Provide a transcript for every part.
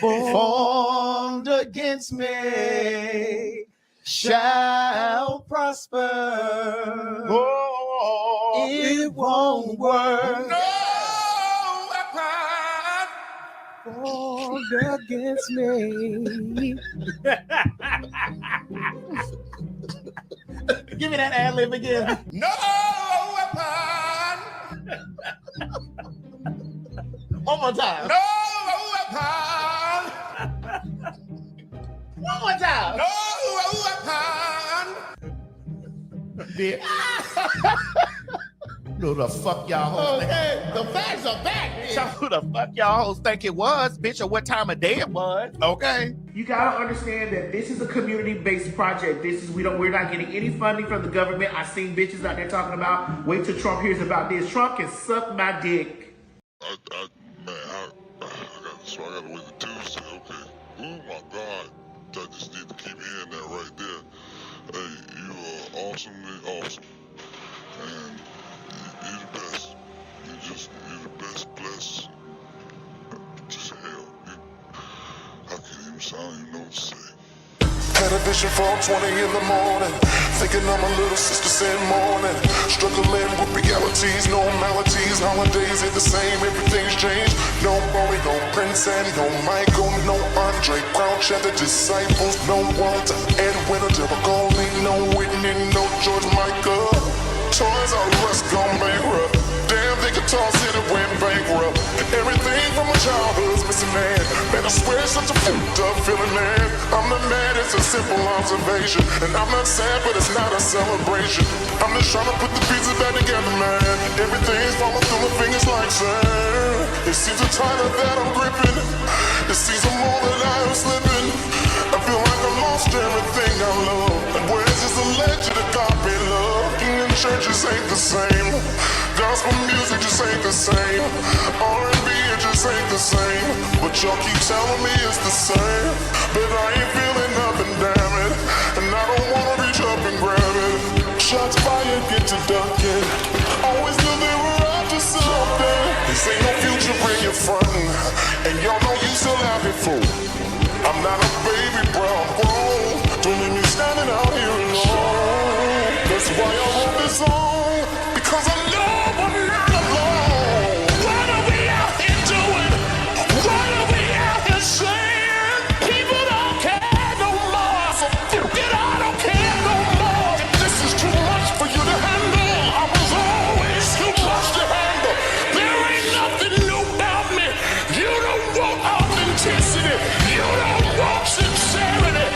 formed against me shall prosper. Oh, it won't work. No weapon formed against me. Give me that ad lib again. No weapon. One more time. No weapon. One more time. No weapon. Who the fuck y'all hoes? Okay, the facts are back. Who the fuck y'all hoes think it was, bitch, or what time of day it was? Okay. You gotta understand that this is a community-based project. We're not getting any funding from the government. I seen bitches out there talking about, wait till Trump hears about this. Trump can suck my dick. I gotta wait till Tuesday. Okay. Oh my God. I just need to keep hearing that right there. Hey, you are awesomely awesome. And you're the best. You're the best blessed. Just hell. I can't even sound, you know what to say. Had a vision for 20 in the morning, thinking of my little sister said morning. Struggling with realities, no maladies, holidays ain't the same, everything's changed. No Bowie, no Prince, and no Michael, no Andre Crouch and the Disciples, no Walter, Edwin or Deborah Goldie, no Whitney, no George Michael. Toys R Us gone bankrupt. Damn, the Guitar City went bankrupt. Everything from my childhood's missing, man. Man, I swear it's such a fucked up feeling, man. I'm not mad, it's a simple observation. And I'm not sad, but it's not a celebration. I'm just trying to put the pieces back together, man. Everything's falling through my fingers like sand. It seems a tighter that I'm gripping. It seems more that I am slipping. I feel like I lost everything I love. And where's this alleged agape love? And churches ain't the same. Gospel music just ain't the same. R&B it just ain't the same. But y'all keep telling me it's the same. But I ain't feeling nothing, damn it. And I don't wanna reach up and grab it. Shots fired, get to ducking. Always knew they were up to something. This ain't no future, bring your frontin'. And y'all know you still out here, fool. I'm not a baby, bro, I'm grown. Don't leave me standing out here alone. That's why I wrote this song. Because I know I'm not alone. What are we out here doing? What are we out here saying? People don't care no more. So fuck it, I don't care no more. This is too much for you to handle. I was always too much to handle. There ain't nothing new about me. You don't want authenticity. You don't want sincerity.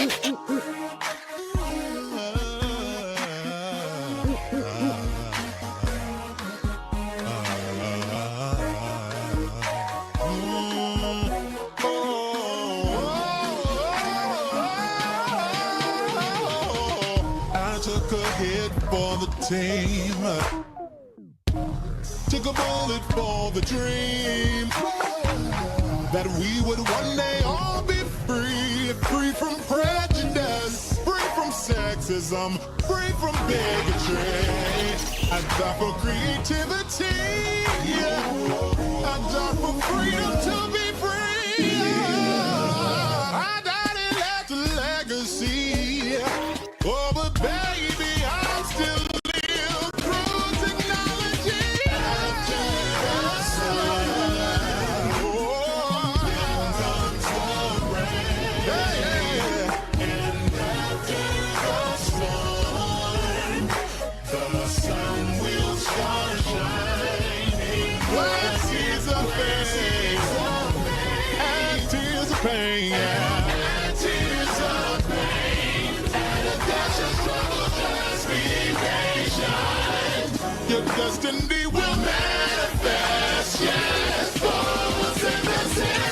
I took a hit for the team. Took a bullet for the dream that we would one day all be free, free from prejudice, free from sexism, free from bigotry. I die for creativity. I die for freedom to be free. I died and left a legacy. Oh, but baby, I'm still live through technology. After the sun, comes the rain. And after the sun will start shining. Like tears of pain, and tears of pain, and tears of pain, and a dash of struggle. Just be patient. Your destiny will manifest. Yes, falls in the sea.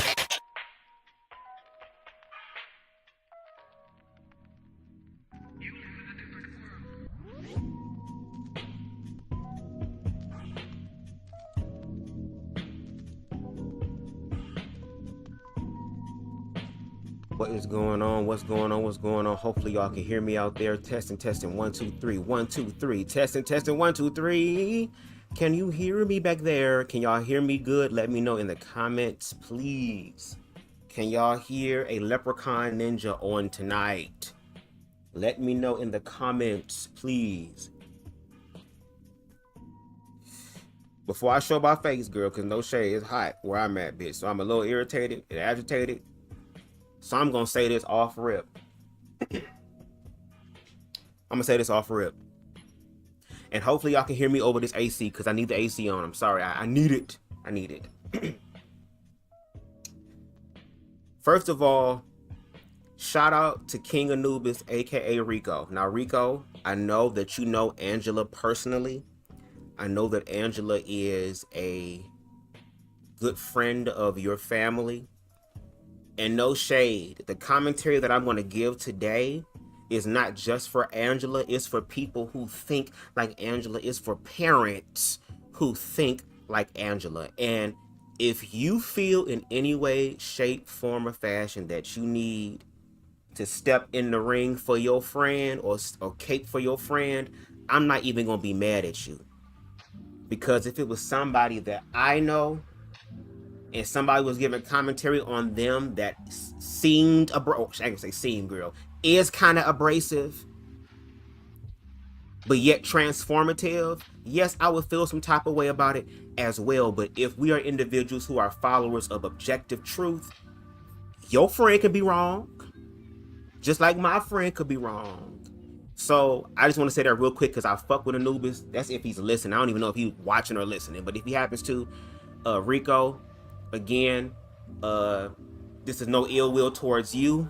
What is going on? What's going on? What's going on? Hopefully y'all can hear me out there. Testing, 1 2 3 1 2 3. Testing 1 2 3. Can you hear me back there? Can y'all hear me good? Let me know in the comments, please. Can y'all hear a leprechaun ninja on tonight? Let me know in the comments, please. Before I show my face, girl, because no shade, it's hot where I'm at, bitch. So I'm a little irritated and agitated. So I'm going to say this off rip. I'm going to say this off rip. And hopefully y'all can hear me over this AC because I need the AC on. I'm sorry. I need it. I need it. First of all, shout out to King Anubis, a.k.a. Rico. Now, Rico, I know that you know Angela personally. I know that Angela is a good friend of your family. And no shade, the commentary that I'm going to give today is not just for Angela, it's for people who think like Angela, it's for parents who think like Angela. And if you feel in any way, shape, form, or fashion that you need to step in the ring for your friend or cape for your friend, I'm not even going to be mad at you. Because if it was somebody that I know, and somebody was giving commentary on them that seemed, I ain't gonna say seemed, girl, is kind of abrasive, but yet transformative, yes, I would feel some type of way about it as well. But if we are individuals who are followers of objective truth, your friend could be wrong, just like my friend could be wrong. So I just want to say that real quick because I fuck with Anubis. That's if he's listening. I don't even know if he's watching or listening, but if he happens to, Rico, again, this is no ill will towards you.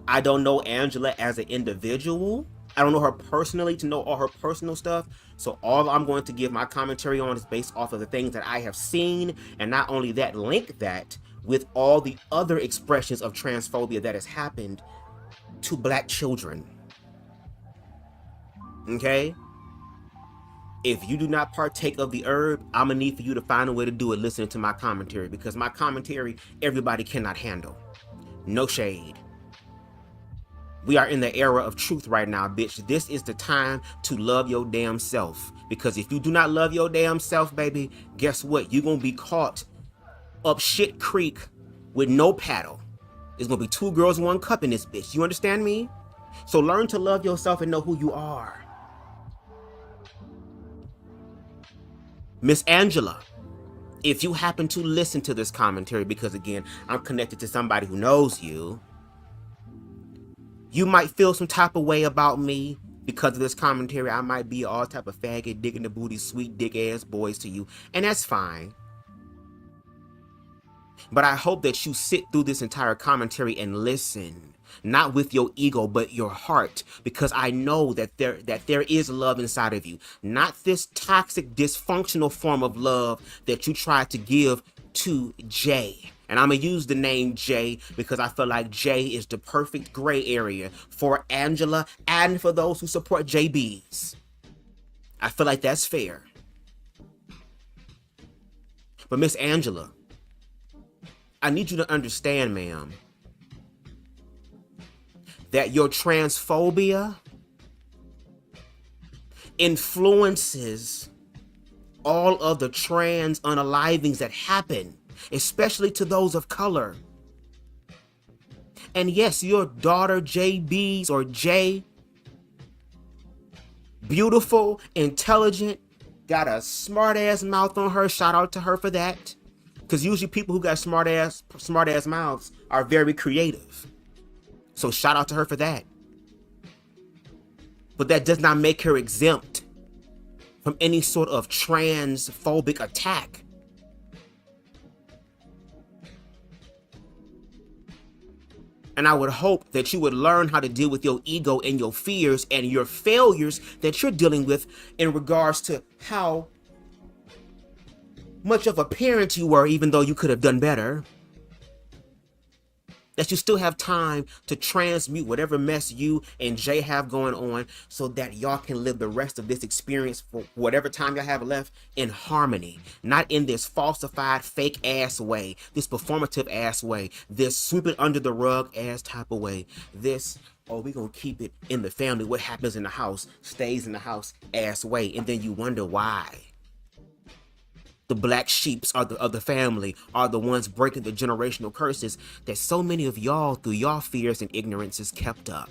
I don't know Angela as an individual. I don't know her personally to know all her personal stuff. So all I'm going to give my commentary on is based off of the things that I have seen. And not only that, link that with all the other expressions of transphobia that has happened to Black children. Okay? If you do not partake of the herb, I'm gonna need for you to find a way to do it listening to my commentary, because my commentary, everybody cannot handle. No shade. We are in the era of truth right now, bitch. This is the time to love your damn self. Because if you do not love your damn self, baby, guess what? You're gonna be caught up shit creek with no paddle. There's gonna be 2 girls, 1 cup in this bitch. You understand me? So learn to love yourself and know who you are. Miss Angela, if you happen to listen to this commentary, because again, I'm connected to somebody who knows you, you might feel some type of way about me because of this commentary. I might be all type of faggot, dick in the booty, sweet dick ass boys to you, and that's fine. But I hope that you sit through this entire commentary and listen, not with your ego, but your heart, because I know that there is love inside of you, not this toxic, dysfunctional form of love that you try to give to Jay. And I'm going to use the name Jay because I feel like Jay is the perfect gray area for Angela and for those who support Jaybiez. I feel like that's fair. But Miss Angela, I need you to understand, ma'am, that your transphobia influences all of the trans unalivings that happen, especially to those of color. And yes, your daughter Jaybiez, or Jay, beautiful, intelligent, got a smart ass mouth on her. Shout out to her for that. Because usually people who got smart ass mouths are very creative. So shout out to her for that. But that does not make her exempt from any sort of transphobic attack. And I would hope that you would learn how to deal with your ego and your fears and your failures that you're dealing with in regards to how much of a parent you were, even though you could have done better. That you still have time to transmute whatever mess you and Jay have going on so that y'all can live the rest of this experience for whatever time y'all have left in harmony. Not in this falsified, fake ass way, this performative ass way, this sweep it under the rug ass type of way, this, oh, we gonna keep it in the family, what happens in the house stays in the house ass way. And then you wonder why the black sheeps of the family are the ones breaking the generational curses that so many of y'all, through y'all fears and ignorances, kept up.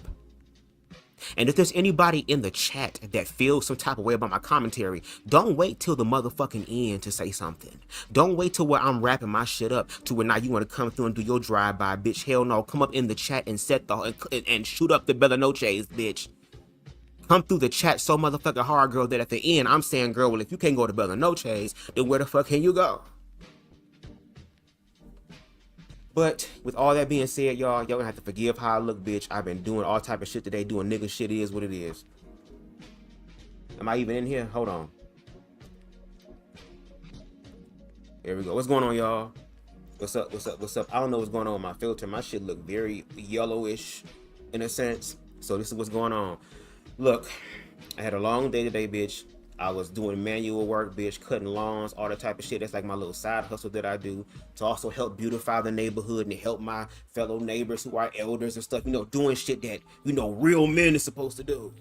And if there's anybody in the chat that feels some type of way about my commentary, don't wait till the motherfucking end to say something. Don't wait till where I'm wrapping my shit up to where now you want to come through and do your drive-by, bitch. Hell no, come up in the chat and set the and shoot up the Bella Noches, bitch. Come through the chat so motherfucking hard, girl, that at the end I'm saying, girl, well, if you can't go to Bella Noches, then where the fuck can you go? But with all that being said, y'all gonna have to forgive how I look, bitch. I've been doing all type of shit today. Doing nigga shit is what it is. Am I even in here? Hold on. There we go. What's going on, y'all? What's up? What's up? What's up? I don't know what's going on with my filter. My shit look very yellowish in a sense. So this is what's going on. Look, I had a long day today, bitch. I was doing manual work, bitch, cutting lawns, all that type of shit. That's like my little side hustle that I do to also help beautify the neighborhood and help my fellow neighbors who are elders and stuff, you know, doing shit that, you know, real men is supposed to do.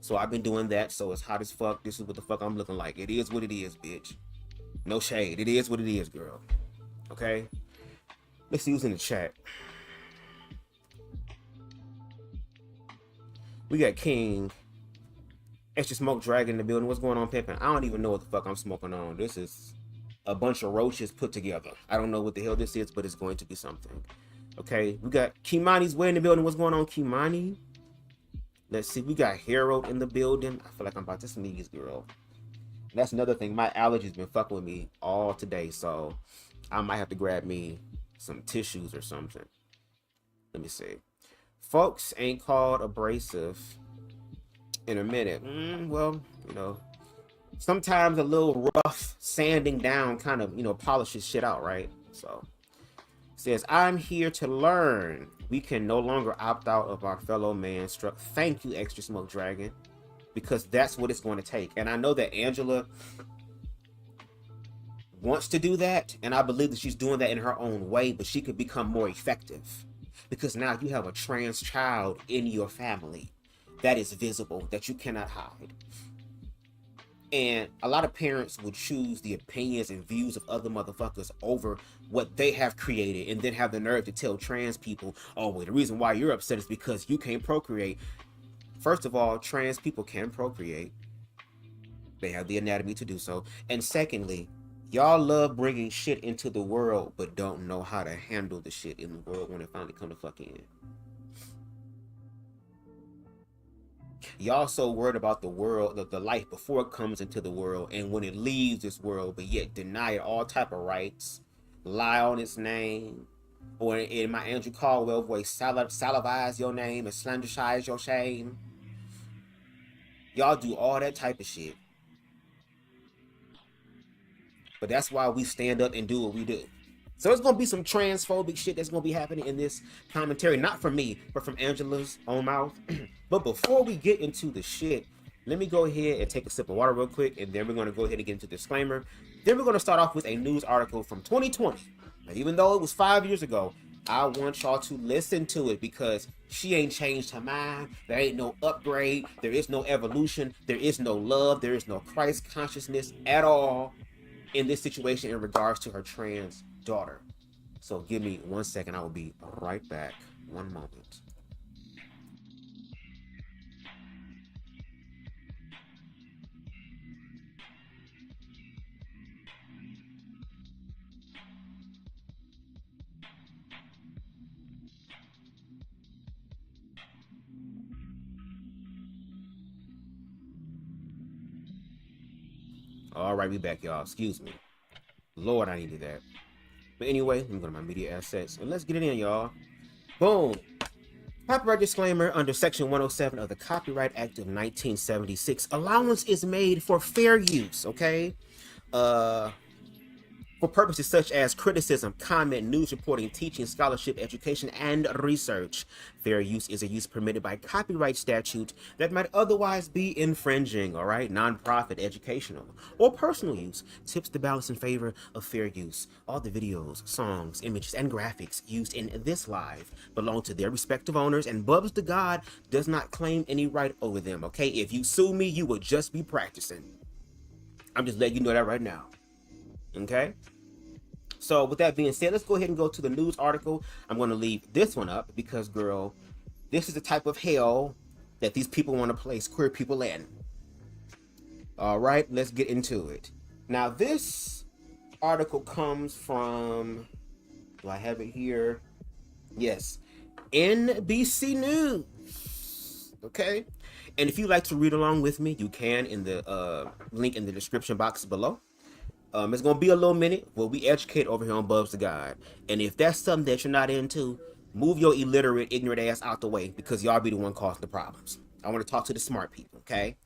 So I've been doing that. So it's hot as fuck. This is what the fuck I'm looking like. It is what it is, bitch. No shade. It is what it is, girl. Okay? Let's see who's in the chat. We got King, Extra Smoke Dragon in the building. What's going on, Pippin? I don't even know what the fuck I'm smoking on. This is a bunch of roaches put together. I don't know what the hell this is, but it's going to be something. Okay, we got Kimani's way in the building. What's going on, Kimani? Let's see. We got Harold in the building. I feel like I'm about to sneeze, girl. That's another thing. My allergies been fucking with me all today, so I might have to grab me some tissues or something. Let me see. Folks ain't called abrasive in a minute. Well, you know, sometimes a little rough sanding down kind of, you know, polishes shit out, right? So, says, I'm here to learn. We can no longer opt out of our fellow man struck. Thank you, Extra Smoke Dragon, because that's what it's going to take. And I know that Angela wants to do that, and I believe that she's doing that in her own way, but she could become more effective. Because now you have a trans child in your family that is visible, that you cannot hide. And a lot of parents would choose the opinions and views of other motherfuckers over what they have created, and then have the nerve to tell trans people, oh, well, the reason why you're upset is because you can't procreate. First of all, trans people can procreate. They have the anatomy to do so. And secondly, y'all love bringing shit into the world, but don't know how to handle the shit in the world when it finally come to fuck in. Y'all so worried about the world, the life before it comes into the world and when it leaves this world, but yet deny it all type of rights, lie on its name, or in my Andrew Caldwell voice, salivize your name and slanderize your shame. Y'all do all that type of shit. But that's why we stand up and do what we do. So there's going to be some transphobic shit that's going to be happening in this commentary. Not from me, but from Angela's own mouth. But before we get into the shit, let me go ahead and take a sip of water real quick, and then we're going to go ahead and get into the disclaimer. Then we're going to start off with a news article from 2020. Now, even though it was 5 years ago, I want y'all to listen to it because she ain't changed her mind. There ain't no upgrade. There is no evolution. There is no love. There is no Christ consciousness at all in this situation in regards to her trans daughter. So give me 1 second. I will be right back. One moment. All right, we back, y'all. Excuse me. Lord, I needed that. But anyway, let me go to my media assets and let's get it in, y'all. Boom. Copyright disclaimer: under Section 107 of the Copyright Act of 1976, allowance is made for fair use, okay? For purposes such as criticism, comment, news reporting, teaching, scholarship, education, and research. Fair use is a use permitted by copyright statute that might otherwise be infringing, all right? Nonprofit, educational, or personal use tips the balance in favor of fair use. All the videos, songs, images, and graphics used in this live belong to their respective owners, and BubzDaGawd does not claim any right over them, okay? If you sue me, you will just be practicing. I'm just letting you know that right now. Okay, so with that being said, let's go ahead and go to the news article. I'm going to leave this one up because, girl, this is the type of hell that these people want to place queer people in. All right, let's get into it. Now, this article comes from, do I have it here? Yes, NBC News. Okay, and if you'd like to read along with me, you can in the link in the description box below. It's gonna be a little minute where we educate over here on BubzDaGawd, and if that's something that you're not into, move your illiterate, ignorant ass out the way because y'all be the one causing the problems. I want to talk to the smart people, okay?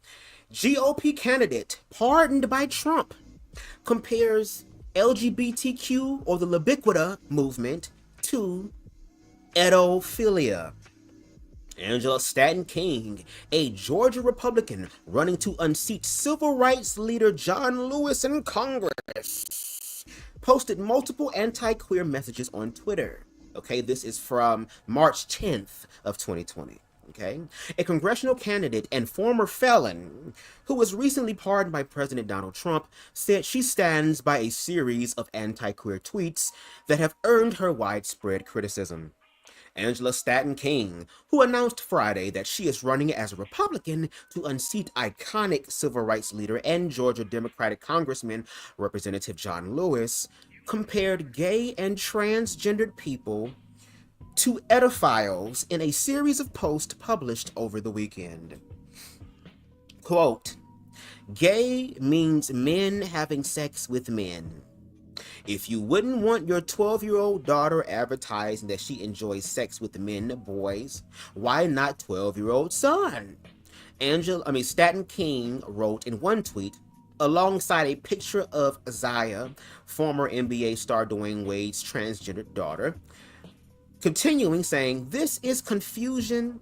GOP candidate pardoned by Trump compares LGBTQ or the Libiquita movement to pedophilia. Angela Stanton King, a Georgia Republican running to unseat civil rights leader John Lewis in Congress, posted multiple anti-queer messages on Twitter. Okay, this is from March 10th of 2020. Okay, a congressional candidate and former felon who was recently pardoned by President Donald Trump said she stands by a series of anti-queer tweets that have earned her widespread criticism. Angela Stanton King, who announced Friday that she is running as a Republican to unseat iconic civil rights leader and Georgia Democratic Congressman Representative John Lewis, compared gay and transgendered people to pedophiles in a series of posts published over the weekend. Quote, "Gay means men having sex with men. If you wouldn't want your 12-year-old daughter advertising that she enjoys sex with men, boys, why not 12-year-old son?" Stanton King wrote in one tweet, alongside a picture of Zaya, former NBA star Dwayne Wade's transgender daughter, continuing saying, "This is confusion,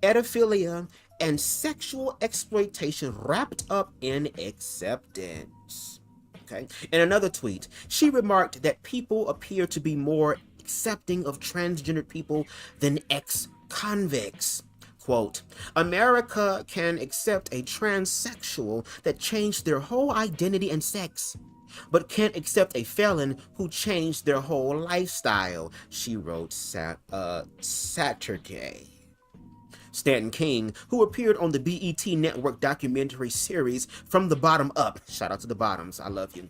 pedophilia, and sexual exploitation wrapped up in acceptance." Okay. In another tweet, she remarked that people appear to be more accepting of transgender people than ex-convicts. Quote, "America can accept a transsexual that changed their whole identity and sex, but can't accept a felon who changed their whole lifestyle," she wrote Saturday. Stanton King, who appeared on the BET Network documentary series From the Bottom Up, shout out to the Bottoms, I love you,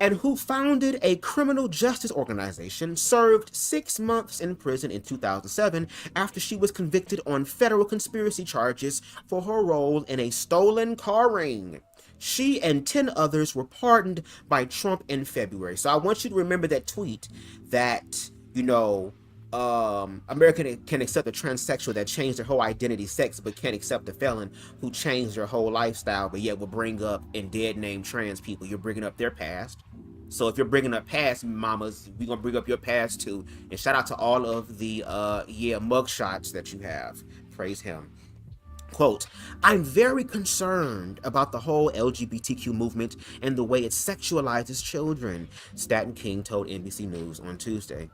and who founded a criminal justice organization, served 6 months in prison in 2007 after she was convicted on federal conspiracy charges for her role in a stolen car ring. She and 10 others were pardoned by Trump in February. So I want you to remember that tweet that, America can accept a transsexual that changed their whole identity sex, but can't accept a felon who changed their whole lifestyle, but yet will bring up and dead name trans people. You're bringing up their past. So if you're bringing up past, mamas, we're going to bring up your past too. And shout out to all of the, mugshots that you have. Praise him. Quote, I'm very concerned about the whole LGBTQ movement and the way it sexualizes children, Stanton King told NBC News on Tuesday.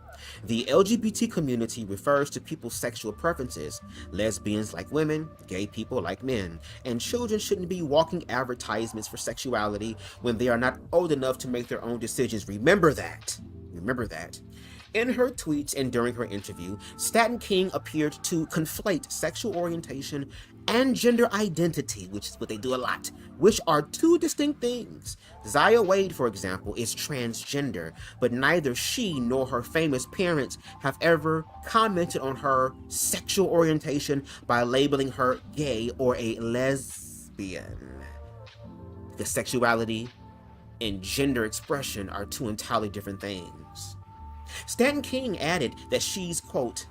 The LGBT community refers to people's sexual preferences. Lesbians like women, gay people like men, and children shouldn't be walking advertisements for sexuality when they are not old enough to make their own decisions. Remember that. Remember that. In her tweets and during her interview, Stanton King appeared to conflate sexual orientation and gender identity, which is what they do a lot, which are two distinct things. Zaya Wade, for example, is transgender, but neither she nor her famous parents have ever commented on her sexual orientation by labeling her gay or a lesbian. Because sexuality and gender expression are two entirely different things. Stanton King added that she's, quote,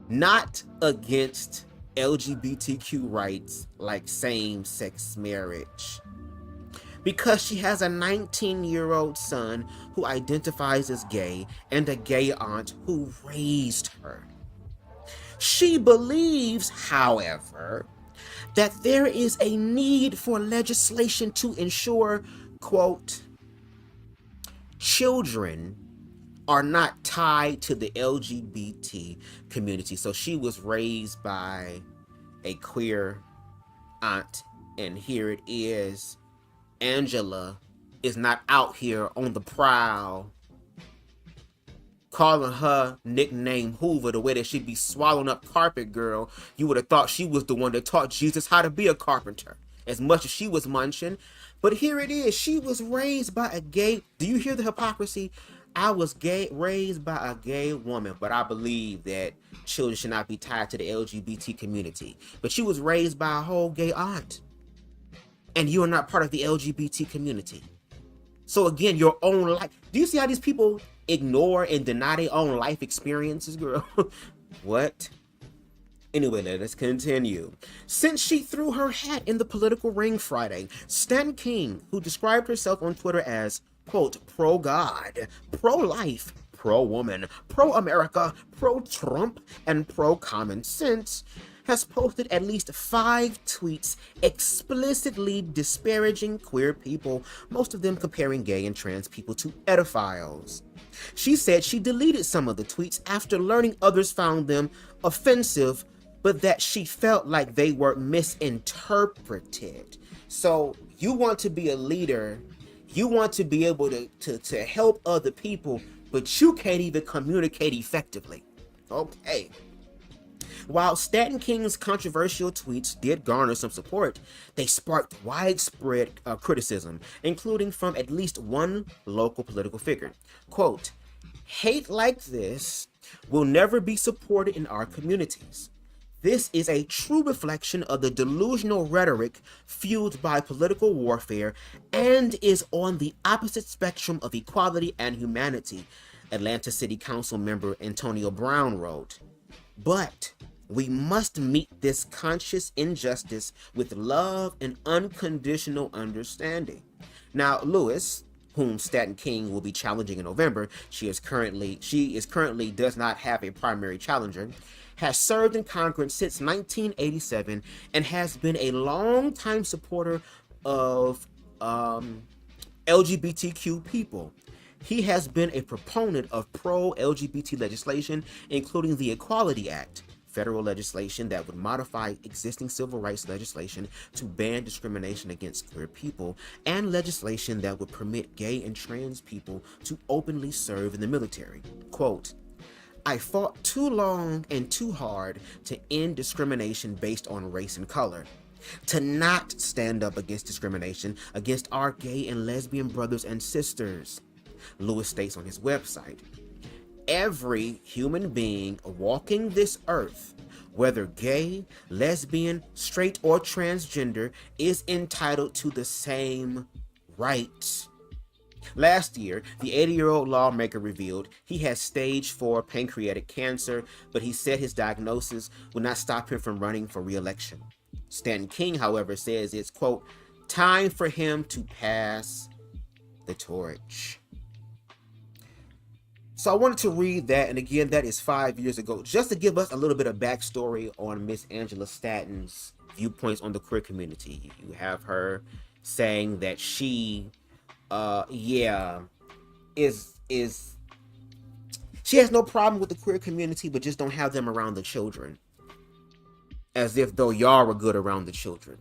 not against LGBTQ rights like same-sex marriage, because she has a 19-year-old son who identifies as gay and a gay aunt who raised her. She believes, however, that there is a need for legislation to ensure, quote, children are not tied to the LGBT community. So she was raised by a queer aunt, and here it is. Angela is not out here on the prowl calling her nickname Hoover the way that she'd be swallowing up carpet, girl. You would have thought she was the one that taught Jesus how to be a carpenter, as much as she was munching. But here it is. She was raised by a gay... Do you hear the hypocrisy? I was raised by a gay woman, but I believe that children should not be tied to the LGBT community. But she was raised by a whole gay aunt, and you are not part of the LGBT community. So again, your own life. Do you see how these people ignore and deny their own life experiences, girl? What? Anyway, let us continue. Since she threw her hat in the political ring Friday, Stanton King, who described herself on Twitter as, quote, pro-God, pro-life, pro-woman, pro-America, pro-Trump, and pro-common sense, has posted at least 5 tweets explicitly disparaging queer people, most of them comparing gay and trans people to pedophiles. She said she deleted some of the tweets after learning others found them offensive, but that she felt like they were misinterpreted. So you want to be a leader, you want to be able to help other people, but you can't even communicate effectively. Okay. While Stanton King's controversial tweets did garner some support, they sparked widespread criticism, including from at least one local political figure. Quote, hate like this will never be supported in our communities. This is a true reflection of the delusional rhetoric fueled by political warfare and is on the opposite spectrum of equality and humanity, Atlanta City Council member Antonio Brown wrote. But we must meet this conscious injustice with love and unconditional understanding. Now, Lewis, whom Stanton King will be challenging in November, she currently does not have a primary challenger, has served in Congress since 1987 and has been a longtime supporter of LGBTQ people. He has been a proponent of pro-LGBT legislation, including the Equality Act, federal legislation that would modify existing civil rights legislation to ban discrimination against queer people, and legislation that would permit gay and trans people to openly serve in the military. Quote, I fought too long and too hard to end discrimination based on race and color, to not stand up against discrimination against our gay and lesbian brothers and sisters, Lewis states on his website. Every human being walking this earth whether gay, lesbian, straight, or transgender, is entitled to the same rights. Last year, the 80-year-old lawmaker revealed he has stage 4 pancreatic cancer, but he said his diagnosis would not stop him from running for re-election. Stanton King, however, says it's, quote, time for him to pass the torch. So I wanted to read that, and again, that is 5 years ago, just to give us a little bit of backstory on Miss Angela Stanton's viewpoints on the queer community. You have her saying that she, she has no problem with the queer community, but just don't have them around the children. As if though y'all were good around the children.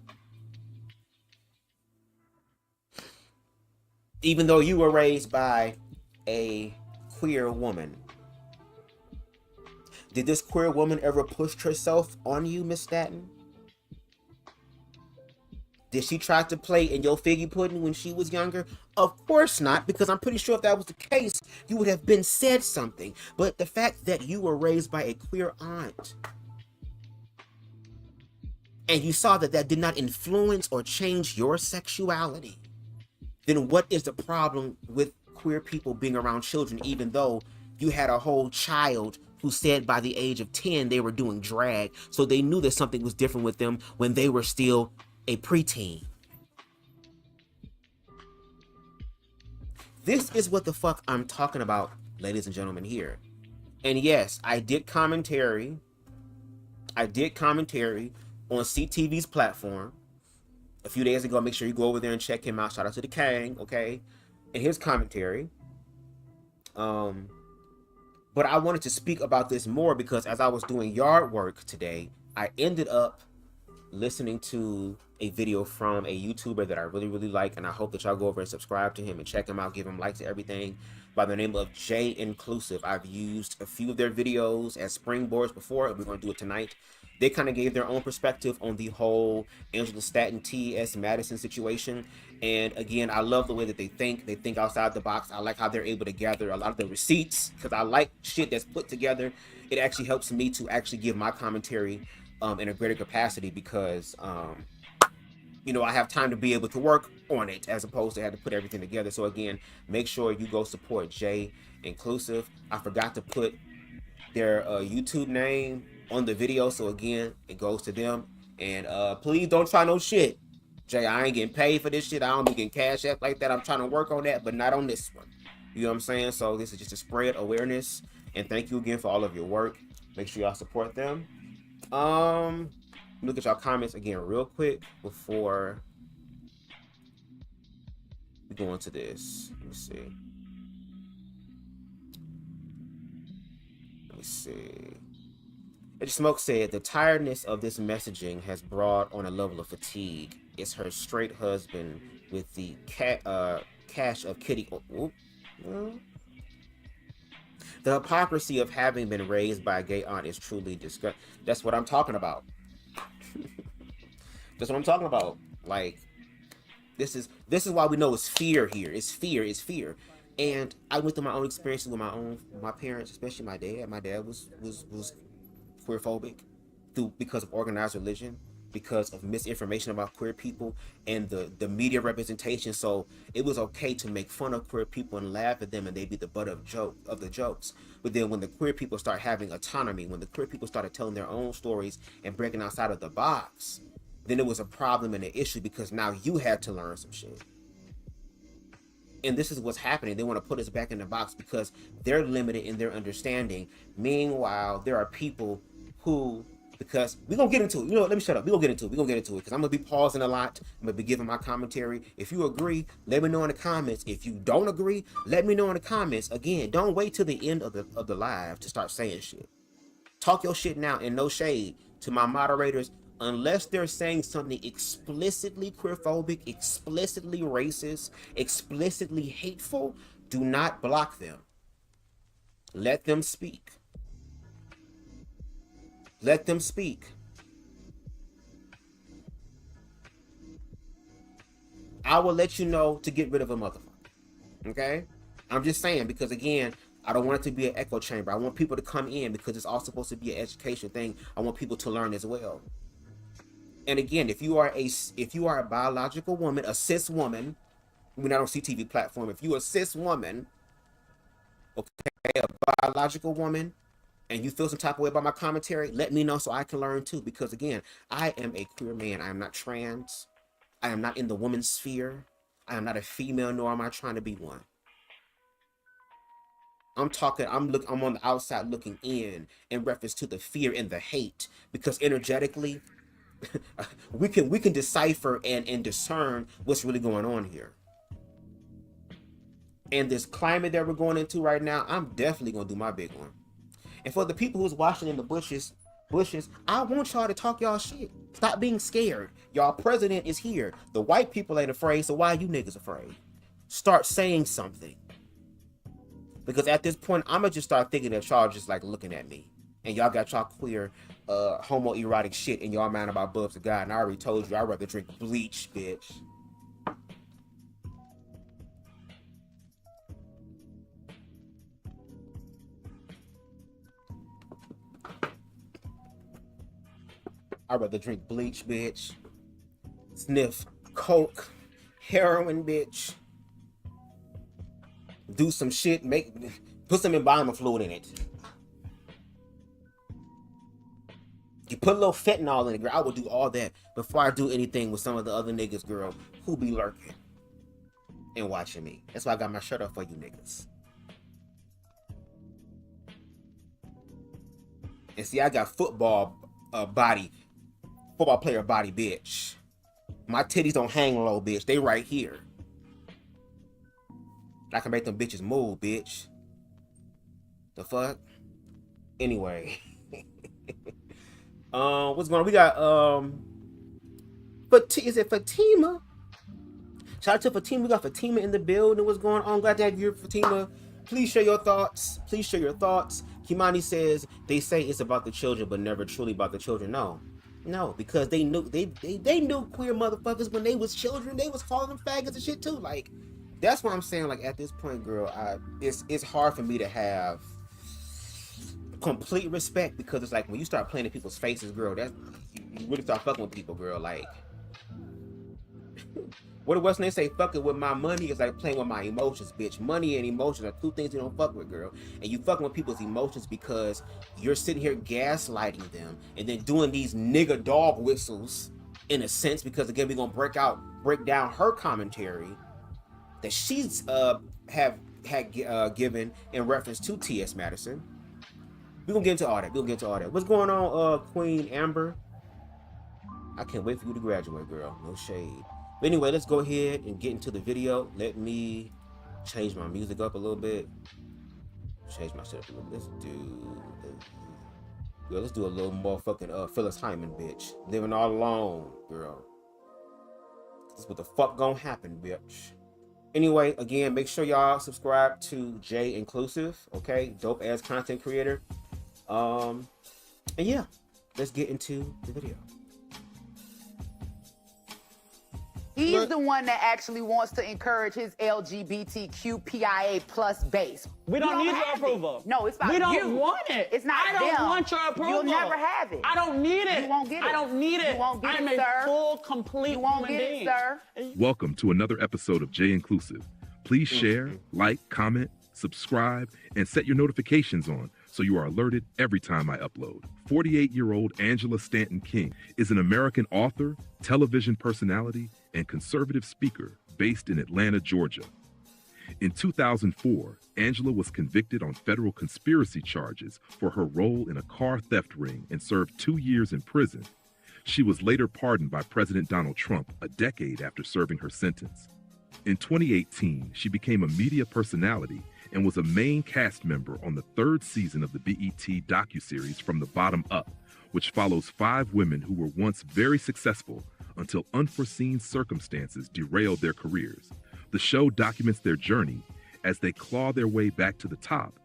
Even though you were raised by a queer woman. Did this queer woman ever push herself on you, Miss Stanton? Did she try to play in your figgy pudding when she was younger? Of course not, because I'm pretty sure if that was the case, you would have been said something. But the fact that you were raised by a queer aunt, and you saw that that did not influence or change your sexuality, then what is the problem with queer people being around children, even though you had a whole child who said by the age of 10 they were doing drag, so they knew that something was different with them when they were still a preteen? This is what the fuck I'm talking about, ladies and gentlemen, here. And yes, I did commentary on CTV's platform a few days ago. Make sure you go over there and check him out. Shout out to the King, okay? And his commentary. But I wanted to speak about this more because as I was doing yard work today, I ended up listening to a video from a YouTuber that I really, really like, and I hope that y'all go over and subscribe to him and check him out, give him likes and everything, by the name of JEiiNCLUSIVE. I've used a few of their videos as springboards before, and we're going to do it tonight. They kind of gave their own perspective on the whole Angela Stanton T.S. Madison situation. And again, I love the way that they think. They think outside the box. I like how they're able to gather a lot of the receipts, because I like shit that's put together. It actually helps me to actually give my commentary in a greater capacity, because you know, I have time to be able to work on it as opposed to have to put everything together. So again, make sure you go support JEiiNCLUSIVE. I forgot to put their YouTube name on the video, so again, it goes to them. And please don't try no shit, Jay. I ain't getting paid for this shit. I don't be getting cash app like that. I'm trying to work on that, but not on this one. You know what I'm saying? So this is just to spread awareness, and thank you again for all of your work. Make sure y'all support them. Look at y'all comments again real quick before we go into this. Let me see. Edge Smoke said the tiredness of this messaging has brought on a level of fatigue. It's her straight husband with the cash of kitty. The hypocrisy of having been raised by a gay aunt is truly disgusting. That's what I'm talking about. That's what I'm talking about. Like, this is why we know it's fear here. It's fear. And I went through my own experiences with my parents, especially my dad. My dad was queerphobic because of organized religion, because of misinformation about queer people and the media representation. So it was okay to make fun of queer people and laugh at them, and they'd be the butt of the jokes. But then when the queer people start having autonomy, when the queer people started telling their own stories and breaking outside of the box, then it was a problem and an issue, because now you had to learn some shit. And this is what's happening. They want to put us back in the box because they're limited in their understanding. Meanwhile, there are people who, because we're going to get into it. You know what? Let me shut up. We're going to get into it because I'm going to be pausing a lot. I'm going to be giving my commentary. If you agree, let me know in the comments. If you don't agree, let me know in the comments. Again, don't wait till the end of the live to start saying shit. Talk your shit now, and no shade to my moderators. Unless they're saying something explicitly queerphobic, explicitly racist, explicitly hateful, do not block them. Let them speak. Let them speak. I will let you know to get rid of a motherfucker. Okay? I'm just saying, because again, I don't want it to be an echo chamber. I want people to come in because it's all supposed to be an education thing. I want people to learn as well. And again, if you are a biological woman, a cis woman, we're not on CTV platform. If you're a cis woman, okay, a biological woman, and you feel some type of way about my commentary, let me know so I can learn too. Because again, I am a queer man. I am not trans. I am not in the woman's sphere. I am not a female, nor am I trying to be one. I'm on the outside looking in reference to the fear and the hate, because energetically, we can decipher and discern what's really going on here. And this climate that we're going into right now, I'm definitely gonna do my big one. And for the people who's watching in the bushes, I want y'all to talk y'all shit. Stop being scared. Y'all president is here. The white people ain't afraid, so why are you niggas afraid? Start saying something. Because at this point, I'ma just start thinking that y'all just like looking at me. And y'all got y'all queer, homoerotic shit in y'all mind about BubzDaGawd. And I already told you I'd rather drink bleach, bitch. I'd rather drink bleach, bitch. Sniff coke, heroin, bitch. Do some shit, put some embalming fluid in it. You put a little fentanyl in it, girl. I will do all that before I do anything with some of the other niggas, girl, who be lurking and watching me. That's why I got my shirt off for you niggas. And see, I got football player body, bitch. My titties don't hang low, bitch. They right here. I can make them bitches move, bitch. The fuck? Anyway. What's going on? We got, is it Fatima? Shout out to Fatima. We got Fatima in the building. What's going on? Glad to have you, Fatima. Please share your thoughts. Please share your thoughts. Kimani says, they say it's about the children, but never truly about the children. No, because they knew queer motherfuckers when they was children. They was calling them faggots and shit too. Like, that's what I'm saying. Like, at this point, girl, it's hard for me to have complete respect, because it's like when you start playing in people's faces, girl, that's you really start fucking with people, girl. Like, what else they say? Fucking with my money is like playing with my emotions, bitch. Money and emotions are two things you don't fuck with, girl. And you fucking with people's emotions because you're sitting here gaslighting them and then doing these nigga dog whistles in a sense, because again, we're gonna break down her commentary that she's had given in reference to T.S. Madison. We're gonna get into all that. What's going on, Queen Amber? I can't wait for you to graduate, girl. No shade. But anyway, let's go ahead and get into the video. Let me change my music up a little bit. Change my shit up a little bit. Let's do a little more fucking Phyllis Hyman, bitch. Living all alone, girl. This is what the fuck gonna happen, bitch. Anyway, again, make sure y'all subscribe to JEiiNCLUSIVE, okay? Dope ass content creator. And yeah, let's get into the video. He's the one that actually wants to encourage his LGBTQ PIA plus base. We don't need your approval. No, it's about you. We don't want it. It's not I don't want your approval. You'll never have it. I don't need it. You won't get it. I don't need it. You won't get I'm it, sir. a full, complete You won't human get being. it, sir. Welcome to another episode of JEiiNCLUSIVE. Please share, like, comment, subscribe, and set your notifications on so you are alerted every time I upload. 48-year-old Angela Stanton King is an American author, television personality, and conservative speaker based in Atlanta, Georgia. In 2004, Angela was convicted on federal conspiracy charges for her role in a car theft ring and served 2 years in prison. She was later pardoned by President Donald Trump a decade after serving her sentence. In 2018, she became a media personality and was a main cast member on the 3rd season of the BET docuseries From the Bottom Up, which follows 5 women who were once very successful until unforeseen circumstances derailed their careers. The show documents their journey as they claw their way back to the top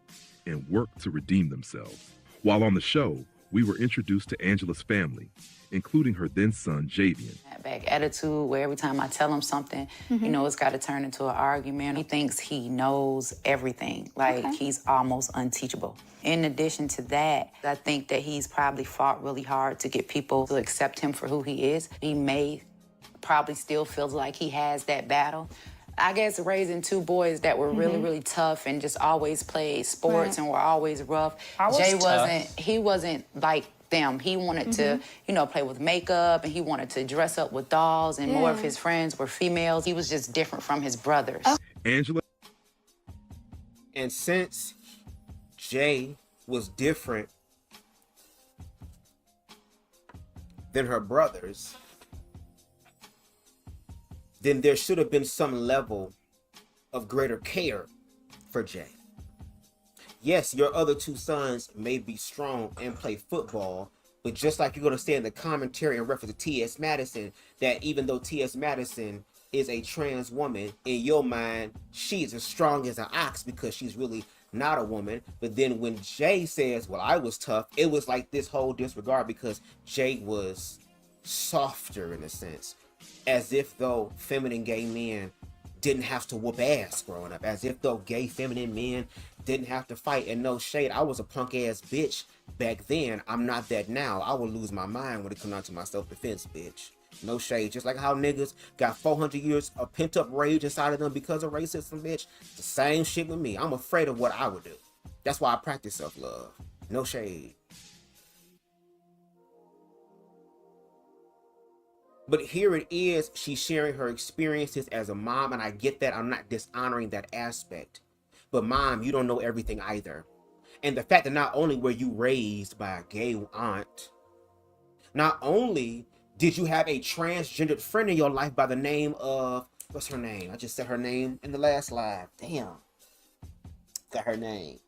and work to redeem themselves. While on the show, we were introduced to Angela's family, including her then son, Jaybiez. Back attitude where every time I tell him something, you know, it's got to turn into an argument. He thinks he knows everything, like he's almost unteachable. In addition to that, I think that he's probably fought really hard to get people to accept him for who he is. He may probably still feels like he has that battle. I guess raising two boys that were really, really tough and just always played sports and were always rough. Jay wasn't like them. He wanted to, you know, play with makeup, and he wanted to dress up with dolls, and more of his friends were females. He was just different from his brothers. Angela. And since Jay was different than her brothers, then there should have been some level of greater care for Jay. Yes, your other two sons may be strong and play football, but just like you're going to say in the commentary in reference to T.S. Madison, that even though T.S. Madison is a trans woman, in your mind, she's as strong as an ox because she's really not a woman. But then when Jay says, well, I was tough, it was like this whole disregard because Jay was softer in a sense, as if though feminine gay men didn't have to whoop ass growing up, as if though gay feminine men didn't have to fight. And no shade, I was a punk ass bitch back then. I'm not that now. I would lose my mind when it comes down to my self-defense, bitch. No shade. Just like how niggas got 400 years of pent-up rage inside of them because of racism, bitch. It's the same shit with me. I'm afraid of what I would do. That's why I practice self-love. No shade. But here it is, she's sharing her experiences as a mom, and I get that. I'm not dishonoring that aspect. But mom, you don't know everything either. And the fact that not only were you raised by a gay aunt, not only did you have a transgendered friend in your life by the name of, what's her name? I just said her name in the last live. Damn. Got her name.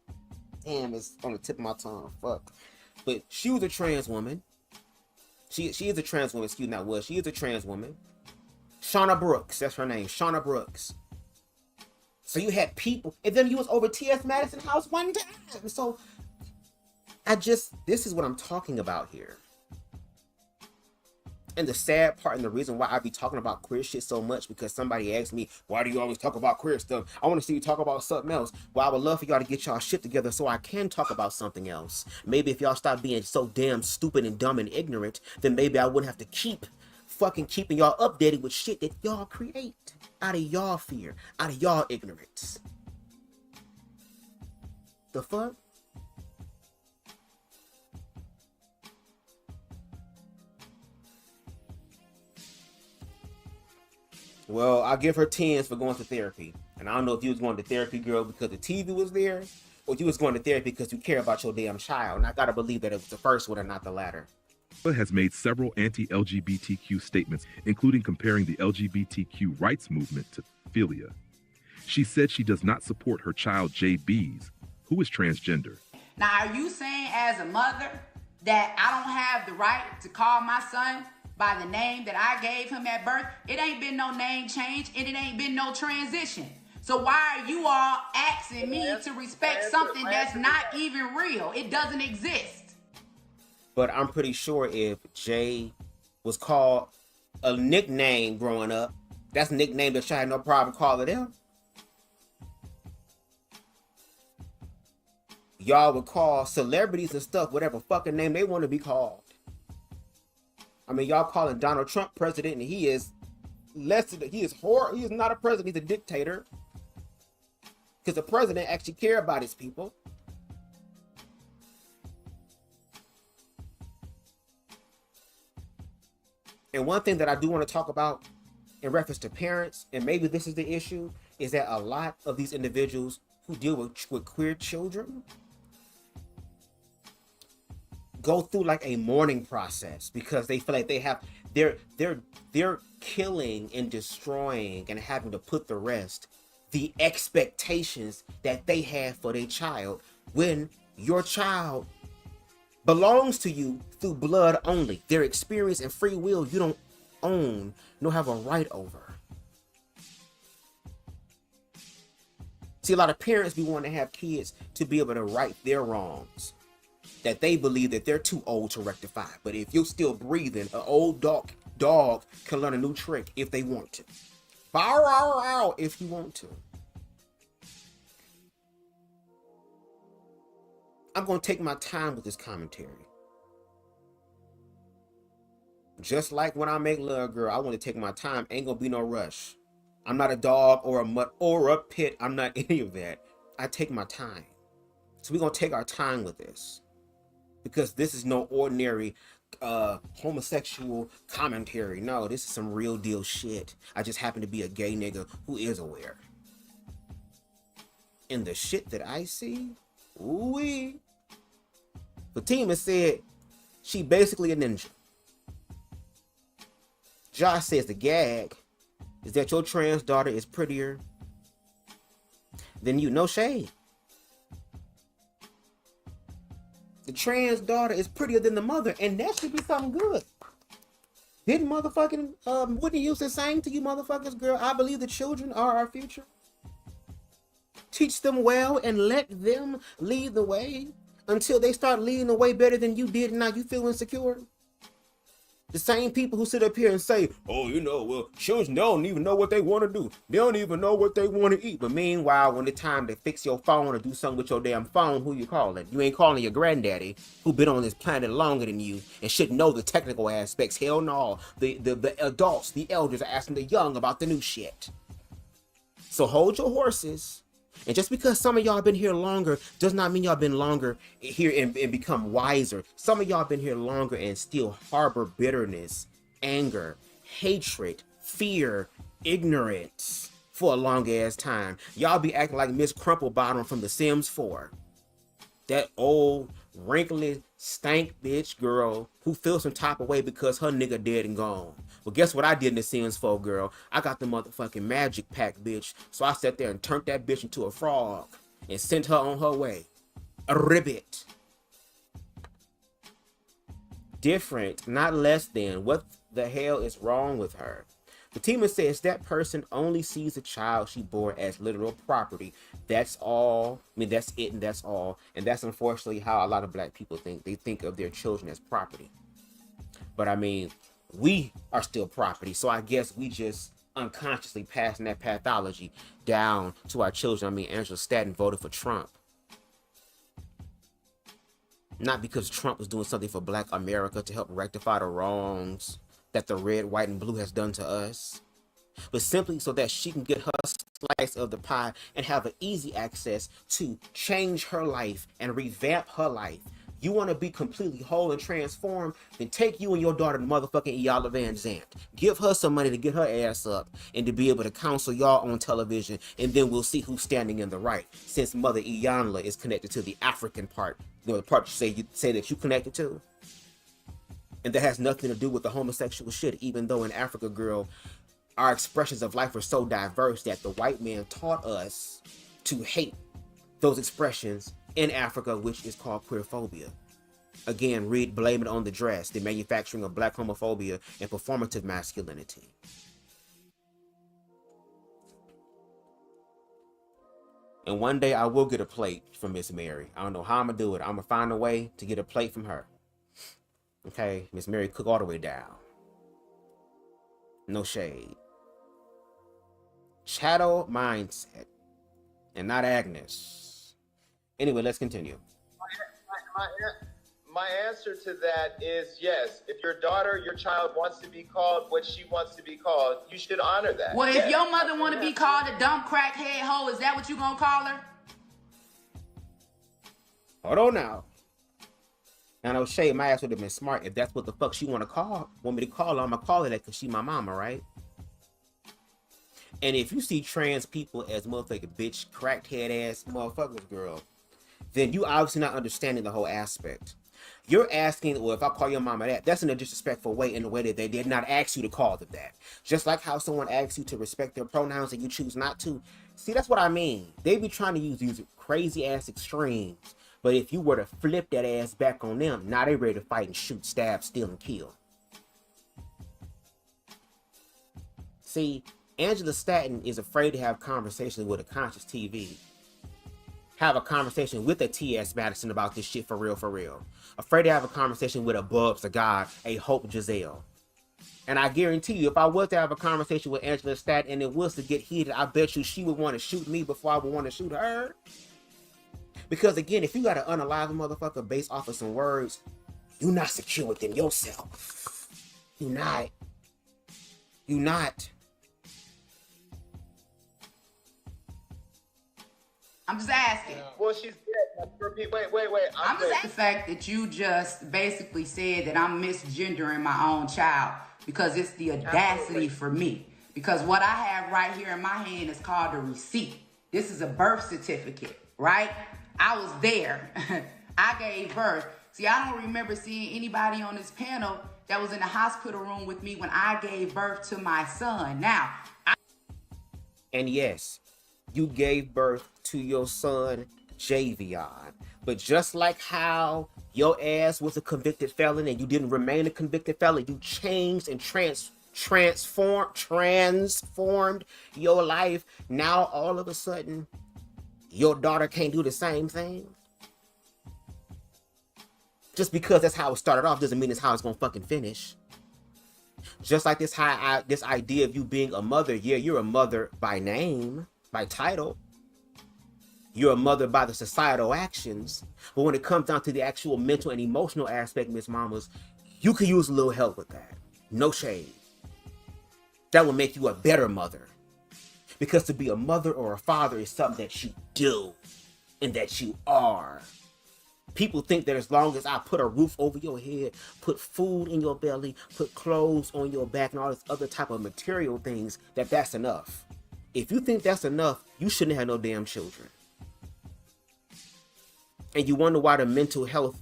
Damn, it's on the tip of my tongue. Fuck. But she was a trans woman. She is a trans woman, excuse me, not was. She is a trans woman. Shauna Brooks, that's her name, Shauna Brooks. So you had people, and then you was over T.S. Madison's house one time. So this is what I'm talking about here. And the sad part and the reason why I be talking about queer shit so much, because somebody asked me, why do you always talk about queer stuff? I want to see you talk about something else. Well, I would love for y'all to get y'all shit together so I can talk about something else. Maybe if y'all stop being so damn stupid and dumb and ignorant, then maybe I wouldn't have to keep keeping y'all updated with shit that y'all create out of y'all fear, out of y'all ignorance. The fuck? Well, I'll give her 10s for going to therapy. And I don't know if you was going to therapy, girl, because the TV was there, or you was going to therapy because you care about your damn child. And I gotta believe that it was the first one and not the latter. Has made several anti-LGBTQ statements, including comparing the LGBTQ rights movement to pedophilia. She said she does not support her child Jaybiez, who is transgender. Now, are you saying as a mother that I don't have the right to call my son by the name that I gave him at birth? It ain't been no name change, and it ain't been no transition. So why are you all asking me to respect something that's not even real? It doesn't exist. But I'm pretty sure if Jay was called a nickname growing up, that's a nickname that she had no problem calling him. Y'all would call celebrities and stuff whatever fucking name they want to be called. I mean, y'all calling Donald Trump president, and he is he is not a president, he's a dictator. Because the president actually care about his people. And one thing that I do want to talk about in reference to parents, and maybe this is the issue, is that a lot of these individuals who deal with queer children go through like a mourning process because they feel like they're killing and destroying and having to put to rest the expectations that they have for their child when your child belongs to you through blood only. Their experience and free will you don't own nor have a right over. See, a lot of parents be wanting to have kids to be able to right their wrongs. that they believe that they're too old to rectify. But if you're still breathing, an old dog can learn a new trick if they want to. Bow, bow, bow, if you want to. I'm going to take my time with this commentary. Just like when I make love, girl, I want to take my time. Ain't going to be no rush. I'm not a dog or a mutt or a pit. I'm not any of that. I take my time. So we're going to take our time with this. Because this is no ordinary homosexual commentary. No, this is some real deal shit. I just happen to be a gay nigga who is aware. And the shit that I see, ooh-wee. Fatima said she basically a ninja. Josh says the gag is that your trans daughter is prettier than you. No shade. The trans daughter is prettier than the mother, and that should be something good. Didn't motherfucking Whitney Houston saying to you motherfuckers, girl, I believe the children are our future. Teach them well and let them lead the way until they start leading the way better than you did, and now you feel insecure. The same people who sit up here and say, oh, you know, well, children don't even know what they want to do. They don't even know what they want to eat. But meanwhile, when it's time to fix your phone or do something with your damn phone, who you calling? You ain't calling your granddaddy, who been on this planet longer than you and should know the technical aspects. Hell no. The adults, the elders are asking the young about the new shit. So hold your horses. And just because some of y'all been here longer does not mean y'all been longer here and become wiser. Some of y'all been here longer and still harbor bitterness, anger, hatred, fear, ignorance for a long ass time. Y'all be acting like Miss Crumplebottom from The Sims 4. That old, wrinkly, stank bitch girl who feels some type of way because her nigga dead and gone. Well, guess what I did in The Sims 4, girl? I got the motherfucking magic pack, bitch. So I sat there and turned that bitch into a frog and sent her on her way. A ribbit. Different, not less than. What the hell is wrong with her? Fatima says that person only sees a child she bore as literal property. That's all. I mean, that's it and that's all. And that's unfortunately how a lot of black people think. They think of their children as property. But I mean, we are still property. So I guess we just unconsciously passing that pathology down to our children. I mean, Angela Stanton voted for Trump. Not because Trump was doing something for Black America to help rectify the wrongs that the red, white, and blue has done to us, but simply so that she can get her slice of the pie and have an easy access to change her life and revamp her life. You want to be completely whole and transformed? Then take you and your daughter to motherfucking Iyanla Vanzant. Give her some money to get her ass up and to be able to counsel y'all on television, and then we'll see who's standing in the right. Since Mother Iyanla is connected to the African part, the part you say that you connected to. And that has nothing to do with the homosexual shit, even though in Africa, girl, our expressions of life are so diverse that the white man taught us to hate those expressions in Africa, which is called queerphobia. Again, read Blame It on the Dress, the manufacturing of black homophobia and performative masculinity. And one day I will get a plate from Miss Mary. I don't know how I'm gonna do it. I'm gonna find a way to get a plate from her. Okay, Miss Mary cook all the way down. No shade. Chattel mindset. And not Agnes. Anyway, let's continue. My answer to that is yes. If your daughter, your child wants to be called what she wants to be called, you should honor that. Well, if your mother want to be called a dumb crackhead hoe, is that what you gonna call her? Hold on now. Now, no shade, my ass would have been smart. If that's what the fuck she want me to call her, I'm gonna call her that because she my mama, right? And if you see trans people as motherfucking bitch, crackhead ass motherfuckers, girl, then you obviously not understanding the whole aspect. You're asking, well, if I call your mama that, that's in a disrespectful way, in a way that they did not ask you to call them that. Just like how someone asks you to respect their pronouns and you choose not to. See, that's what I mean. They be trying to use these crazy ass extremes. But if you were to flip that ass back on them, now they ready to fight and shoot, stab, steal, and kill. See, Angela Stanton is afraid to have conversations with a conscious TV. have a conversation with a T.S. Madison about this shit for real, for real. Afraid to have a conversation with a BubzDaGawd, a Hope Giselle. And I guarantee you, if I was to have a conversation with Angela Stanton and it was to get heated, I bet you she would want to shoot me before I would want to shoot her. Because again, if you got to unalive a motherfucker based off of some words, you're not secure within yourself. You're not. You're not. I'm just asking. Well, she's dead. Wait. I'm just asking the fact that you just basically said that I'm misgendering my own child because it's the audacity for me. Because what I have right here in my hand is called a receipt. This is a birth certificate, right? I was there. I gave birth. See, I don't remember seeing anybody on this panel that was in the hospital room with me when I gave birth to my son. Now, and yes, you gave birth to your son, Jaybiez. But just like how your ass was a convicted felon and you didn't remain a convicted felon, you changed and transformed your life. Now all of a sudden, your daughter can't do the same thing. Just because that's how it started off doesn't mean it's how it's gonna fucking finish. Just like this idea of you being a mother. Yeah, you're a mother by name, by title. You're a mother by the societal actions. But when it comes down to the actual mental and emotional aspect, Miss Mamas, you could use a little help with that. No shade. That will make you a better mother. Because to be a mother or a father is something that you do and that you are. People think that as long as I put a roof over your head, put food in your belly, put clothes on your back, and all this other type of material things, that's enough. If you think that's enough, you shouldn't have no damn children. And you wonder why the mental health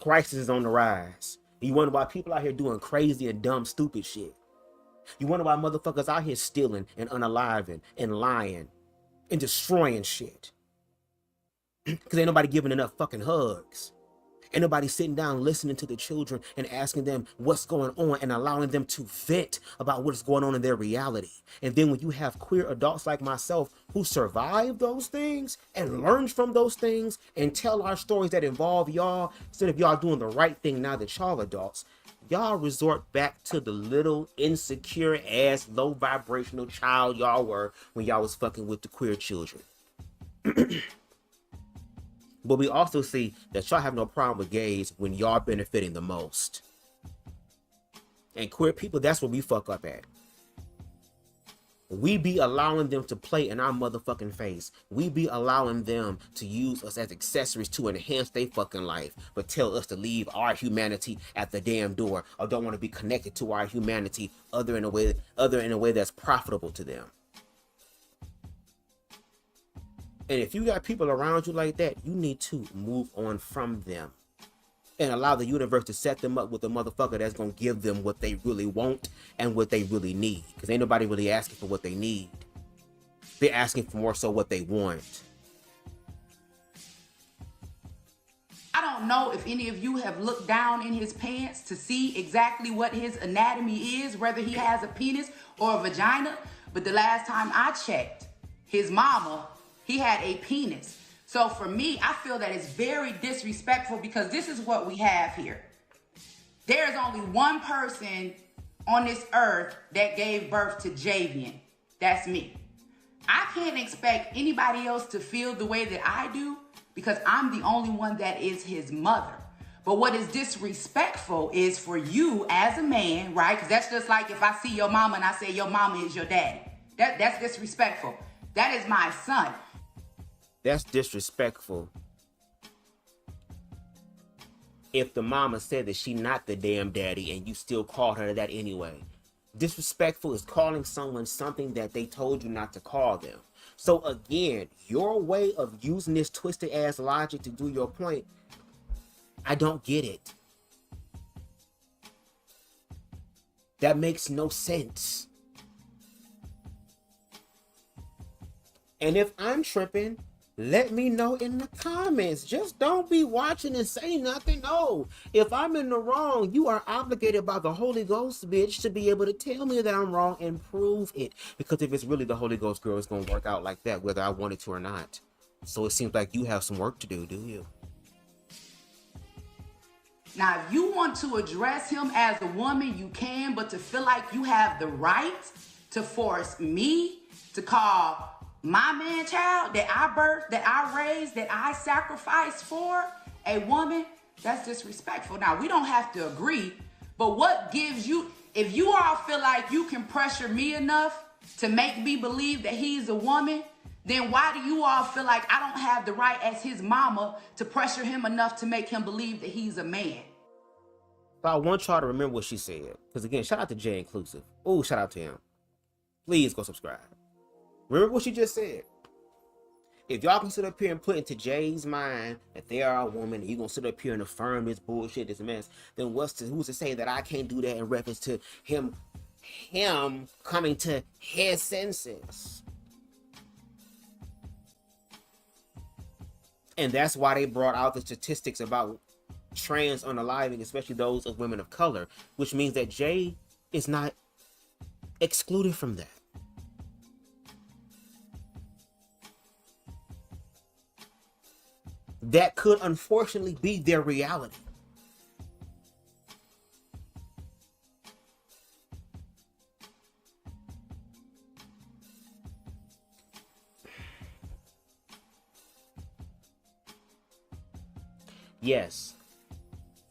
crisis is on the rise. You wonder why people out here doing crazy and dumb, stupid shit. You wonder why motherfuckers out here stealing and unaliving and lying and destroying shit. Because ain't nobody giving enough fucking hugs. Ain't nobody sitting down listening to the children and asking them what's going on and allowing them to vent about what's going on in their reality. And then when you have queer adults like myself who survive those things and learn from those things and tell our stories that involve y'all, instead of y'all doing the right thing now that y'all adults, y'all resort back to the little insecure ass low vibrational child y'all were when y'all was fucking with the queer children. But we also see that y'all have no problem with gays when y'all benefiting the most. And queer people, that's where we fuck up at. We be allowing them to play in our motherfucking face. We be allowing them to use us as accessories to enhance their fucking life, but tell us to leave our humanity at the damn door, or don't want to be connected to our humanity other in a way that's profitable to them. And if you got people around you like that, you need to move on from them and allow the universe to set them up with a motherfucker that's going to give them what they really want and what they really need. Because ain't nobody really asking for what they need. They're asking for more so what they want. I don't know if any of you have looked down in his pants to see exactly what his anatomy is, whether he has a penis or a vagina. But the last time I checked, his mama, he had a penis. So for me, I feel that it's very disrespectful because this is what we have here. There's only one person on this earth that gave birth to Jaybiez. That's me. I can't expect anybody else to feel the way that I do because I'm the only one that is his mother. But what is disrespectful is for you as a man, right? Because that's just like if I see your mama and I say your mama is your daddy. That's disrespectful. That is my son. That's disrespectful. If the mama said that she not the damn daddy and you still called her that anyway. Disrespectful is calling someone something that they told you not to call them. So again, your way of using this twisted ass logic to do your point, I don't get it. That makes no sense. And if I'm tripping, let me know in the comments. Just don't be watching and say nothing. No, if I'm in the wrong, you are obligated by the Holy Ghost, bitch, to be able to tell me that I'm wrong and prove it. Because if it's really the Holy Ghost, girl, it's going to work out like that, whether I want it to or not. So it seems like you have some work to do you? Now, if you want to address him as a woman, you can, but to feel like you have the right to force me to call my man child that I birthed, that I raised, that I sacrificed for a woman, that's disrespectful. Now, we don't have to agree, but what gives you, if you all feel like you can pressure me enough to make me believe that he's a woman, then why do you all feel like I don't have the right as his mama to pressure him enough to make him believe that he's a man? So I want y'all to remember what she said. Because again, shout out to JEiiNCLUSIVE. Oh, shout out to him. Please go subscribe. Remember what she just said. If y'all can sit up here and put into Jay's mind that they are a woman, and you gonna sit up here and affirm this bullshit, this mess, then who's to say that I can't do that in reference to him coming to his senses? And that's why they brought out the statistics about trans unaliving, especially those of women of color, which means that Jay is not excluded from that. That could unfortunately be their reality. Yes,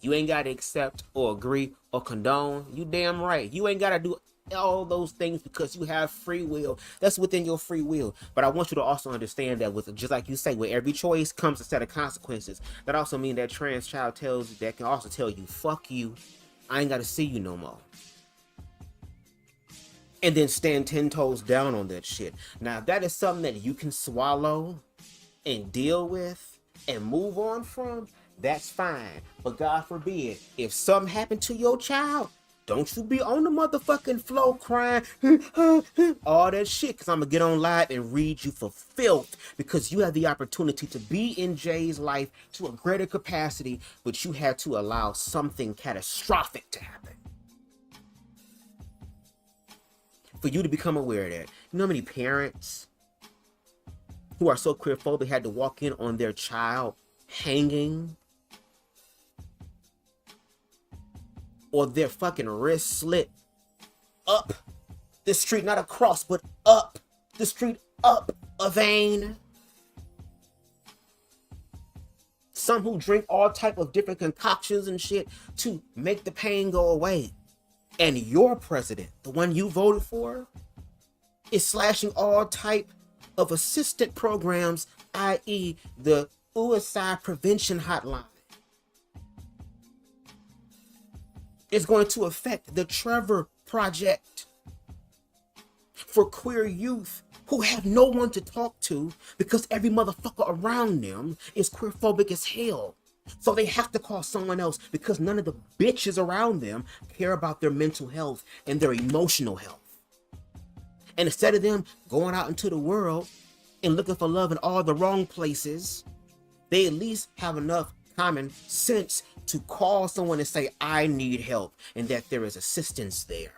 you ain't got to accept or agree or condone. You damn right. You ain't got to do all those things because you have free will. That's within your free will. But I want you to also understand that with, just like you say, with every choice comes a set of consequences. That also means that trans child that can also tell you, fuck you, I ain't got to see you no more. And then stand 10 toes down on that shit. Now, if that is something that you can swallow and deal with and move on from, that's fine. But God forbid, if something happened to your child, don't you be on the motherfucking floor crying, all that shit, because I'm going to get on live and read you for filth, because you have the opportunity to be in Jay's life to a greater capacity, but you had to allow something catastrophic to happen for you to become aware of that. You know how many parents who are so queerphobic had to walk in on their child hanging, or their fucking wrist slit up the street, not across, but up the street, up a vein? Some who drink all type of different concoctions and shit to make the pain go away. And your president, the one you voted for, is slashing all type of assistant programs, i.e. the suicide prevention hotline. It's going to affect the Trevor Project for queer youth who have no one to talk to because every motherfucker around them is queerphobic as hell. So they have to call someone else because none of the bitches around them care about their mental health and their emotional health. And instead of them going out into the world and looking for love in all the wrong places, they at least have enough common sense to call someone and say, I need help, and that there is assistance there.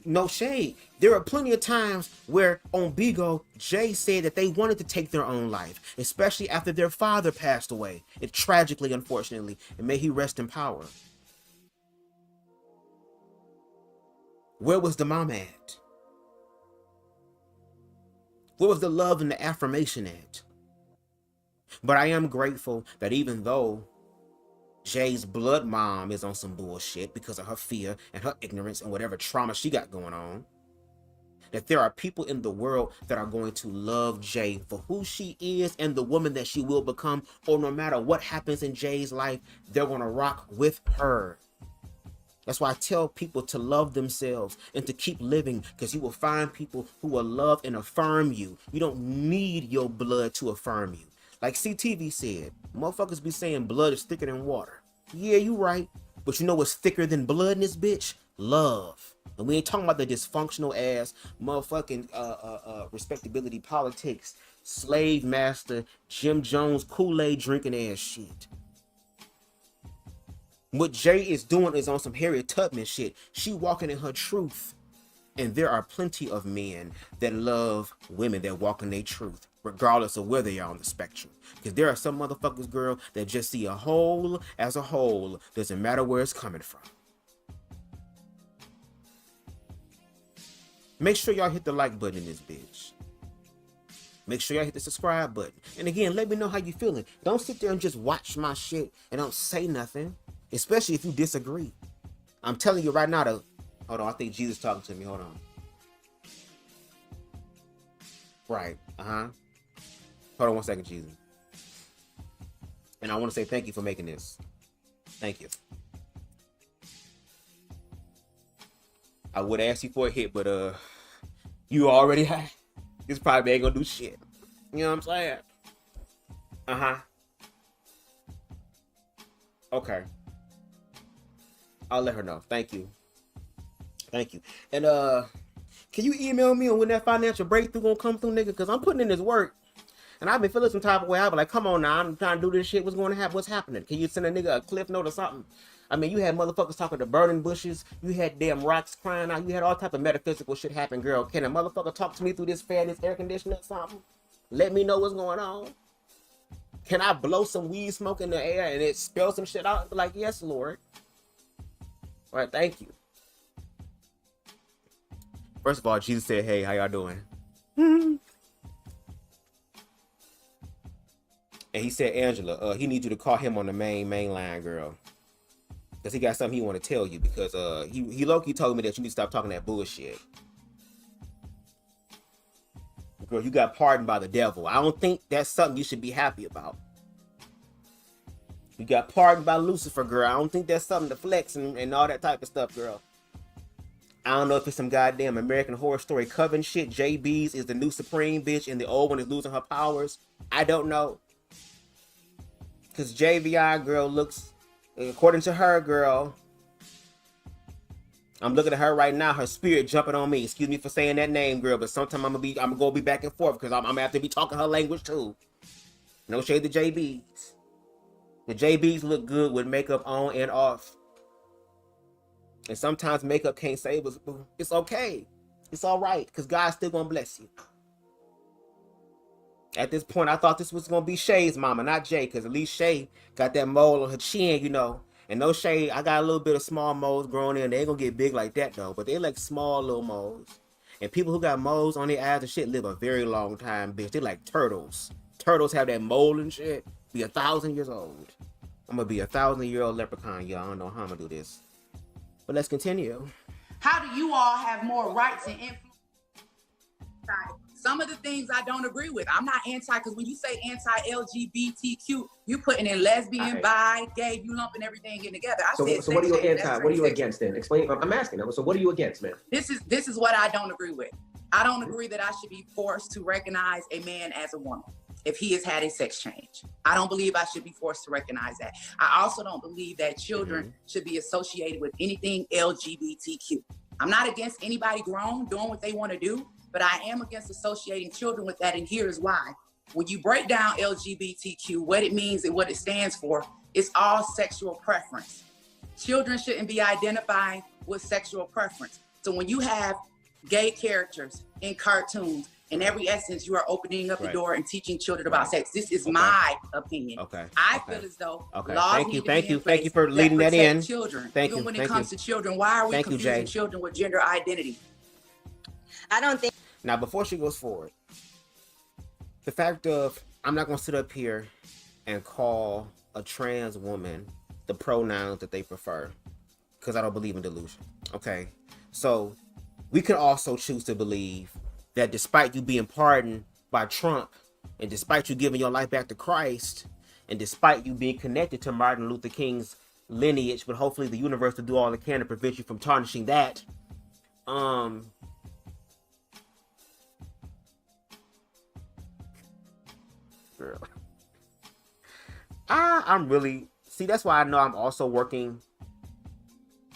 No shade. There are plenty of times where on Bigo, Jay said that they wanted to take their own life, especially after their father passed away. It tragically, unfortunately, and may he rest in power. Where was the mom at? Where was the love and the affirmation at? But I am grateful that even though Jay's blood mom is on some bullshit because of her fear and her ignorance and whatever trauma she got going on, that there are people in the world that are going to love Jay for who she is and the woman that she will become, or no matter what happens in Jay's life, they're going to rock with her. That's why I tell people to love themselves and to keep living, because you will find people who will love and affirm you. You don't need your blood to affirm you. Like CTV said, motherfuckers be saying blood is thicker than water. Yeah, you right. But you know what's thicker than blood in this bitch? Love. And we ain't talking about the dysfunctional ass motherfucking respectability politics, slave master, Jim Jones, Kool-Aid drinking ass shit. What Jay is doing is on some Harriet Tubman shit. She walking in her truth. And there are plenty of men that love women that walk in their truth, regardless of where they are on the spectrum. Because there are some motherfuckers, girl, that just see a whole as a whole. Doesn't matter where it's coming from. Make sure y'all hit the like button in this bitch. Make sure y'all hit the subscribe button. And again, let me know how you feeling. Don't sit there and just watch my shit and don't say nothing. Especially if you disagree. I'm telling you right now, though. Hold on, I think Jesus talking to me. Hold on. Right. Hold on 1 second, Jesus. And I want to say thank you for making this. Thank you. I would ask you for a hit, but you already had. This probably ain't gonna do shit. You know what I'm saying? Okay. I'll let her know. Thank you. Thank you. And can you email me on when that financial breakthrough gonna come through, nigga? Because I'm putting in this work. And I've been feeling some type of way. I've been like, come on now, I'm trying to do this shit. What's going to happen? What's happening? Can you send a nigga a cliff note or something? I mean, you had motherfuckers talking to burning bushes. You had damn rocks crying out. You had all type of metaphysical shit happen, girl. Can a motherfucker talk to me through this fan, this air conditioner or something? Let me know what's going on. Can I blow some weed smoke in the air and it spell some shit out? Like, yes, Lord. All right, thank you. First of all, Jesus said, hey, how y'all doing? And he said, Angela, he needs you to call him on the main line, girl. Because he got something he want to tell you. Because he low-key told me that you need to stop talking that bullshit. Girl, you got pardoned by the devil. I don't think that's something you should be happy about. You got pardoned by Lucifer, girl. I don't think that's something to flex and all that type of stuff, girl. I don't know if it's some goddamn American Horror Story Coven shit. Jaybiez is the new supreme bitch and the old one is losing her powers. I don't know. Because Jaybiez, girl, looks, according to her, girl, I'm looking at her right now, her spirit jumping on me. Excuse me for saying that name, girl, but sometime I'm gonna be back and forth because I'm gonna have to be talking her language too. No shade to Jaybiez. The Jaybiez look good with makeup on and off. And sometimes makeup can't save us. It's okay. It's all right because God's still gonna bless you. At this point, I thought this was gonna be Shay's mama, not Jay, because at least Shay got that mole on her chin, you know. And no shade, I got a little bit of small moles growing in. They ain't gonna get big like that though, but they like small little moles. And people who got moles on their eyes and shit live a very long time, bitch. They like turtles. Turtles have that mole and shit. Be 1,000 years old. I'm gonna be a 1,000-year-old leprechaun, y'all. I don't know how I'm gonna do this. But let's continue. How do you all have more rights and influence? Some of the things I don't agree with. I'm not anti, because when you say anti-LGBTQ, you putting in lesbian, bi, gay, you lumping everything in together. So what are you anti? What are you against then? Explain. I'm asking them. So what are you against, man? This is what I don't agree with. I don't agree that I should be forced to recognize a man as a woman if he has had a sex change. I don't believe I should be forced to recognize that. I also don't believe that children should be associated with anything LGBTQ. I'm not against anybody grown doing what they want to do, but I am against associating children with that, and here's why. When you break down LGBTQ, what it means and what it stands for, it's all sexual preference. Children shouldn't be identifying with sexual preference. So when you have gay characters in cartoons, in every essence, you are opening up the door and teaching children about sex. This is my opinion. I feel as though laws need to be in place thank you for leading that in. Children. Thank Even you. when it comes to children, why are we confusing you, children with gender identity? I don't think. Now, before she goes forward, the fact of I'm not gonna sit up here and call a trans woman the pronouns that they prefer, because I don't believe in delusion. Okay, so we can also choose to believe that despite you being pardoned by Trump, and despite you giving your life back to Christ, and despite you being connected to Martin Luther King's lineage, but hopefully the universe will do all it can to prevent you from tarnishing that. Girl, I'm really, see, that's why I know I'm also working,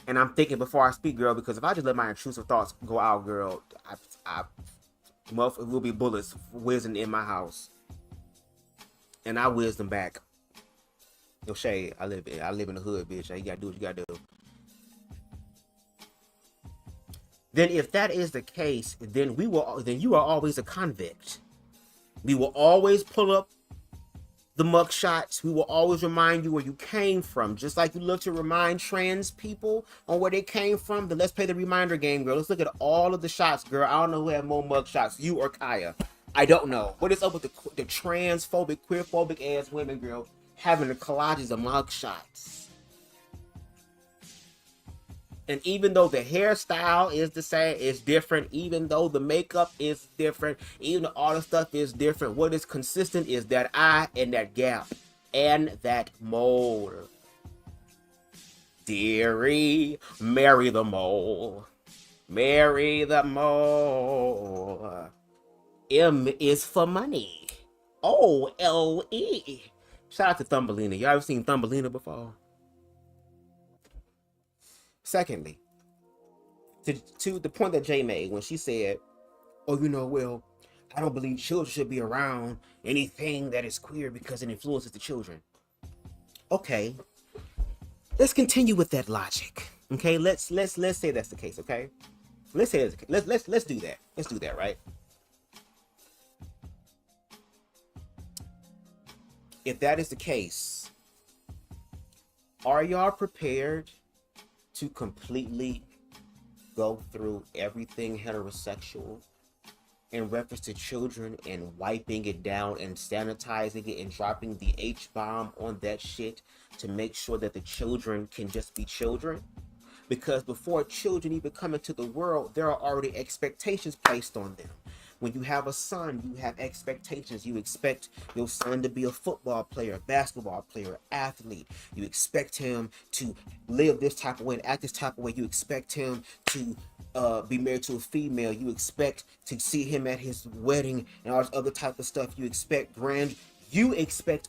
and I'm thinking before I speak, girl, because if I just let my intrusive thoughts go out, girl, it will be bullets whizzing in my house, and I whiz them back. No shade, I live in the hood, bitch. You gotta do what you gotta do. then if that is the case, then you are always a convict. We will always pull up the mug shots. We will always remind you where you came from. Just like you look to remind trans people on where they came from, then let's play the reminder game, girl. Let's look at all of the shots, girl. I don't know who have more mug shots, you or Kaya. I don't know. What is up with the transphobic, queerphobic ass women, girl, having the collages of mug shots? And even though the hairstyle is the same, it's different. Even though the makeup is different, even though all the stuff is different, what is consistent is that eye and that gap and that mole. Dearie, marry the mole. Marry the mole. M is for money. O-L-E. Shout out to Thumbelina. Y'all ever seen Thumbelina before? Secondly, to the point that Jay made when she said, oh, you know, well, I don't believe children should be around anything that is queer because it influences the children. Okay, let's continue with that logic. Okay, let's say that's the case. Okay, let's say let's do that. Let's do that, right? If that is the case, are y'all prepared to completely go through everything heterosexual in reference to children and wiping it down and sanitizing it and dropping the H-bomb on that shit to make sure that the children can just be children? Because before children even come into the world, there are already expectations placed on them. When you have a son, you have expectations. You expect your son to be a football player, basketball player, athlete. You expect him to live this type of way and act this type of way. You expect him to be married to a female. You expect to see him at his wedding and all this other type of stuff. You expect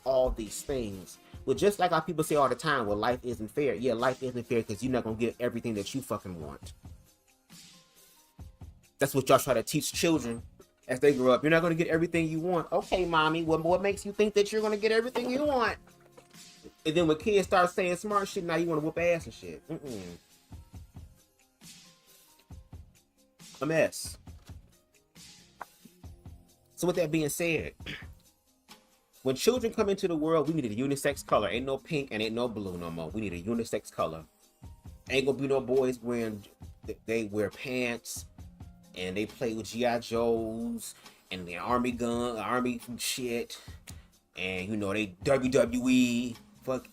all these things. Well, just like how people say all the time, well, life isn't fair. Yeah, life isn't fair because you're not going to get everything that you fucking want. That's what y'all try to teach children as they grow up. You're not going to get everything you want. Okay, mommy, what makes you think that you're going to get everything you want? And then when kids start saying smart shit, now you want to whoop ass and shit. A mess. So with that being said, when children come into the world, we need a unisex color. Ain't no pink and ain't no blue no more. We need a unisex color. Ain't gonna be no boys they wear pants and they play with G.I. Joes and the army shit, and you know they WWE. Fuck,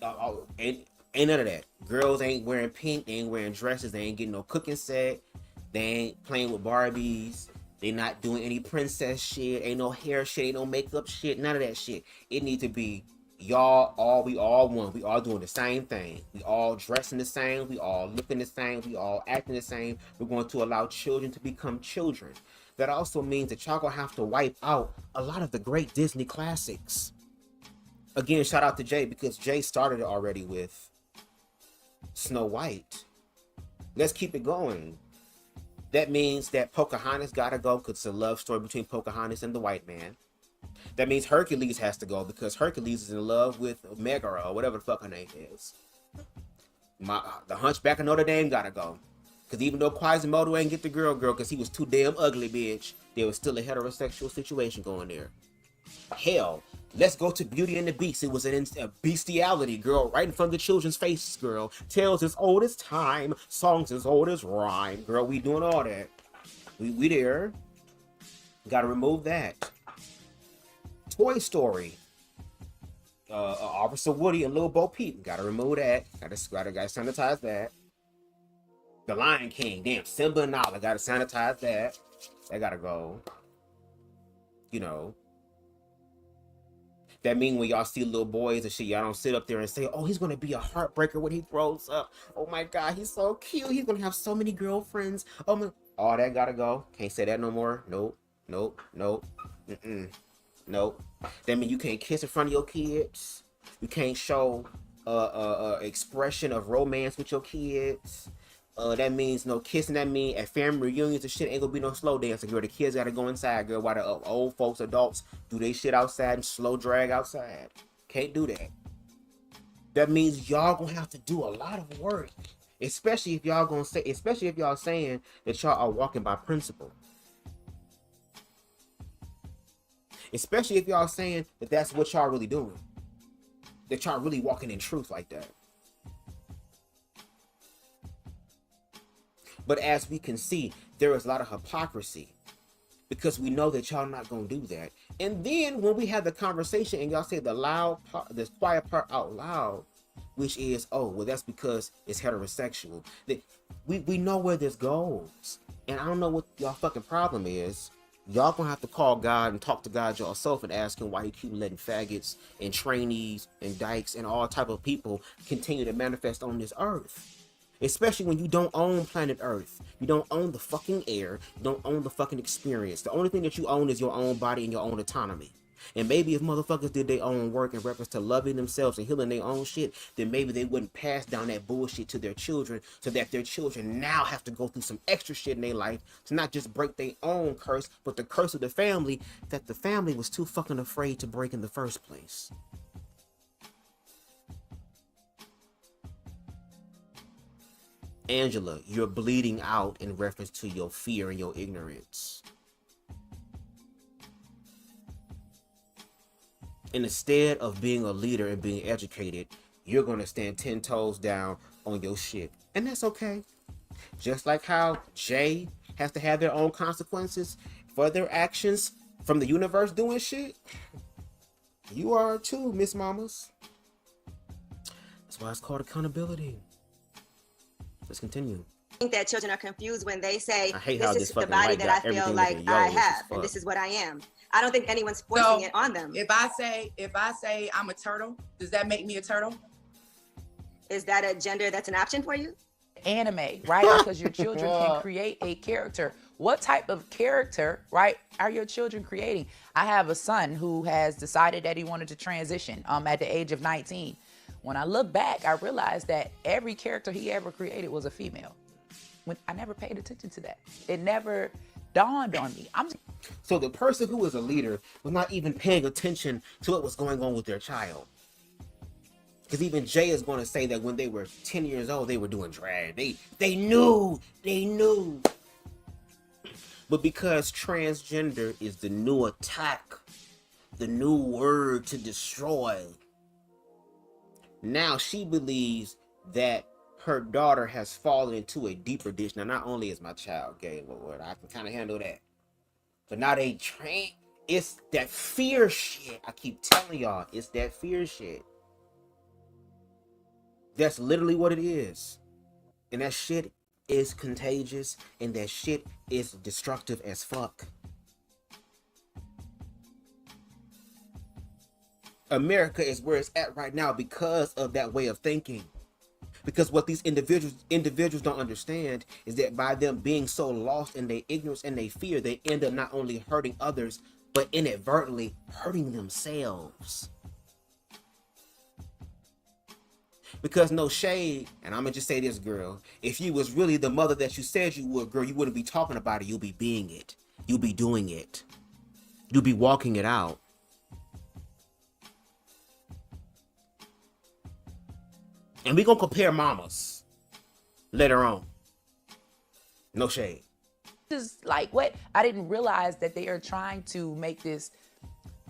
ain't none of that. Girls ain't wearing pink. They ain't wearing dresses. They ain't getting no cooking set. They ain't playing with Barbies. They not doing any princess shit. Ain't no hair shit. Ain't no makeup shit. None of that shit. It needs to be we all one. We all doing the same thing. We all dressing the same. We all looking the same. We all acting the same. We're going to allow children to become children. That also means that y'all gonna have to wipe out a lot of the great Disney classics. Again, shout out to Jay, because Jay started it already with Snow White. Let's keep it going. That means that Pocahontas gotta go because it's a love story between Pocahontas and the white man. That means Hercules has to go because Hercules is in love with Megara or whatever the fuck her name is. The Hunchback of Notre Dame gotta go. Because even though Quasimodo ain't get the girl because he was too damn ugly, bitch, there was still a heterosexual situation going there. Hell, let's go to Beauty and the Beast. It was a bestiality, girl, right in front of the children's faces, girl. Tales as old as time, songs as old as rhyme. Girl, we doing all that. We there. Gotta remove that. Toy Story. Officer Woody and Lil Bo Peep. Gotta remove that. Gotta sanitize that. The Lion King. Damn, Simba and Nala. Gotta sanitize that. That gotta go. You know. That mean when y'all see little boys and shit, y'all don't sit up there and say, oh, he's gonna be a heartbreaker when he grows up. Oh my God, he's so cute. He's gonna have so many girlfriends. Oh my, all that gotta go. Can't say that no more. Nope. Nope. That mean you can't kiss in front of your kids. You can't show expression of romance with your kids. That means no kissing. That mean at family reunions and shit ain't gonna be no slow dancing, girl. The kids gotta go inside, girl, while the old folks, adults, do they shit outside and slow drag outside. Can't do that. That means y'all gonna have to do a lot of work Especially if y'all gonna say, especially if y'all saying that y'all are walking by principle. Especially if y'all saying that that's what y'all really doing. That y'all really walking in truth like that. But as we can see, there is a lot of hypocrisy. Because we know that y'all not gonna do that. And then when we have the conversation and y'all say the loud part, the quiet part out loud, which is, oh, well, that's because it's heterosexual. We know where this goes. And I don't know what y'all fucking problem is. Y'all gonna have to call God and talk to God yourself and ask him why he keep letting faggots and trainees and dykes and all type of people continue to manifest on this earth. Especially when you don't own planet Earth. You don't own the fucking air. You don't own the fucking experience. The only thing that you own is your own body and your own autonomy. And maybe if motherfuckers did their own work in reference to loving themselves and healing their own shit, then maybe they wouldn't pass down that bullshit to their children, so that their children now have to go through some extra shit in their life to not just break their own curse, but the curse of the family that the family was too fucking afraid to break in the first place. Angela, you're bleeding out in reference to your fear and your ignorance. And instead of being a leader and being educated, you're going to stand 10 toes down on your shit. And that's okay. Just like how Jay has to have their own consequences for their actions from the universe doing shit, you are too, Miss Mamas. That's why it's called accountability. Let's continue. I think that children are confused when they say, this is the body that I feel like I have, and this is what I am. I don't think anyone's forcing it on them. If I say I'm a turtle, does that make me a turtle? Is that a gender that's an option for you? Anime, right? Because your children can create a character. What type of character, right, are your children creating? I have a son who has decided that he wanted to transition at the age of 19. When I look back, I realized that every character he ever created was a female. I never paid attention to that. It never dawned on me. So the person who was a leader was not even paying attention to what was going on with their child. Because even Jay is going to say that when they were 10 years old, they were doing drag. They knew. But because transgender is the new attack, the new word to destroy, now she believes that her daughter has fallen into a deeper ditch. Now, not only is my child gay, Lord, I can kind of handle that. But now it's that fear shit. I keep telling y'all, it's that fear shit. That's literally what it is. And that shit is contagious, and that shit is destructive as fuck. America is where it's at right now because of that way of thinking. Because what these individuals don't understand is that by them being so lost in their ignorance and their fear, they end up not only hurting others, but inadvertently hurting themselves. Because no shade, and I'm gonna just say this, girl, if you was really the mother that you said you would, girl, you wouldn't be talking about it. You'll be being it. You'll be doing it. You'll be walking it out. And we're going to compare mamas later on. No shade. Just like what? I didn't realize that they are trying to make this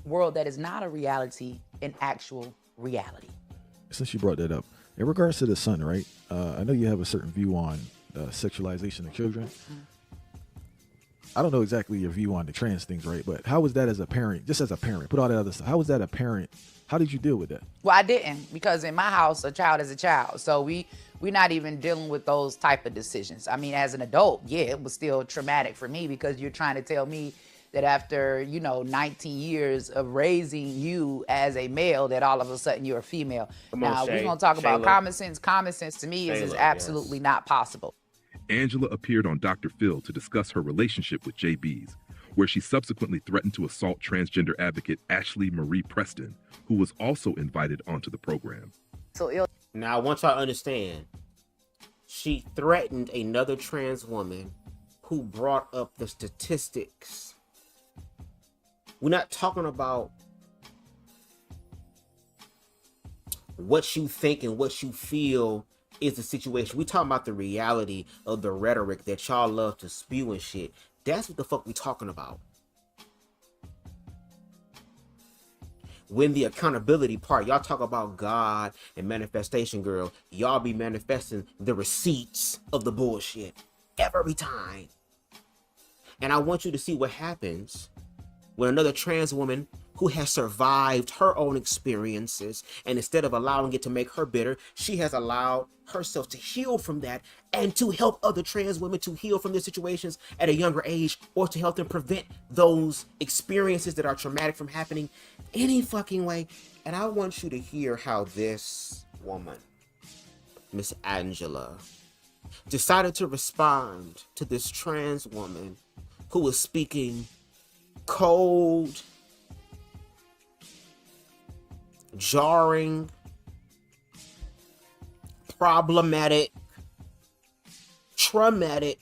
world that is not a reality an actual reality. Since you brought that up, in regards to the son, right? I know you have a certain view on sexualization of children. I don't know exactly your view on the trans things, right? But how was that as a parent, just as a parent, put all that other stuff, how was that a parent? How did you deal with that? Well, I didn't, because in my house, a child is a child. So we're not even dealing with those type of decisions. I mean, as an adult, yeah, it was still traumatic for me, because you're trying to tell me that after, 19 years of raising you as a male, that all of a sudden you're a female. Now, we're going to talk about common sense. Common sense to me is absolutely not possible. Angela appeared on Dr. Phil to discuss her relationship with Jaybiez, where she subsequently threatened to assault transgender advocate Ashley Marie Preston, who was also invited onto the program. Now, I want y'all to understand, she threatened another trans woman who brought up the statistics. We're not talking about what you think and what you feel is the situation. We talking about the reality of the rhetoric that y'all love to spew and shit. That's what the fuck we talking about. When the accountability part, y'all talk about God and manifestation, girl, y'all be manifesting the receipts of the bullshit every time. And I want you to see what happens when another trans woman who has survived her own experiences, and instead of allowing it to make her bitter, she has allowed herself to heal from that and to help other trans women to heal from their situations at a younger age, or to help them prevent those experiences that are traumatic from happening any fucking way. And I want you to hear how this woman, Miss Angela, decided to respond to this trans woman who was speaking cold, jarring, problematic, traumatic,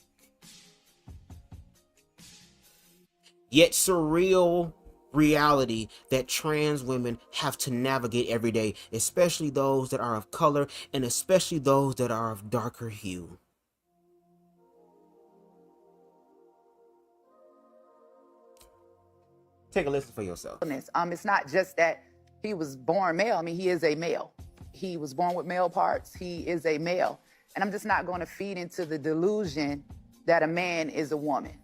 yet surreal reality that trans women have to navigate every day, especially those that are of color and especially those that are of darker hue. Take a listen for yourself. It's not just that he was born male. I mean, he is a male. He was born with male parts. He is a male. And I'm just not going to feed into the delusion that a man is a woman.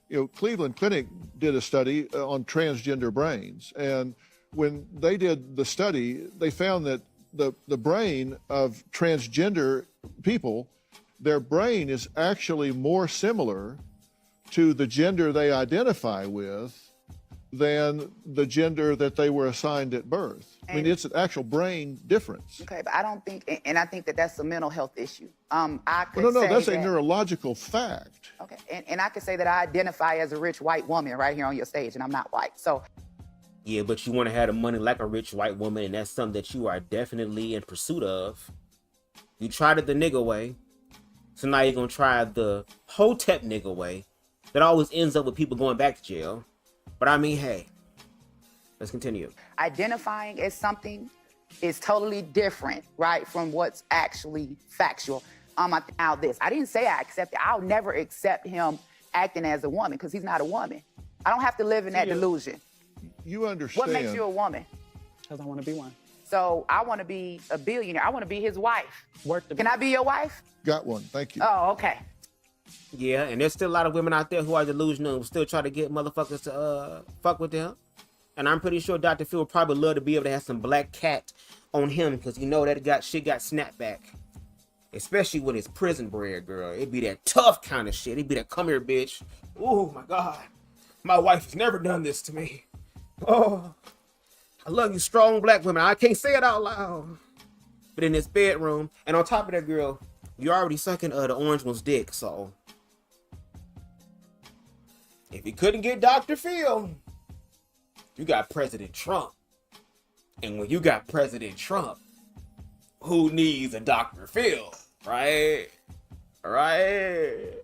You know, Cleveland Clinic did a study on transgender brains. And when they did the study, they found that the brain of transgender people, their brain is actually more similar to the gender they identify with than the gender that they were assigned at birth. I mean, it's an actual brain difference. Okay, but I don't think, and I think that that's a mental health issue. I could Well, no, say that's that, a neurological fact. Okay, and I could say that I identify as a rich white woman right here on your stage, and I'm not white, so. Yeah, but you want to have the money like a rich white woman, and that's something that you are definitely in pursuit of. You tried it the nigga way, so now you're going to try the Hotep nigga way. That always ends up with people going back to jail. But I mean, hey, let's continue. Identifying as something is totally different, right, from what's actually factual. I didn't say I accept it. I'll never accept him acting as a woman because he's not a woman. I don't have to live in that delusion. You understand. What makes you a woman? Because I want to be one. So I want to be a billionaire. I want to be his wife. Can I be your wife? Got one. Thank you. Oh, okay. Yeah, and there's still a lot of women out there who are delusional and still try to get motherfuckers to fuck with them. And I'm pretty sure Dr. Phil would probably love to be able to have some black cat on him because you know that shit got snapped back. Especially when it's prison bread, girl. It'd be that tough kind of shit. It'd be that come here, bitch. Oh my God. My wife has never done this to me. Oh, I love you, strong black women. I can't say it out loud. But in this bedroom, and on top of that, girl, you're already sucking the orange one's dick, so. If you couldn't get Dr. Phil, you got President Trump. And when you got President Trump, who needs a Dr. Phil, right? Right?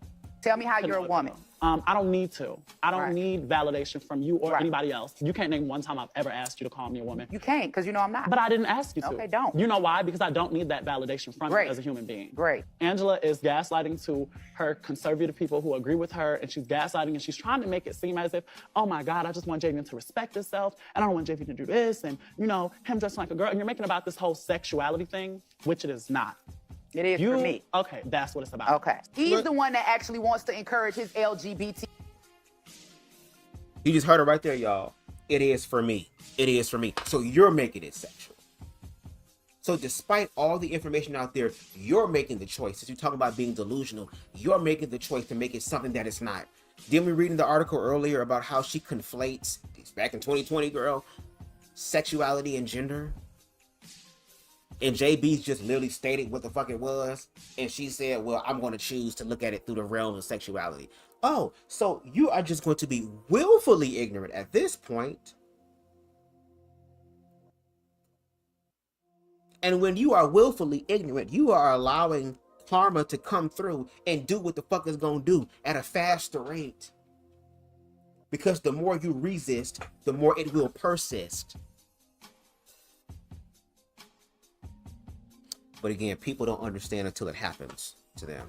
Tell me how you're a woman. I don't need to. I don't need validation from you or anybody else. You can't name one time I've ever asked you to call me a woman. You can't, because you know I'm not. But I didn't ask you to. Okay, don't. You know why? Because I don't need that validation from you as a human being. Great. Angela is gaslighting to her conservative people who agree with her, and she's gaslighting and she's trying to make it seem as if, oh my God, I just want Jayvion to respect himself, and I don't want Jayvion to do this, and you know, him dressing like a girl, and you're making about this whole sexuality thing, which it is not. It is for me. Okay, that's what it's about. Okay. He's the one that actually wants to encourage his LGBT. You just heard it right there, y'all. It is for me. It is for me. So you're making it sexual. So despite all the information out there, you're making the choice. As you talk about being delusional, you're making the choice to make it something that it's not. Didn't we read in the article earlier about how she conflates, back in 2020, girl, sexuality and gender? And Jaybiez just literally stated what the fuck it was. And she said, well, I'm going to choose to look at it through the realm of sexuality. Oh, so you are just going to be willfully ignorant at this point. And when you are willfully ignorant, you are allowing karma to come through and do what the fuck it's going to do at a faster rate. Because the more you resist, the more it will persist. But again, people don't understand until it happens to them.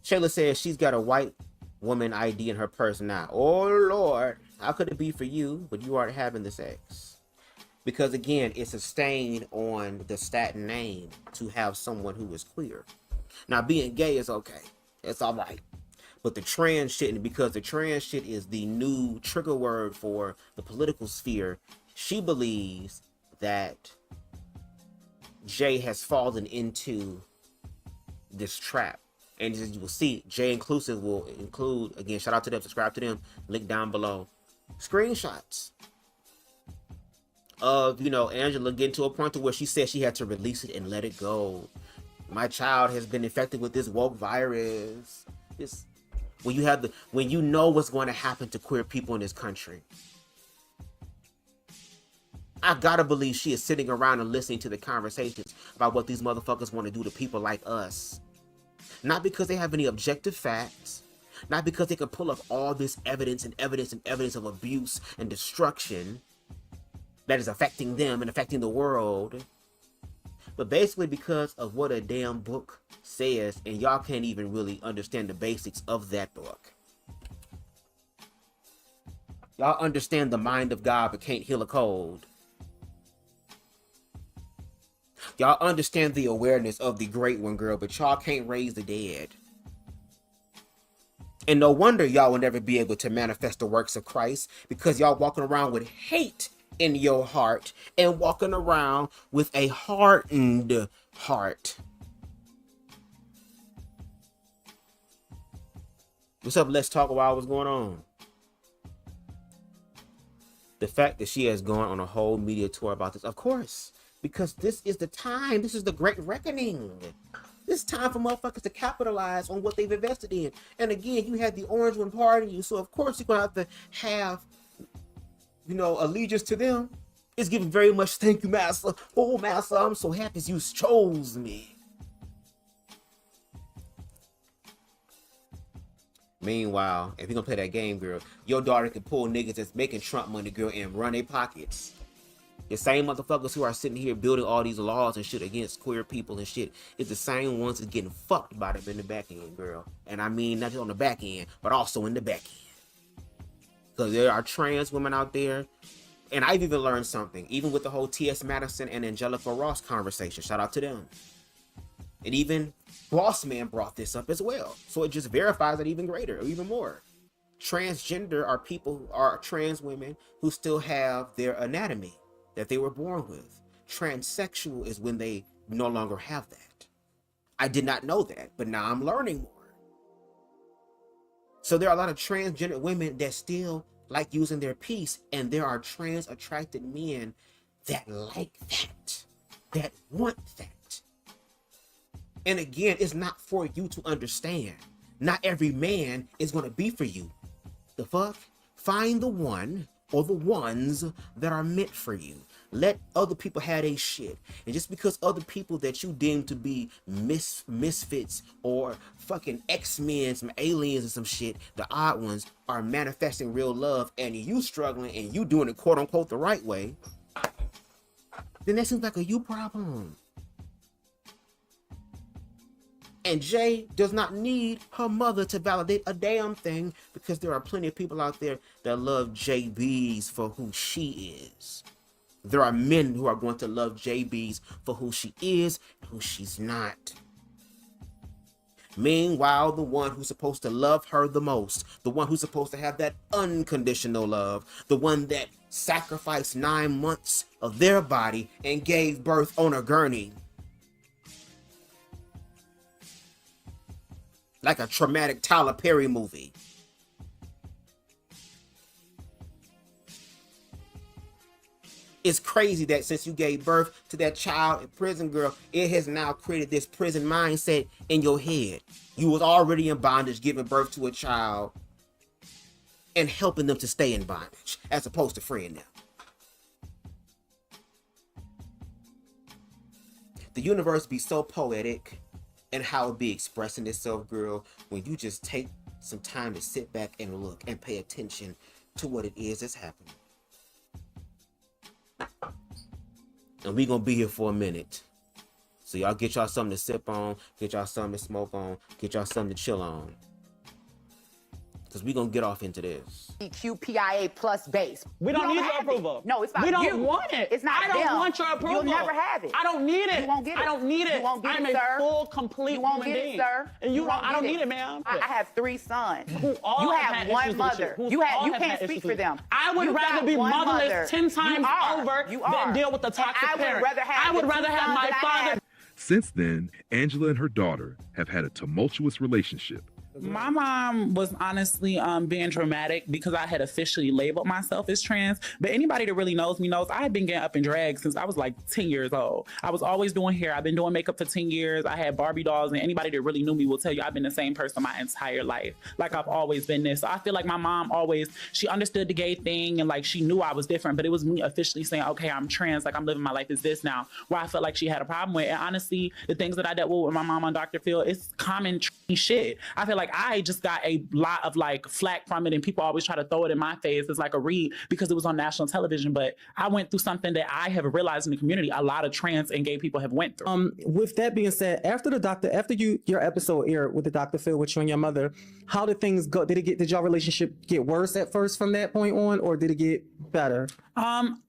Shayla says she's got a white woman ID in her purse now. Oh, Lord. How could it be for you, but you aren't having the sex? Because, again, it's a stain on the Stanton name to have someone who is queer. Now, being gay is okay. It's all right. But the trans shit, because the trans shit is the new trigger word for the political sphere, she believes that Jay has fallen into this trap. And as you will see, JEiiNCLUSIVE will include, again, shout out to them, subscribe to them, link down below, screenshots of, you know, Angela getting to a point to where she said she had to release it and let it go. My child has been infected with this woke virus. This, when you know what's going to happen to queer people in this country. I gotta believe she is sitting around and listening to the conversations about what these motherfuckers want to do to people like us. Not because they have any objective facts, not because they can pull up all this evidence and evidence and evidence of abuse and destruction that is affecting them and affecting the world, but basically because of what a damn book says, and y'all can't even really understand the basics of that book. Y'all understand the mind of God but can't heal a cold. Y'all understand the awareness of the great one, girl, but y'all can't raise the dead. And no wonder y'all will never be able to manifest the works of Christ, because y'all walking around with hate in your heart and walking around with a hardened heart. What's up? Let's talk about what's going on. The fact that she has gone on a whole media tour about this, of course. Because this is the time. This is the great reckoning. It's time for motherfuckers to capitalize on what they've invested in. And again, you had the orange one part of you, so of course you're going to have, you know, allegiance to them. It's giving very much thank you, Master. Oh, Master, I'm so happy you chose me. Meanwhile, if you're going to play that game, girl, your daughter can pull niggas that's making Trump money, girl, and run their pockets. The same motherfuckers who are sitting here building all these laws and shit against queer people and shit is the same ones that's getting fucked by them in the back end, girl. And I mean, not just on the back end, but also in the back end. Because there are trans women out there. And I've even learned something, even with the whole T.S. Madison and Angelica Ross conversation. Shout out to them. And even Boss Man brought this up as well. So it just verifies it even greater or even more. Transgender are people, are trans women who still have their anatomy that they were born with. Transsexual is when they no longer have that. I did not know that, but now I'm learning more. So there are a lot of transgender women that still like using their piece, and there are trans attracted men that like that, that want that. And again, it's not for you to understand. Not every man is going to be for you. The fuck? Find the one or the ones that are meant for you. Let other people have their shit. And just because other people that you deem to be misfits or fucking X-Men, some aliens and some shit, the odd ones, are manifesting real love and you struggling and you doing it quote unquote the right way, then that seems like a you problem. And Jay does not need her mother to validate a damn thing, because there are plenty of people out there that love Jaybiez for who she is. There are men who are going to love Jaybiez for who she is and who she's not. Meanwhile, the one who's supposed to love her the most, the one who's supposed to have that unconditional love, the one that sacrificed 9 months of their body and gave birth on a gurney, like a traumatic Tyler Perry movie. It's crazy that since you gave birth to that child in prison, girl, it has now created this prison mindset in your head. You was already in bondage, giving birth to a child and helping them to stay in bondage, as opposed to freeing them. The universe be so poetic and how it be expressing itself, girl, when you just take some time to sit back and look and pay attention to what it is that's happening. And we gonna be here for a minute. So y'all get y'all something to sip on, get y'all something to smoke on, get y'all something to chill on. Because we gonna get off into this. QPIA plus base. We don't need your approval. No, it's about we don't you. want it. It's not I don't them. want your approval. You'll never have it. I don't need it. You won't get it. I don't need it. You won't get I'm it, a sir. full, complete You won't human get being. it, sir. And you won't I don't get need it, ma'am. I have 3 sons. Who all you have have had one issues with mother. Who You all can't had speak issues for with them. I would You rather got be one motherless mother. 10 times over than deal with a toxic I would parent. rather have I would the rather 2 have sons my that I father. have. Since then, Angela and her daughter have had a tumultuous relationship. My mom was honestly being dramatic because I had officially labeled myself as trans. But anybody that really knows me knows I had been getting up in drag since I was like 10 years old. I was always doing hair. I've been doing makeup for 10 years. I had Barbie dolls, and anybody that really knew me will tell you I've been the same person my entire life. Like, I've always been this. So I feel like my mom always, she understood the gay thing, and like she knew I was different, but it was me officially saying, okay, I'm trans, like I'm living my life as this now, where I felt like she had a problem with. And honestly, the things that I dealt with my mom on Dr. Phil, it's common shit. I feel like I just got a lot of like flack from it, and people always try to throw it in my face as like a read because it was on national television. But I went through something that I have realized in the community a lot of trans and gay people have went through. With that being said, after your episode aired with the Dr. Phil with you and your mother, how did things go? Did y'all relationship get worse at first from that point on, or did it get better?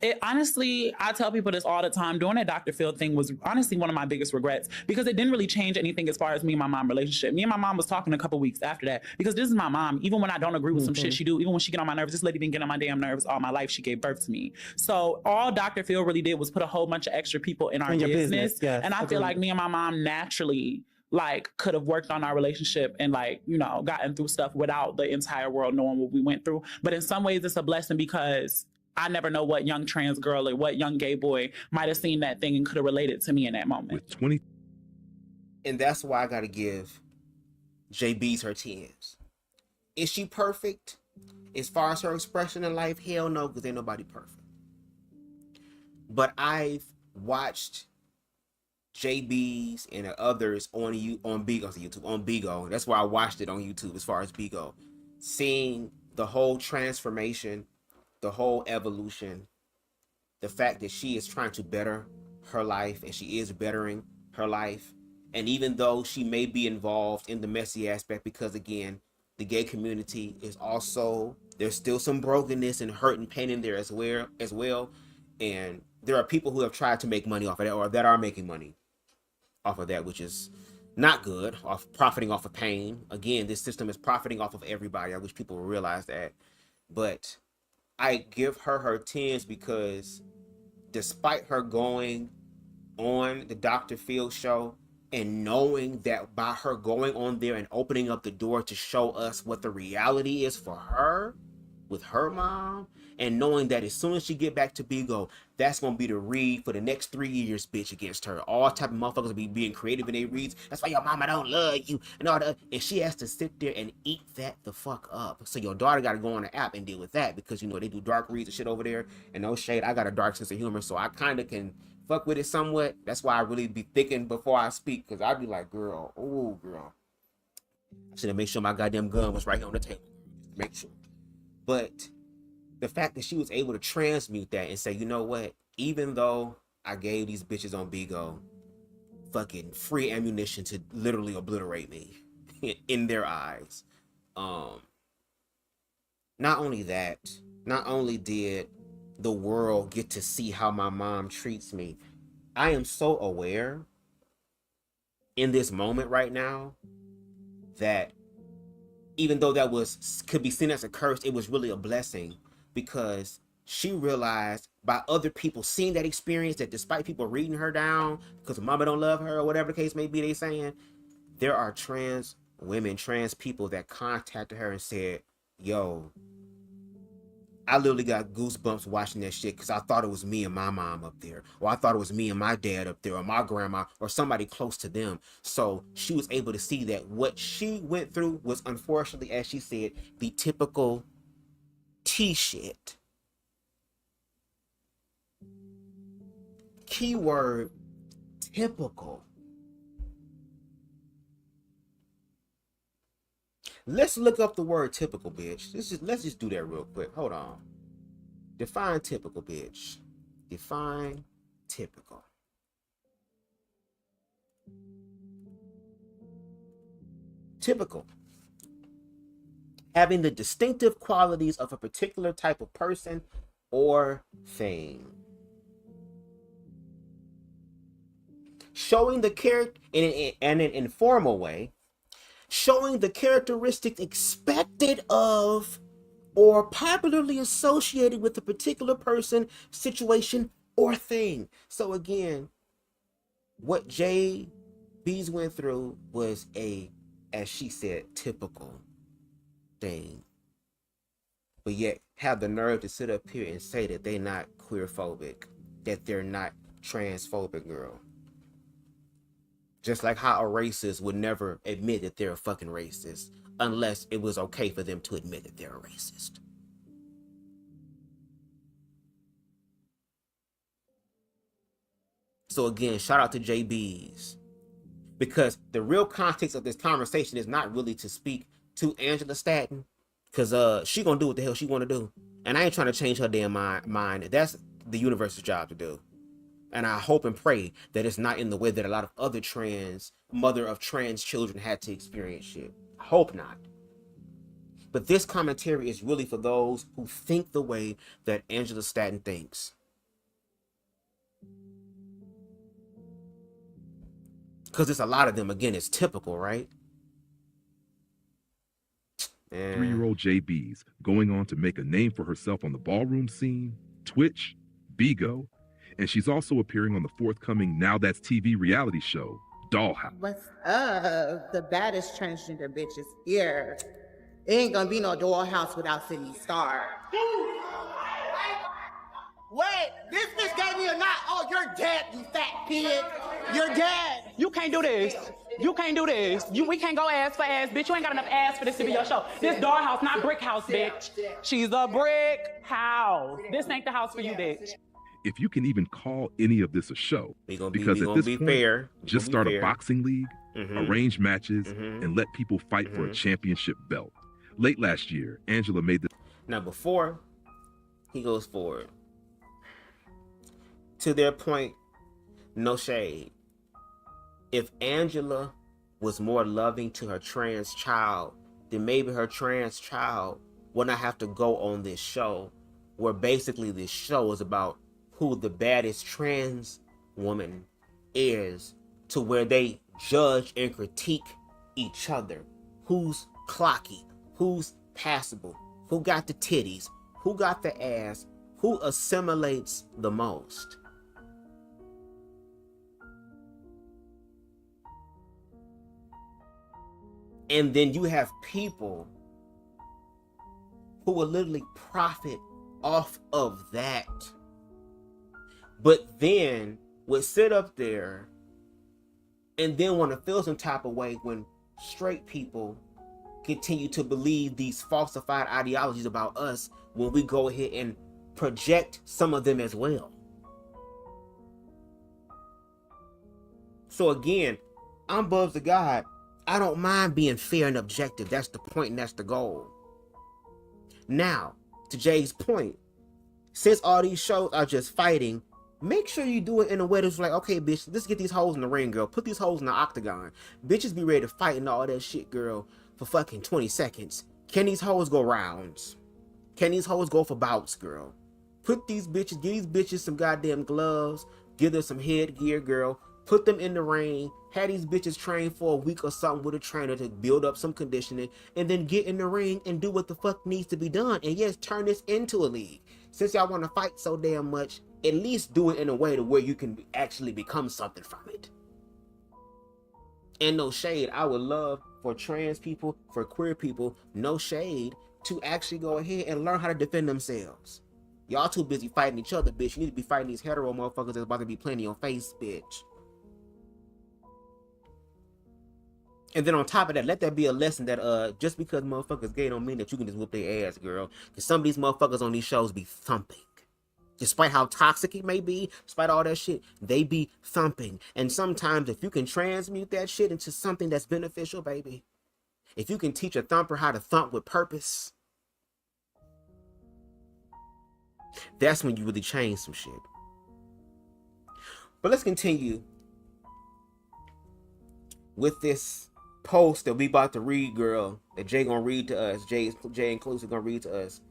It honestly, I tell people this all the time. Doing that Dr. Phil thing was honestly one of my biggest regrets because it didn't really change anything as far as me and my mom relationship. Me and my mom was talking a couple weeks after that because this is my mom. Even when I don't agree with some shit she do, even when she get on my nerves, this lady been getting on my damn nerves all my life. She gave birth to me. So all Dr. Phil really did was put a whole bunch of extra people in our business. Yes, and I feel like me and my mom naturally like could have worked on our relationship and like, you know, gotten through stuff without the entire world knowing what we went through. But in some ways it's a blessing because I never know what young trans girl or what young gay boy might have seen that thing and could have related to me in that moment. With 20. And that's why I gotta give Jaybiez her 10s. Is she perfect? As far as her expression in life, hell no, because ain't nobody perfect. But I've watched Jaybiez and others on Bigo. That's why I watched it on YouTube as far as Bigo. Seeing the whole transformation, the whole evolution, the fact that she is trying to better her life and she is bettering her life. And even though she may be involved in the messy aspect, because again, the gay community is also, there's still some brokenness and hurt and pain in there as well. And there are people who have tried to make money off of that, or that are making money off of that, which is not good, off profiting off of pain. Again, this system is profiting off of everybody. I wish people would realize that. But I give her 10s because despite her going on the Dr. Phil show and knowing that by her going on there and opening up the door to show us what the reality is for her with her mom, and knowing that as soon as she get back to Bigo, that's gonna be the read for the next 3 years, bitch, against her. All type of motherfuckers will be being creative in their reads. That's why your mama don't love you and all that. And she has to sit there and eat that the fuck up. So your daughter gotta go on the app and deal with that because you know they do dark reads and shit over there. And no shade, I got a dark sense of humor, so I kind of can fuck with it somewhat. That's why I really be thinking before I speak, because I'd be like, girl, oh girl, I should have made sure my goddamn gun was right here on the table. Make sure. But the fact that she was able to transmute that and say, you know what, even though I gave these bitches on Bigo fucking free ammunition to literally obliterate me in their eyes. Not only that, not only did the world get to see how my mom treats me, I am so aware in this moment right now that even though that could be seen as a curse, it was really a blessing, because she realized by other people seeing that experience that despite people reading her down because mama don't love her or whatever the case may be, they saying, there are trans women, trans people that contacted her and said, yo, I literally got goosebumps watching that shit because I thought it was me and my mom up there, or I thought it was me and my dad up there, or my grandma, or somebody close to them. So she was able to see that what she went through was, unfortunately, as she said, the typical T shit. Keyword typical. Let's look up the word typical, bitch. Let's just do that real quick. Hold on. Define typical, bitch. Define typical. Typical. Having the distinctive qualities of a particular type of person or thing. Showing the character in an informal way. Showing the characteristics expected of or popularly associated with a particular person, situation, or thing. So again, what Jaybiez went through was a, as she said, typical thing. But yet have the nerve to sit up here and say that they're not queerphobic, that they're not transphobic, girl. Just like how a racist would never admit that they're a fucking racist unless it was okay for them to admit that they're a racist. So again, shout out to Jaybiez. Because the real context of this conversation is not really to speak to Angela Stanton. Because she gonna do what the hell she wanna do. And I ain't trying to change her damn mind. That's the universe's job to do. And I hope and pray that it's not in the way that a lot of other mother of trans children had to experience shit. I hope not. But this commentary is really for those who think the way that Angela Stanton thinks. Because it's a lot of them. Again, it's typical, right? 3-year-old Jaybiez going on to make a name for herself on the ballroom scene, Twitch, Bigo, and she's also appearing on the forthcoming Now That's TV reality show, Dollhouse. What's up? The baddest transgender bitch is here. It ain't gonna be no Dollhouse without Sydney Star. Wait, this bitch gave me a knot. Oh, you're dead, you fat pig. You're dead. You can't do this. You can't do this. We can't go ass for ass, bitch. You ain't got enough ass for this to be your show. This dollhouse, not brick house, bitch. She's a brick house. This ain't the house for you, bitch. If you can even call any of this a show, because at this point, just start a boxing league, arrange matches, and let people fight for a championship belt. Late last year, Angela made this. Now, before he goes forward, to their point, no shade. If Angela was more loving to her trans child, then maybe her trans child would not have to go on this show, where basically this show is about who the baddest trans woman is, to where they judge and critique each other. Who's clocky? Who's passable? Who got the titties? Who got the ass? Who assimilates the most? And then you have people who will literally profit off of that, but then would sit up there and then want to feel some type of way when straight people continue to believe these falsified ideologies about us, when we go ahead and project some of them as well. So again, I'm BubzDaGawd. I don't mind being fair and objective. That's the point and that's the goal. Now, to Jay's point, since all these shows are just fighting, make sure you do it in a way that's like, okay, bitch, let's get these hoes in the ring, girl. Put these hoes in the octagon. Bitches be ready to fight and all that shit, girl, for fucking 20 seconds. Can these hoes go rounds? Can these hoes go for bouts, girl? Put these bitches, give these bitches some goddamn gloves, give them some headgear, girl. Put them in the ring, have these bitches train for a week or something with a trainer to build up some conditioning, and then get in the ring and do what the fuck needs to be done. And yes, turn this into a league. Since y'all want to fight so damn much, at least do it in a way to where you can actually become something from it. And no shade, I would love for trans people, for queer people, no shade, to actually go ahead and learn how to defend themselves. Y'all too busy fighting each other, bitch. You need to be fighting these hetero motherfuckers that's about to be playing in your face, bitch. And then on top of that, let that be a lesson that just because motherfuckers gay don't mean that you can just whoop their ass, girl. Because some of these motherfuckers on these shows be thumping. Despite how toxic it may be, despite all that shit, they be thumping. And sometimes if you can transmute that shit into something that's beneficial, baby, If you can teach a thumper how to thump with purpose, that's when you really change some shit. But let's continue with this post that we about to read, girl, that Jay gonna read to us. JEiiNCLUSIVE gonna read to us.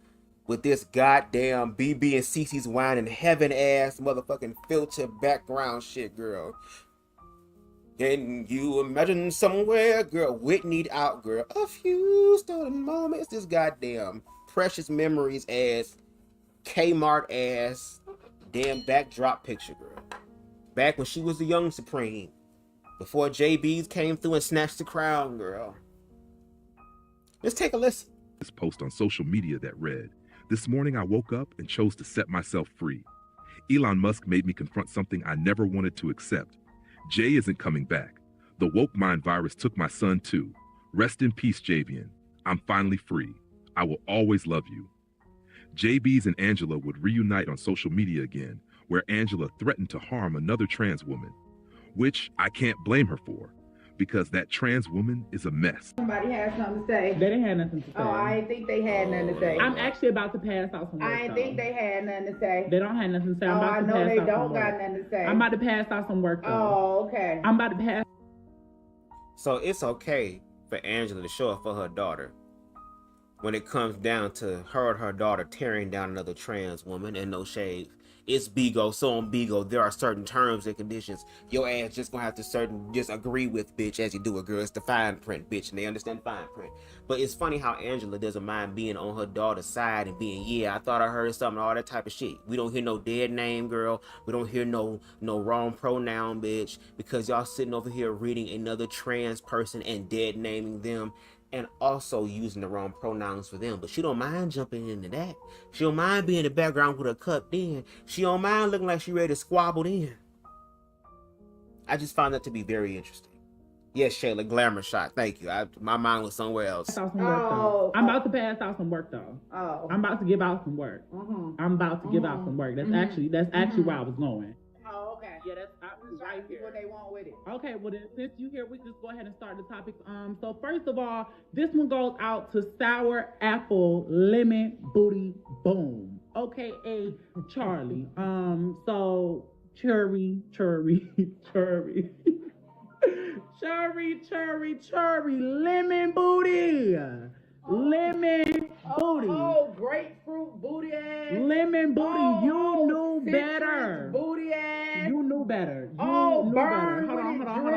With this goddamn BB and CeCe's Wine in Heaven ass motherfucking filter background shit, girl. Can you imagine somewhere, girl? Whitney'd out, girl. A few stolen moments. This goddamn Precious Memories ass, Kmart ass, damn backdrop picture, girl. Back when she was the young Supreme. Before Jaybiez came through and snatched the crown, girl. Let's take a listen. This post on social media that read, "This morning I woke up and chose to set myself free. Elon Musk made me confront something I never wanted to accept. Jay isn't coming back. The woke mind virus took my son too. Rest in peace, Jaybiez. I'm finally free. I will always love you." Jaybiez and Angela would reunite on social media again, where Angela threatened to harm another trans woman, which I can't blame her for, because that trans woman is a mess. Somebody has something to say. They didn't have nothing to say. Oh, I didn't think they had nothing to say. I'm actually about to pass out some work. I didn't think they had nothing to say. They don't have nothing to say. Oh, I'm about I to know pass they out don't some got work. nothing to say. I'm about to pass out some work though. Oh, okay. I'm about to pass. So it's okay for Angela to show up for her daughter when it comes down to her and her daughter tearing down another trans woman, and no shade. It's Bigo, so on Bigo, there are certain terms and conditions your ass just gonna have to just agree with, bitch, as you do it, girl. It's the fine print, bitch, and they understand the fine print. But it's funny how Angela doesn't mind being on her daughter's side and being, yeah, I thought I heard something, all that type of shit. We don't hear no dead name, girl. We don't hear no wrong pronoun, bitch, because y'all sitting over here reading another trans person and dead naming them, and also using the wrong pronouns for them. But she don't mind jumping into that. She don't mind being in the background with her cupped in. She don't mind looking like she ready to squabble in. I just found that to be very interesting. Yes, Shayla, glamour shot. Thank you. My mind was somewhere else. I'm about to pass out some work though. Oh. I'm about to give out some work. I'm about to give out some work. That's actually where I was going. Oh, okay. Yeah, that's right here. What they want with it. Okay, well then, since you here, we can just go ahead and start the topics. So first of all, this one goes out to Sour Apple Lemon Booty Boom, aka Charlie. So cherry, lemon booty. Lemon booty. Oh, grapefruit booty ass. Lemon booty. Oh, you knew better. Booty ass. You knew better. Oh, knew burn better. Hold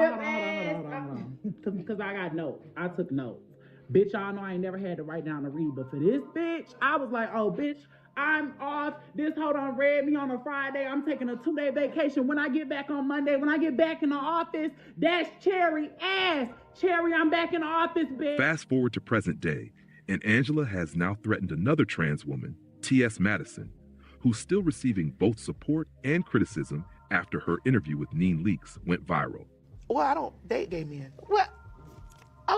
on. Because I got notes. I took notes. Bitch, y'all know I ain't never had to write down to read, but for this bitch, I was like, oh, bitch, I'm off. This hold on read me on a Friday. I'm taking a 2-day vacation. When I get back on Monday, when I get back in the office, that's Cherry ass. Cherry, I'm back in the office, bitch. Fast forward to present day, and Angela has now threatened another trans woman, T.S. Madison, who's still receiving both support and criticism after her interview with Neen Leakes went viral. Well, I don't date gay men. Well,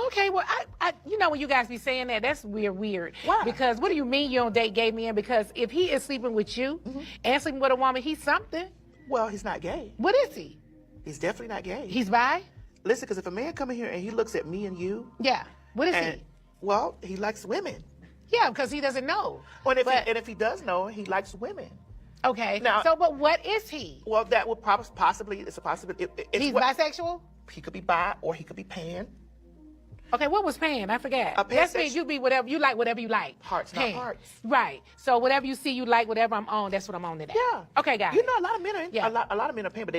okay, well, I you know when you guys be saying that, that's weird. Why? Because what do you mean you don't date gay men? Because if he is sleeping with you and sleeping with a woman, he's something. Well, he's not gay. What is he? He's definitely not gay. He's bi? Listen, because if a man come in here and he looks at me and you. Yeah. What is he? Well, he likes women. Yeah, because he doesn't know. Well, and if he does know, he likes women. Okay. Now, so, but what is he? Well, that would possibly, it's a possibility. He's bisexual? He could be bi or he could be pan. Okay, what was pan? I forgot. That means you be whatever you like, whatever you like. Hearts, pan. not hearts. Right. So whatever you see you like, whatever I'm on, that's what I'm on today. Yeah. Okay, guys. You know, a lot of men are a lot of men are pan, but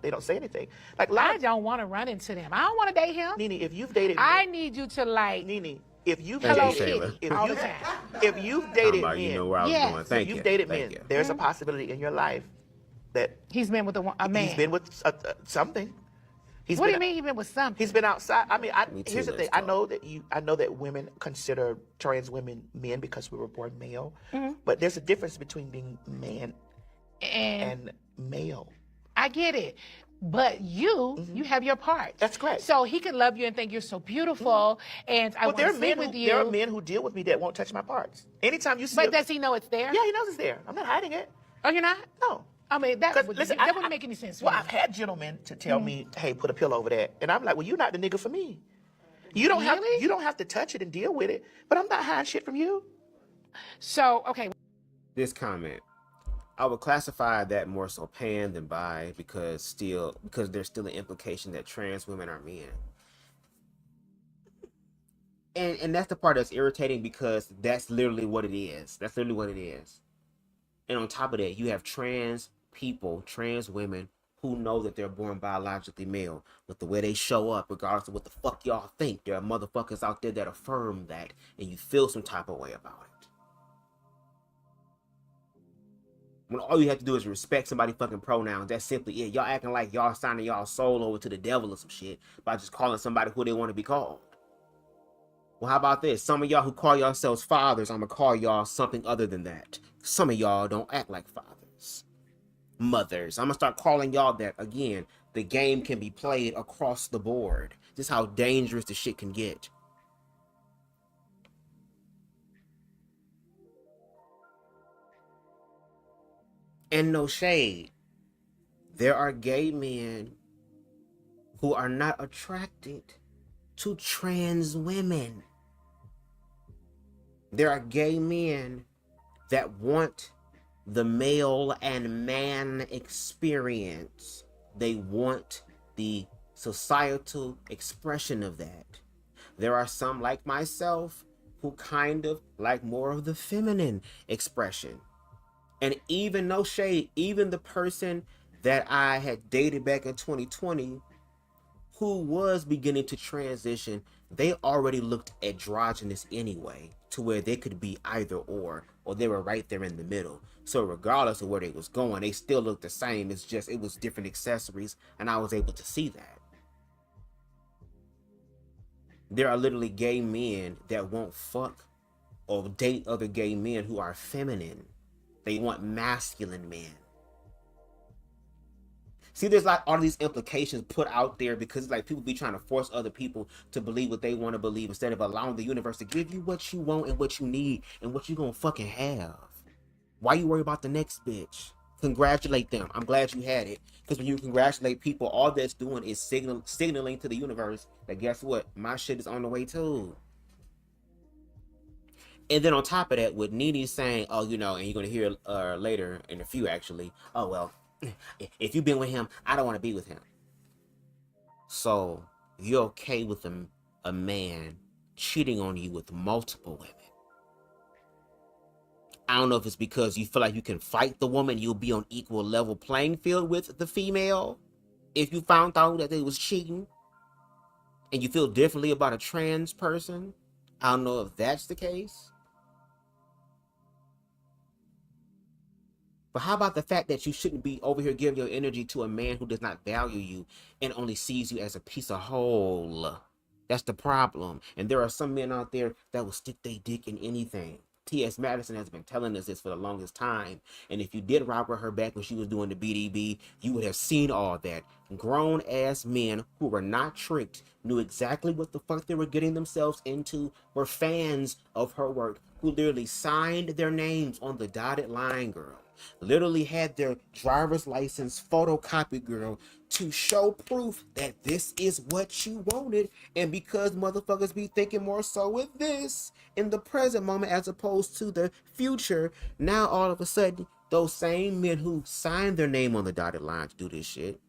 they don't say anything. Like I don't want to run into them. I don't want to date him. Nene, if you've dated, I need you to like. Nene, if you've Hello, dated, if you've dated men, you know where I was going. Thank you've you. dated Thank men. you. There's a possibility in your life that he's been with a man. He's been with something. What do you mean he's been with something? He's been outside. I mean, here's the thing. let's I know that women consider trans women men because we were born male, but there's a difference between being man and male. I get it. But you have your part. That's correct. So he can love you and think you're so beautiful, and I want to sleep with you. There are men who deal with me that won't touch my parts. Anytime you see But does he know it's there? Yeah, he knows it's there. I'm not hiding it. Oh, you're not? No. I mean, that wouldn't make any sense. Well, I've had gentlemen to tell me, hey, put a pillow over that. And I'm like, well, you're not the nigga for me. You don't have Really? you don't have to touch it and deal with it. But I'm not hiding shit from you. So, okay. This comment, I would classify that more so pan than bi because there's still an implication that trans women are men. And that's the part that's irritating because that's literally what it is. That's literally what it is. And on top of that, you have trans people, trans women who know that they're born biologically male, but the way they show up, regardless of what the fuck y'all think, there are motherfuckers out there that affirm that, and you feel some type of way about it. When all you have to do is respect somebody's fucking pronouns, that's simply it. Y'all acting like y'all signing y'all soul over to the devil or some shit by just calling somebody who they want to be called. Well, how about this? Some of y'all who call yourselves fathers, I'm gonna call y'all something other than that. Some of y'all don't act like fathers. Mothers. I'm gonna start calling y'all that. Again, the game can be played across the board. This is how dangerous the shit can get. And no shade, there are gay men who are not attracted to trans women. There are gay men that want the male and man experience. They want the societal expression of that. There are some like myself who kind of like more of the feminine expression. And even no shade, even the person that I had dated back in 2020 who was beginning to transition, they already looked androgynous anyway, to where they could be either or they were right there in the middle. So regardless of where they was going, they still looked the same. It's just, it was different accessories, and I was able to see that. There are literally gay men that won't fuck or date other gay men who are feminine. They want masculine men. See, there's like all these implications put out there because like people be trying to force other people to believe what they want to believe instead of allowing the universe to give you what you want and what you need and what you gonna fucking have. Why you worry about the next bitch? Congratulate them. I'm glad you had it. Because when you congratulate people, all that's doing is signaling to the universe that guess what? My shit is on the way too. And then on top of that, with Nene saying, oh, you know, and you're going to hear later in a few actually, oh, well, if you've been with him, I don't want to be with him. So you're okay with a man cheating on you with multiple women. I don't know if it's because you feel like you can fight the woman, you'll be on equal level playing field with the female. If you found out that they was cheating and you feel differently about a trans person, I don't know if that's the case. But how about the fact that you shouldn't be over here giving your energy to a man who does not value you and only sees you as a piece of whole? That's the problem. And there are some men out there that will stick their dick in anything. T.S. Madison has been telling us this for the longest time. And if you did rock with her back when she was doing the BDB, you would have seen all that. Grown-ass men who were not tricked, knew exactly what the fuck they were getting themselves into, were fans of her work, who literally signed their names on the dotted line, girl. Literally had their driver's license photocopied, girl, to show proof that this is what you wanted. And because motherfuckers be thinking more so with this in the present moment as opposed to the future, now all of a sudden those same men who signed their name on the dotted line to do this shit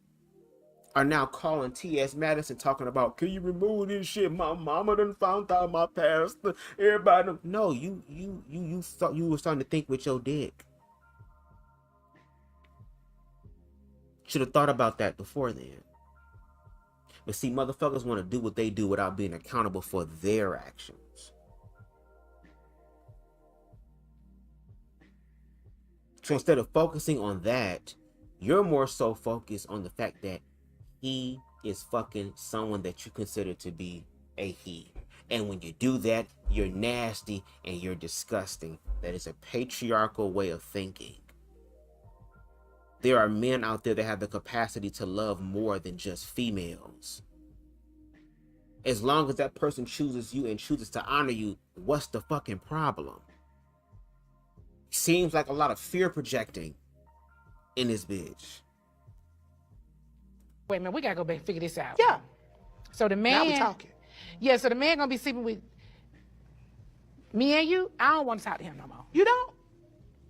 are now calling T.S. Madison talking about, can you remove this shit? My mama done found out my past. Everybody done. No, you thought you were starting to think with your dick. Should have thought about that before then. But see, motherfuckers want to do what they do without being accountable for their actions. So instead of focusing on that, you're more so focused on the fact that he is fucking someone that you consider to be a he. And when you do that, you're nasty and you're disgusting. That is a patriarchal way of thinking. There are men out there that have the capacity to love more than just females. As long as that person chooses you and chooses to honor you, what's the fucking problem? Seems like a lot of fear projecting in this bitch. Wait a minute, we gotta go back and figure this out. Yeah. So the Now we man, talking. Yeah, so the man gonna be sleeping with me and you. I don't want to talk to him no more. You don't?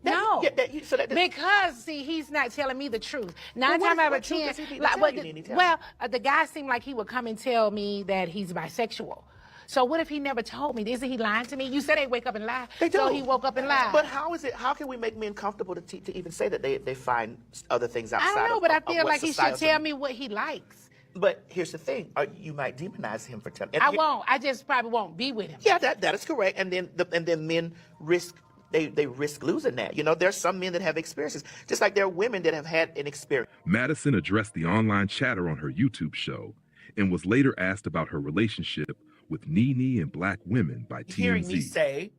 No, that- because see, he's not telling me the truth. Well, Nine what- times out what of truth 10, does he need to like, tell what you, the- Nene? Tell well, the guy seemed like he would come and tell me that he's bisexual. So what if he never told me? Isn't he lying to me? You said they wake up and lie. They do. So he woke up and lied. But how is it? How can we make men comfortable to even say that they find other things outside? I don't know, of, but I of feel what like he should society- tell me what he likes. But here's the thing: you might demonize him for telling. I won't. I just probably won't be with him. Yeah, that is correct. And then men risk. They risk losing that. You know, there's some men that have experiences, just like there are women that have had an experience. Madison addressed the online chatter on her YouTube show and was later asked about her relationship with Nene and black women by TMZ. Hearing me say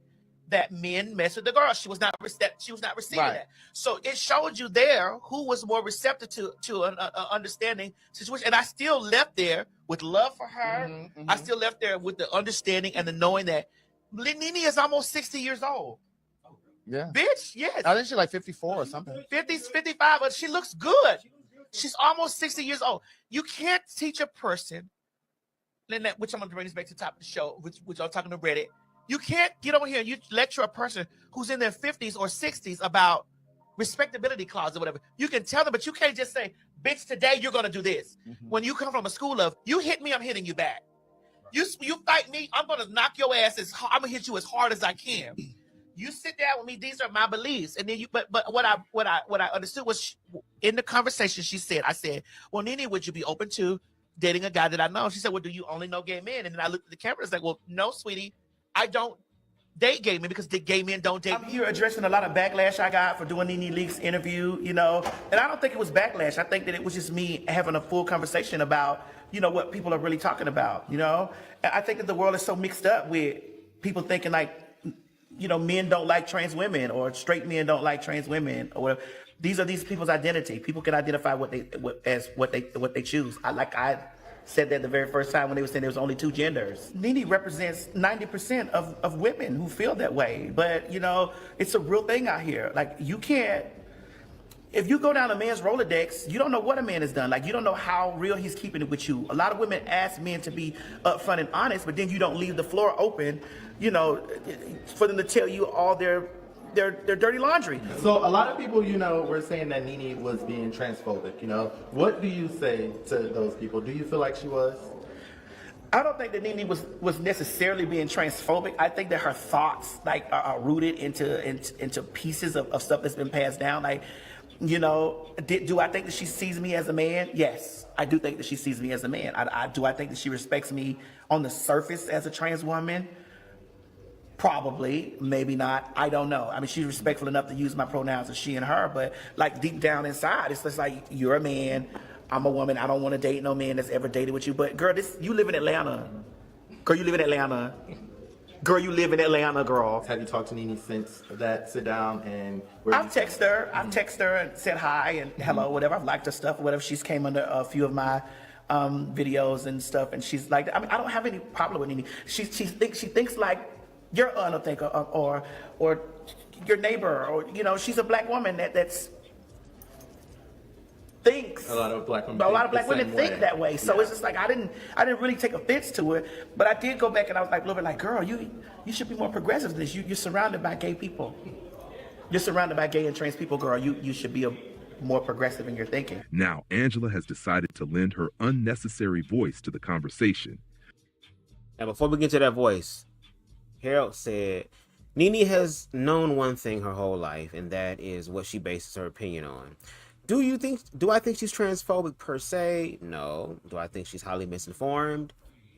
that men mess with the girl, she was not receiving that. So it showed you there who was more receptive to an understanding situation. And I still left there with love for her. I still left there with the understanding and the knowing that Nene is almost 60 years old. Yeah. Bitch, yes. I think she's like 54 or something. 50, 55, but she looks good. She's almost 60 years old. You can't teach a person, which I'm going to bring this back to the top of the show, which I'm talking to Reddit. You can't get over here and you lecture a person who's in their 50s or 60s about respectability clause or whatever. You can tell them, but you can't just say, bitch, today you're going to do this. When you come from a school of, you hit me, I'm hitting you back. You fight me, I'm going to knock your ass I'm going to hit you as hard as I can. You sit down with me. These are my beliefs, and then but what I understood was in the conversation she said. I said, "Well, Nene, would you be open to dating a guy that I know?" She said, "Well, do you only know gay men?" And then I looked at the camera and was like, "Well, no, sweetie, I don't date gay men because the gay men don't date." I'm here addressing a lot of backlash I got for doing Nene Leakes interview, you know, and I don't think it was backlash. I think that it was just me having a full conversation about, you know, what people are really talking about, you know. And I think that the world is so mixed up with people thinking like, you know, men don't like trans women or straight men don't like trans women or whatever. These are these people's identity. People can identify what they choose. I said that the very first time when they were saying there was only two genders. Nene represents 90% of women who feel that way. But, you know, it's a real thing out here. Like, you can't, if you go down a man's Rolodex, you don't know what a man has done. Like, you don't know how real he's keeping it with you. A lot of women ask men to be upfront and honest, but then you don't leave the floor open, you know, for them to tell you all their dirty laundry. So a lot of people, you know, were saying that Nene was being transphobic, you know. What do you say to those people? Do you feel like she was? I don't think that Nene was necessarily being transphobic. I think that her thoughts like are rooted into pieces of stuff that's been passed down. Like, you know, do I think that she sees me as a man? Yes, I do think that she sees me as a man. Do I think that she respects me on the surface as a trans woman? Probably, maybe not. I don't know. I mean, she's respectful enough to use my pronouns as she and her, but like deep down inside, it's just like, you're a man, I'm a woman. I don't want to date no man that's ever dated with you. But girl, you live in Atlanta. Girl, you live in Atlanta. Girl, you live in Atlanta, girl. Have you talked to Nene since that sit down and? I've texted her and said hi and hello, whatever. I've liked her stuff, whatever. She's came under a few of my videos and stuff, and she's like, I mean, I don't have any problem with Nene. She thinks like your aunt, I think, or your neighbor, or, you know, she's a black woman that's thinks. A lot of black women. Think that way. So it's just like I didn't really take offense to it, but I did go back and I was like a little bit like, girl, you should be more progressive than this. You're surrounded by gay people. You're surrounded by gay and trans people, girl. You should be more progressive in your thinking. Now, Angela has decided to lend her unnecessary voice to the conversation. And before we get to that voice, Harold said, Nene has known one thing her whole life, and that is what she bases her opinion on. Do I think she's transphobic per se? No. Do I think she's highly misinformed?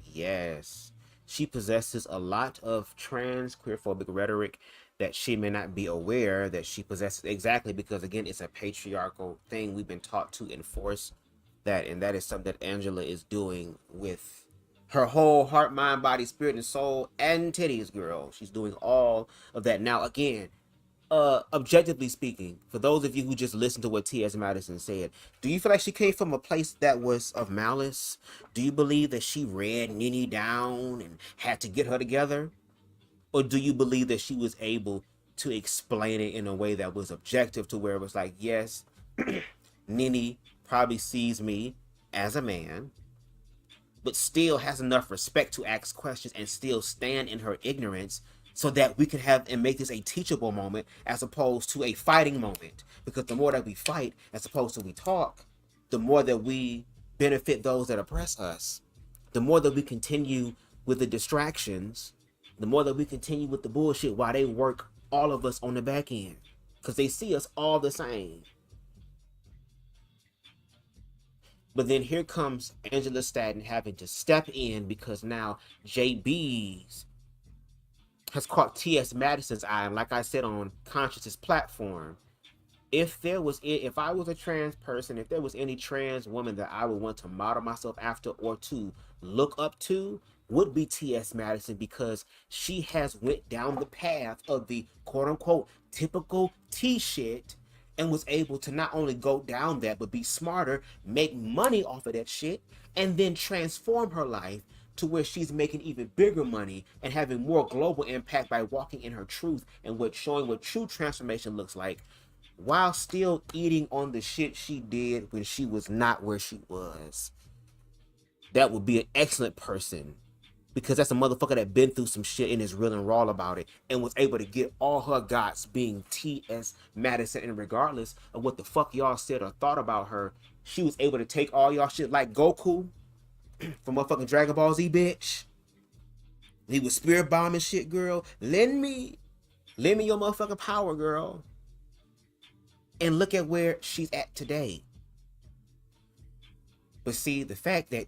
Yes. She possesses a lot of trans queerphobic rhetoric that she may not be aware that she possesses, exactly because, again, it's a patriarchal thing. We've been taught to enforce that, and that is something that Angela is doing with her whole heart, mind, body, spirit, and soul, and titties, girl. She's doing all of that. Now, again, objectively speaking, for those of you who just listened to what T.S. Madison said, do you feel like she came from a place that was of malice? Do you believe that she read Nene down and had to get her together? Or do you believe that she was able to explain it in a way that was objective, to where it was like, yes, Nene probably sees me as a man, but still has enough respect to ask questions and still stand in her ignorance, so that we can have and make this a teachable moment as opposed to a fighting moment. Because the more that we fight as opposed to we talk, the more that we benefit those that oppress us. The more that we continue with the distractions, the more that we continue with the bullshit while they work all of us on the back end. Because they see us all the same. But then here comes Angela Stanton having to step in because now Jaybiez has caught T.S. Madison's eye. And like I said on Conscious's platform, if I was a trans person, if there was any trans woman that I would want to model myself after or to look up to, would be T.S. Madison, because she has went down the path of the quote-unquote typical T shit and was able to not only go down that, but be smarter, make money off of that shit, and then transform her life to where she's making even bigger money and having more global impact by walking in her truth and showing what true transformation looks like, while still eating on the shit she did when she was not where she was. That would be an excellent person, because that's a motherfucker that been through some shit and is real and raw about it and was able to get all her gots being T.S. Madison. And regardless of what the fuck y'all said or thought about her, she was able to take all y'all shit like Goku from motherfucking Dragon Ball Z, bitch. He was spirit bombing shit, girl. Lend me your motherfucking power, girl. And look at where she's at today. But see, the fact that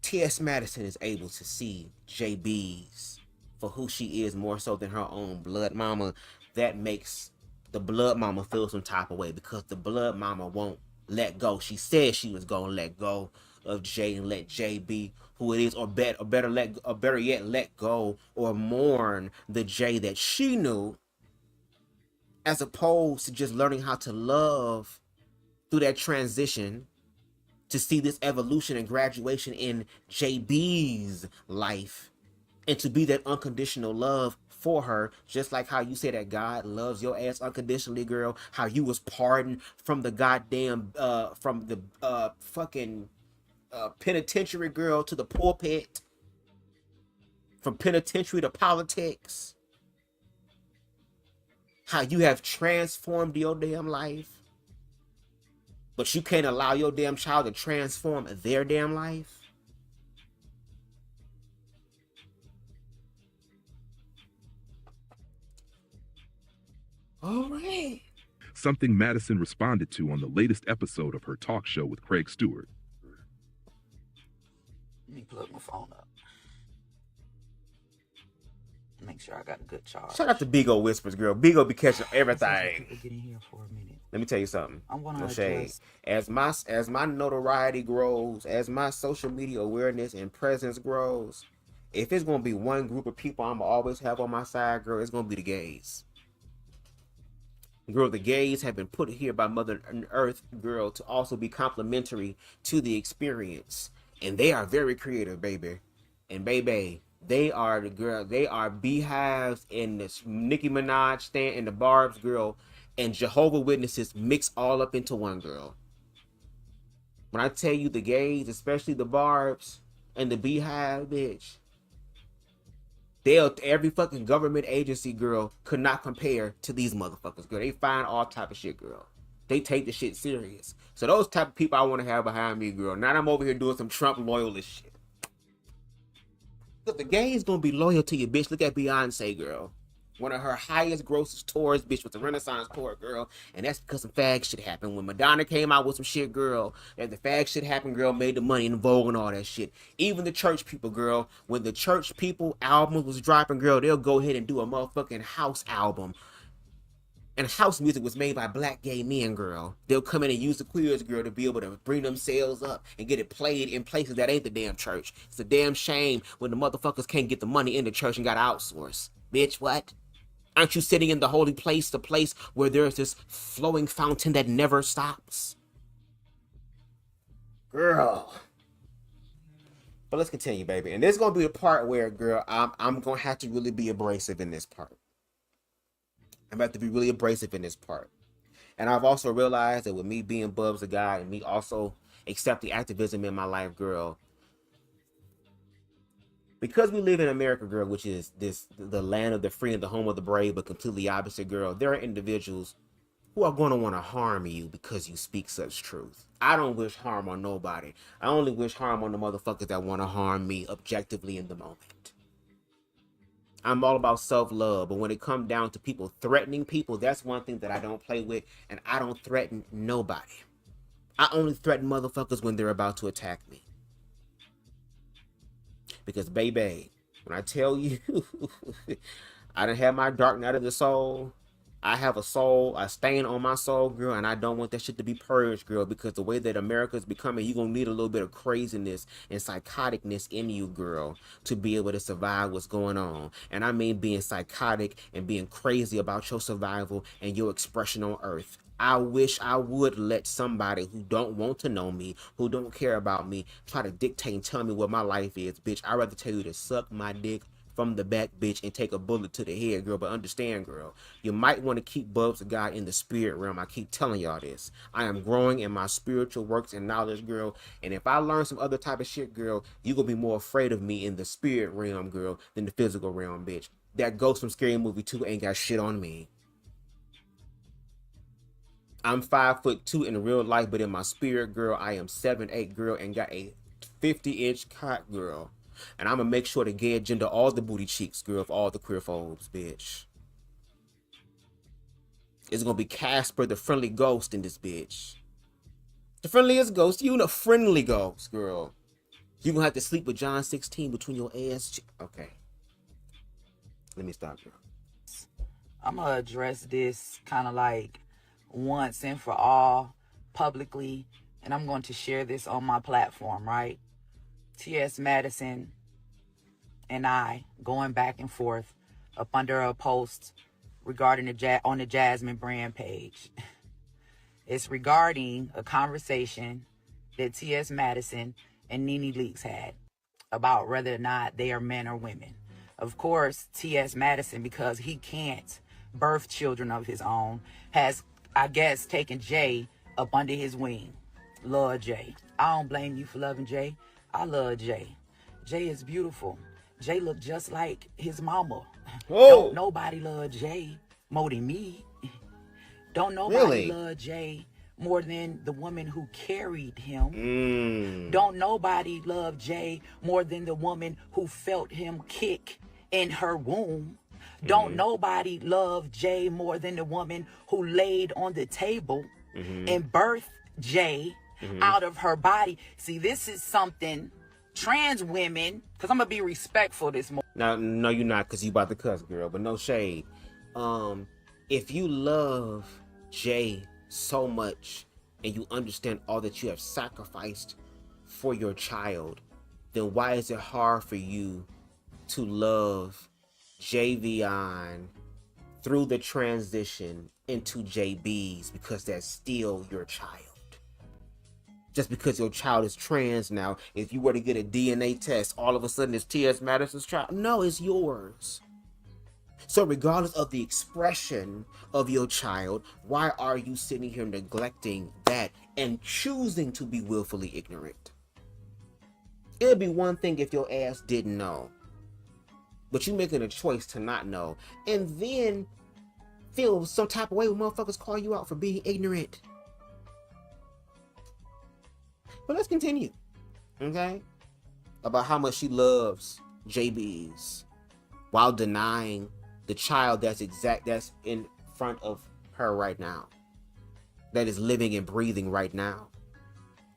T.S. Madison is able to see Jaybiez for who she is more so than her own blood mama, that makes the blood mama feel some type of way, because the blood mama won't let go. She said she was gonna let go of Jay and let Jay be who it is, or better yet, let go or mourn the Jay that she knew, as opposed to just learning how to love through that transition, to see this evolution and graduation in Jaybiez's life, and to be that unconditional love for her, just like how you say that God loves your ass unconditionally, girl. How you was pardoned from the goddamn from the fucking penitentiary, girl, to the pulpit, from penitentiary to politics. How you have transformed your damn life, but you can't allow your damn child to transform their damn life. All right. Something Madison responded to on the latest episode of her talk show with Craig Stewart. Let me plug my phone up. Make sure I got a good charge. Shout out to Bigo Whispers, girl. Bigo be catching everything. Get in here for a minute. Let me tell you something. I'm gonna no shade. As my notoriety grows, as my social media awareness and presence grows, if it's gonna be one group of people I'm gonna always have on my side, girl, it's gonna be the gays. Girl, the gays have been put here by Mother Earth, girl, to also be complementary to the experience. And they are very creative, baby. And baby, they are the girl. They are beehives and this Nicki Minaj, Stanton, and the Barb's, girl, and Jehovah Witnesses mixed all up into one, girl. When I tell you the gays, especially the Barb's and the beehive, bitch, every fucking government agency, girl, could not compare to these motherfuckers, girl. They find all type of shit, girl. They take the shit serious. So those type of people I want to have behind me, girl. Now I'm over here doing some Trump loyalist shit. Look, the gays gonna be loyal to you, bitch. Look at Beyonce, girl. One of her highest grossest tours, bitch, was the Renaissance tour, girl. And that's because some fag shit happened. When Madonna came out with some shit, girl, and the fag shit happened, girl, made the money in Vogue and all that shit. Even the church people, girl, when the church people album was dropping, girl, they'll go ahead and do a motherfucking house album. And house music was made by black gay men, girl. They'll come in and use the queers, girl, to be able to bring themselves up and get it played in places that ain't the damn church. It's a damn shame when the motherfuckers can't get the money in the church and gotta outsource. Bitch, what? Aren't you sitting in the holy place, the place where there's this flowing fountain that never stops? Girl. But let's continue, baby. And this is going to be the part where, girl, I'm going to have to really be abrasive in this part. I'm about to be really abrasive in this part. And I've also realized that with me being BubzDaGawd and me also accepting activism in my life, girl, Because we live in America, girl, which is the land of the free and the home of the brave, but completely opposite, girl, there are individuals who are going to want to harm you because you speak such truth. I don't wish harm on nobody. I only wish harm on the motherfuckers that want to harm me objectively in the moment. I'm all about self-love, but when it comes down to people threatening people, that's one thing that I don't play with, and I don't threaten nobody. I only threaten motherfuckers when they're about to attack me. Because, baby, when I tell you, I done have my dark night of the soul. I have a soul, a stain on my soul, girl, and I don't want that shit to be purged, girl, because the way that America is becoming, you're going to need a little bit of craziness and psychoticness in you, girl, to be able to survive what's going on. And I mean being psychotic and being crazy about your survival and your expression on earth. I wish I would let somebody who don't want to know me, who don't care about me, try to dictate and tell me what my life is, bitch. I'd rather tell you to suck my dick from the back, bitch, and take a bullet to the head, girl. But understand, girl, you might want to keep BubzDaGawd in the spirit realm. I keep telling y'all this. I am growing in my spiritual works and knowledge, girl. And if I learn some other type of shit, girl, you gonna be more afraid of me in the spirit realm, girl, than the physical realm, bitch. That ghost from Scary Movie 2 ain't got shit on me. I'm 5'2" in real life, but in my spirit, girl, I am 7'8", girl, and got a 50-inch cock, girl. And I'm gonna make sure to gay agenda all the booty cheeks, girl, of all the queer phobes, bitch. It's gonna be Casper, the friendly ghost, in this bitch. The friendliest ghost, you the friendly ghost, girl. You gonna have to sleep with John 16 between your ass. Okay. Let me stop, girl. I'm gonna address this kind of like once and for all publicly, and I'm going to share this on my platform, right? T.S. Madison and I going back and forth up under a post regarding on the Jasmine brand page. It's regarding a conversation that T.S. Madison and Nene Leakes had about whether or not they are men or women. Of course, T.S. Madison, because he can't birth children of his own, has, I guess, taken Jay up under his wing. Love Jay. I don't blame you for loving Jay. I love Jay. Jay is beautiful. Jay look just like his mama. Whoa. Don't nobody love Jay more than me. Don't nobody love Jay more than the woman who carried him. Don't nobody love Jay more than the woman who felt him kick in her womb. Don't nobody love Jay more than the woman who laid on the table and birthed Jay out of her body. See, this is something trans women, because I'm gonna be respectful this morning. No, you're not, because you about to cuss, girl, but no shade. If you love Jay so much and you understand all that you have sacrificed for your child, then why is it hard for you to love Jaybiez through the transition into Jaybiez, because that's still your child? Just because your child is trans now, if you were to get a DNA test, all of a sudden it's T.S. Madison's child. No, it's yours. So regardless of the expression of your child, why are you sitting here neglecting that and choosing to be willfully ignorant? It'd be one thing if your ass didn't know, but you making a choice to not know, and then feel some type of way when motherfuckers call you out for being ignorant. But let's continue, okay? About how much she loves Jaybiez while denying the child that's in front of her right now, that is living and breathing right now,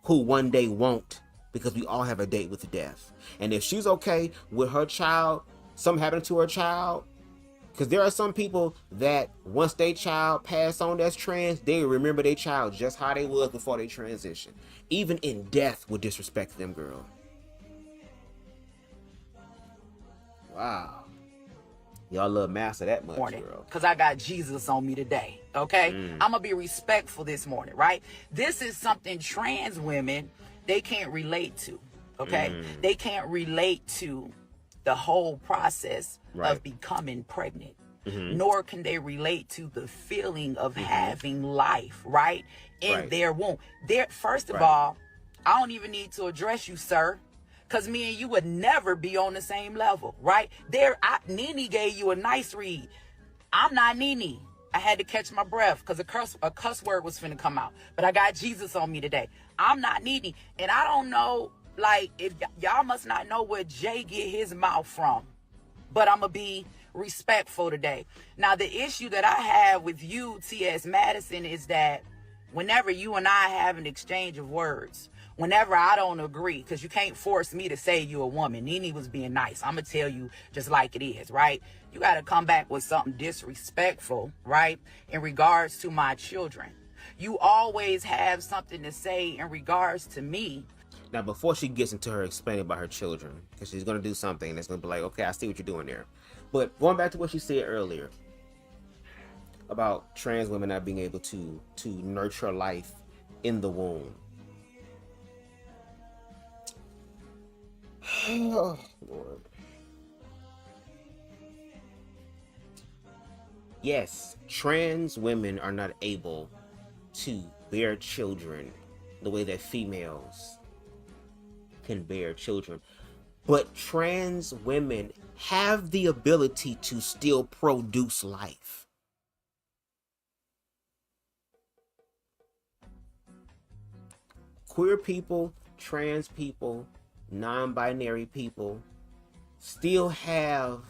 who one day won't, because we all have a date with death. And if she's okay with her child, something happened to her child, because there are some people that once their child pass on that's trans, they remember their child just how they was before they transition. Even in death would disrespect them, girl. Wow. Y'all love Master that much, girl. Because I got Jesus on me today, okay? I'm going to be respectful this morning, right? This is something trans women, they can't relate to, okay? They can't relate to the whole process of becoming pregnant. Nor can they relate to the feeling of having life, right? In their womb. First of all, I don't even need to address you, sir, Because me and you would never be on the same level, right? Nene gave you a nice read. I'm not Nene. I had to catch my breath because a cuss word was finna come out. But I got Jesus on me today. I'm not Nene. And I don't know, like, if y'all must not know where Jay get his mouth from. But I'm going to be respectful today. Now, the issue that I have with you, T.S. Madison, is that whenever you and I have an exchange of words, whenever I don't agree, because you can't force me to say you're a woman. Nene was being nice. I'm going to tell you just like it is, right? You got to come back with something disrespectful, right, in regards to my children. You always have something to say in regards to me. Now, before she gets into her explaining about her children, because she's going to do something that's going to be like, okay, I see what you're doing there. But going back to what she said earlier about trans women not being able to nurture life in the womb. Oh, Lord. Yes, trans women are not able to bear children the way that females can bear children. But trans women have the ability to still produce life. Queer people, trans people, non-binary people still have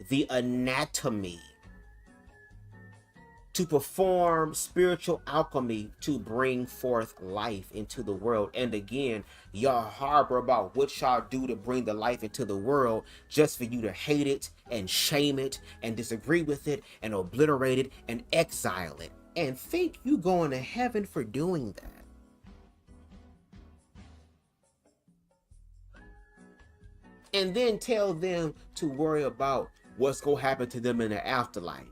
the anatomy to perform spiritual alchemy to bring forth life into the world. And again, y'all harbor about what y'all do to bring the life into the world just for you to hate it and shame it and disagree with it and obliterate it and exile it and think you going to heaven for doing that. And then tell them to worry about what's going to happen to them in the afterlife.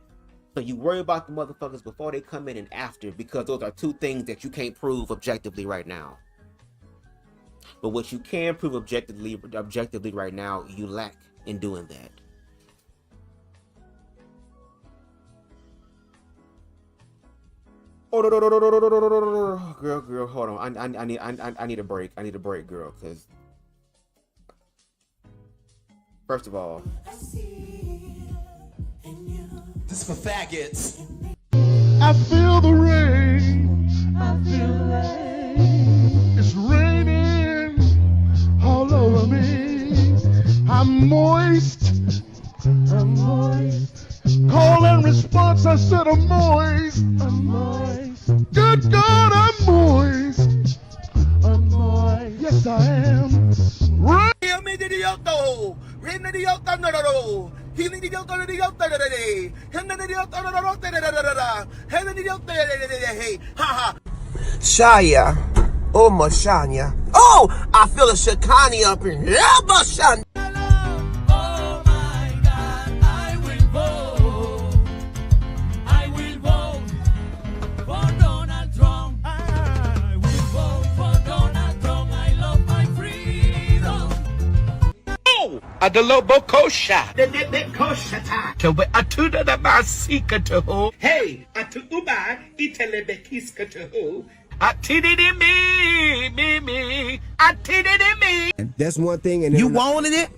So you worry about the motherfuckers before they come in and after, because those are two things that you can't prove objectively right now. But what you can prove objectively right now, you lack in doing that. Oh, girl, hold on. I need a break. I need a break, girl, because first of all, this is for faggots. I feel the rain. I feel the rain. It's raining all over me. I'm moist. I'm moist. Call and response, I said I'm moist. I'm moist. Good God, I'm moist. I'm moist. Yes, I am. Rain. Shia. Oh, Mashanya. Oh, I feel a Shakani up in here. Mashanya. Oh my God, I will vote for Donald Trump. I will vote for Donald Trump. I love my freedom. Adalobo kosha. The kosha ta. To be atuda da masika to ho. Hey, atuba itelebekiska to ho. Atididi me. Atididi me. And that's one thing. And you wanted it.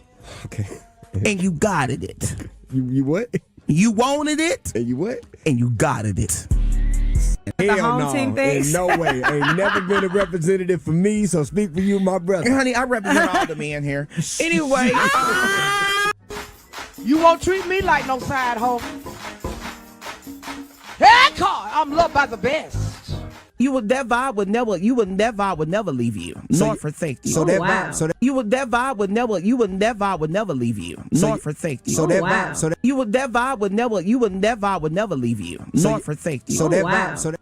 Okay. And you got it. You what? You wanted it. And you what? And you got it. Hell no, in no way. Ain't never been a representative for me, so speak for you, my brother. Honey, I represent all the men here. Anyway. You won't treat me like no side hoe. Hey, car, I'm loved by the best. You would that vibe would never leave you. Nor forsake you. So that vibe, so that you would that vibe would never leave you. Nor forsake you. So that vibe, so that you would that vibe would never leave you. Nor forsake you. So that vibe, so that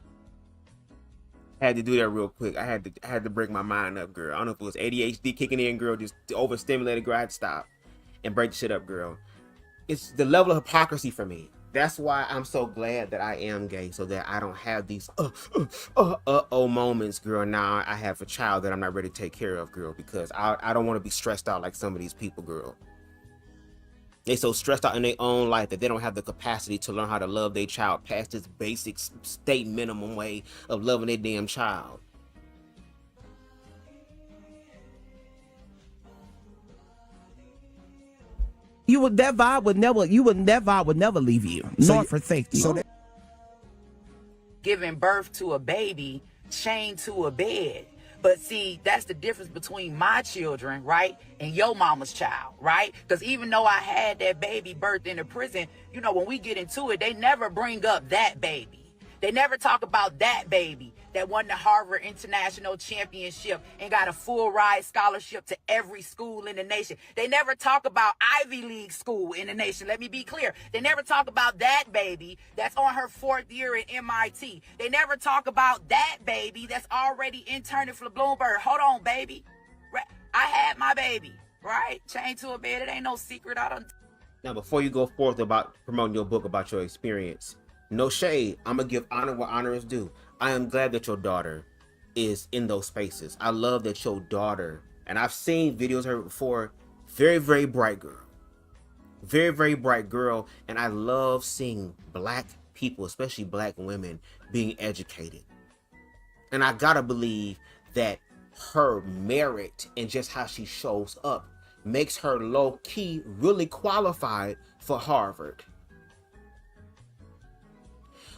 had to do that real quick. I had to break my mind up, girl. I don't know if it was ADHD kicking in, girl, just overstimulated, girl. I had to stop and break the shit up, girl. It's the level of hypocrisy for me. That's why I'm so glad that I am gay, so that I don't have these moments, girl. Now I have a child that I'm not ready to take care of, girl, because I don't want to be stressed out like some of these people, girl. They so stressed out in their own life that they don't have the capacity to learn how to love their child past this basic state minimum way of loving their damn child. that vibe would never leave you, nor forsake you. Giving birth to a baby chained to a bed. But see, that's the difference between my children, right, and your mama's child, right? Because even though I had that baby birthed in a prison, you know, when we get into it, they never bring up that baby. They never talk about that baby that won the Harvard International Championship and got a full ride scholarship to every school in the nation. They never talk about Ivy League school in the nation. Let me be clear. They never talk about that baby that's on her 4th year at MIT. They never talk about that baby that's already interning for Bloomberg. Hold on, baby. I had my baby, right? Chained to a bed. It ain't no secret. Now, before you go forth about promoting your book about your experience, no shade, I'm going to give honor where honor is due. I am glad that your daughter is in those spaces. I love that your daughter, and I've seen videos of her before, very, very bright girl. Very, very bright girl. And I love seeing black people, especially black women, being educated. And I got to believe that her merit and just how she shows up makes her low-key really qualified for Harvard.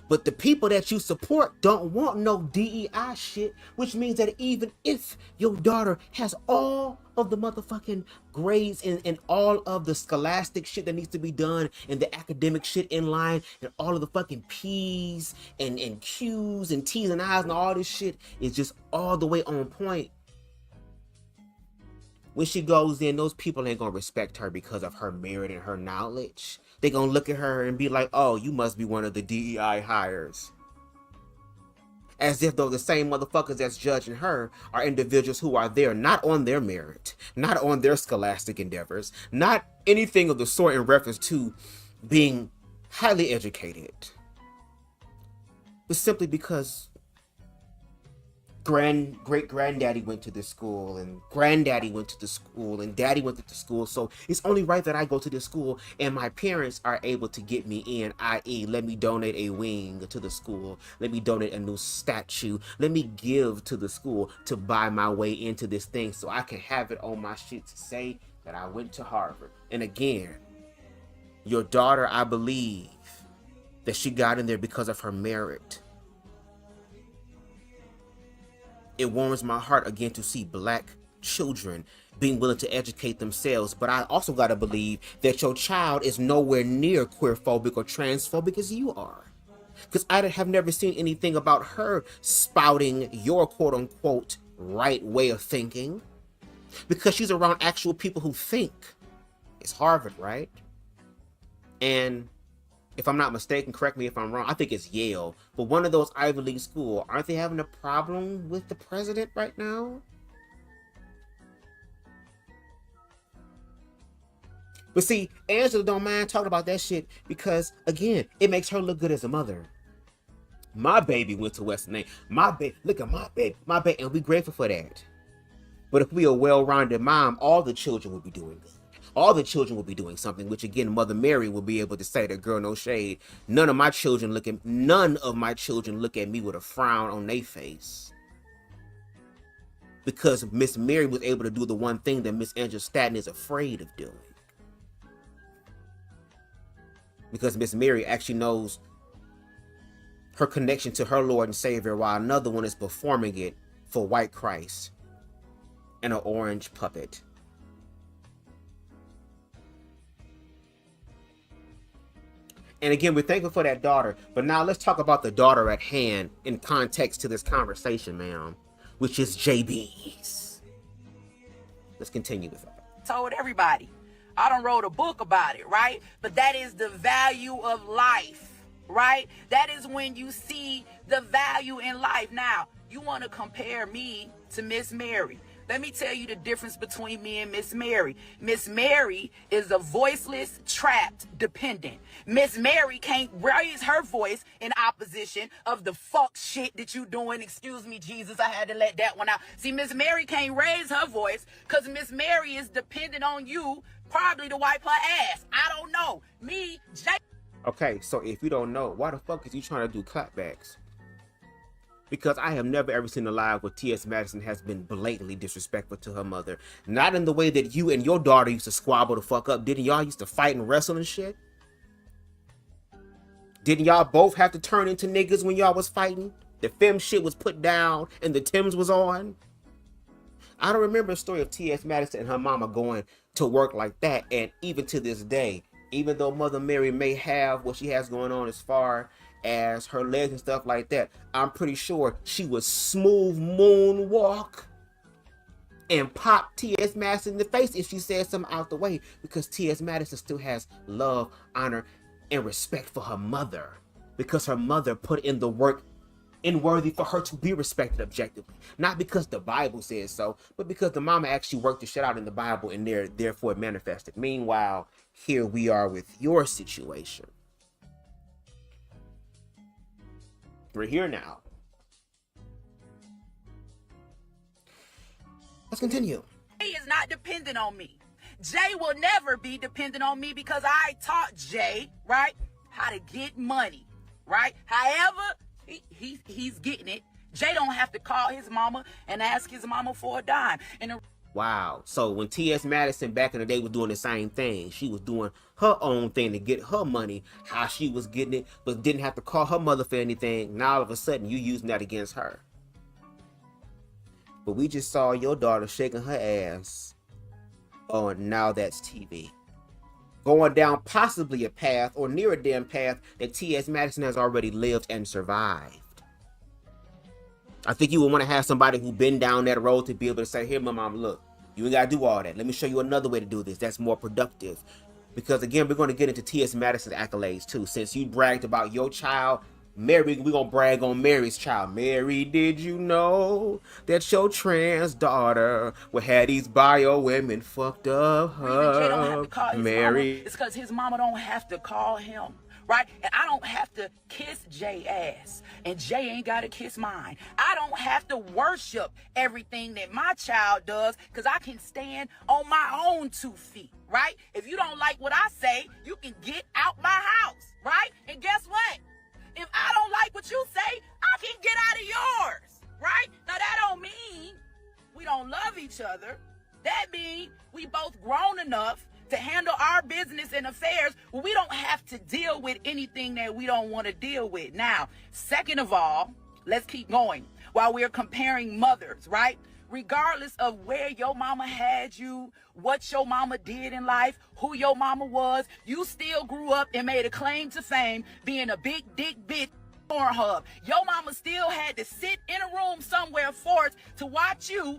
But the people that you support don't want no DEI shit, which means that even if your daughter has all of the motherfucking grades and all of the scholastic shit that needs to be done and the academic shit in line and all of the fucking P's and Q's and T's and I's and all this shit is just all the way on point. When she goes in, those people ain't gonna respect her because of her merit and her knowledge. They gonna look at her and be like, oh, you must be one of the DEI hires. As if though the same motherfuckers that's judging her are individuals who are there not on their merit, not on their scholastic endeavors, not anything of the sort in reference to being highly educated. But simply because great-granddaddy went to this school and granddaddy went to the school and daddy went to the school, so it's only right that I go to this school and my parents are able to get me in, i.e. let me donate a wing to the school, let me donate a new statue, let me give to the school to buy my way into this thing so I can have it on my shit to say that I went to Harvard. And again, your daughter, I believe that she got in there because of her merit. It warms my heart again to see black children being willing to educate themselves. But I also got to believe that your child is nowhere near queerphobic or transphobic as you are. Because I have never seen anything about her spouting your quote unquote right way of thinking. Because she's around actual people who think. It's Harvard, right? And if I'm not mistaken, correct me if I'm wrong, I think it's Yale. But one of those Ivy League schools, aren't they having a problem with the president right now? But see, Angela don't mind talking about that shit because, again, it makes her look good as a mother. My baby went to Western A. My baby, look at my baby, and we grateful for that. But if we a well-rounded mom, all the children will be doing good. All the children will be doing something, which again, Mother Mary will be able to say that, girl, no shade. None of my children look at me with a frown on their face. Because Miss Mary was able to do the one thing that Miss Angela Stanton is afraid of doing. Because Miss Mary actually knows her connection to her Lord and Savior, while another one is performing it for white Christ and an orange puppet. And again, we're thankful for that daughter. But now let's talk about the daughter at hand in context to this conversation, ma'am, which is Jaybiez. Let's continue with that. Told everybody. I done wrote a book about it, right? But that is the value of life, right? That is when you see the value in life. Now, you want to compare me to Miss Mary. Let me tell you the difference between me and Miss Mary. Miss Mary is a voiceless, trapped dependent. Miss Mary can't raise her voice in opposition of the fuck shit that you doing. Excuse me, Jesus, I had to let that one out. See, Miss Mary can't raise her voice because Miss Mary is dependent on you probably to wipe her ass. I don't know. Me, Jay. Okay, so if you don't know, why the fuck is you trying to do clapbacks? Because I have never ever seen a live where T.S. Madison has been blatantly disrespectful to her mother. Not in the way that you and your daughter used to squabble the fuck up. Didn't y'all used to fight and wrestle and shit? Didn't y'all both have to turn into niggas when y'all was fighting? The fem shit was put down and the Timbs was on. I don't remember a story of T.S. Madison and her mama going to work like that. And even to this day, even though Mother Mary may have what she has going on as far as her legs and stuff like that, I'm pretty sure she would smooth moonwalk and pop T.S. Madison in the face if she said something out the way, because T.S. Madison still has love, honor, and respect for her mother, because her mother put in the work and worthy for her to be respected objectively. Not because the Bible says so, but because the mama actually worked the shit out in the Bible and therefore it manifested. Meanwhile, here we are with your situation. We're here now. Let's continue. Jay is not dependent on me. Jay will never be dependent on me because I taught Jay, right, how to get money, right? However, he's getting it. Jay don't have to call his mama and ask his mama for a dime. Wow. So when T.S. Madison back in the day was doing the same thing, she was doing her own thing to get her money, how she was getting it, but didn't have to call her mother for anything. Now all of a sudden you using that against her. But we just saw your daughter shaking her ass on Now That's TV, going down possibly a path or near a damn path that T.S. Madison has already lived and survived. I think you would want to have somebody who been down that road to be able to say, here, my mom, look, you ain't got to do all that. Let me show you another way to do this that's more productive. Because again, we're going to get into T.S. Madison's accolades too. Since you bragged about your child, Mary, we're going to brag on Mary's child. Mary, did you know that your trans daughter will have these bio women fucked up? Jay don't have to call his Mary. mama. It's because his mama don't have to call him, right? And I don't have to kiss Jay ass, and Jay ain't got to kiss mine. I don't have to worship everything that my child does because I can stand on my own 2 feet, right? If you don't like what I say, you can get out my house, right? And guess what? If I don't like what you say, I can get out of yours, right? Now, that don't mean we don't love each other. That means we both grown enough to handle our business and affairs where we don't have to deal with anything that we don't want to deal with. Now, second of all, let's keep going. While we're comparing mothers, right? Regardless of where your mama had you, what your mama did in life, who your mama was, you still grew up and made a claim to fame being a big dick bitch Pornhub. Your mama still had to sit in a room somewhere forced to watch you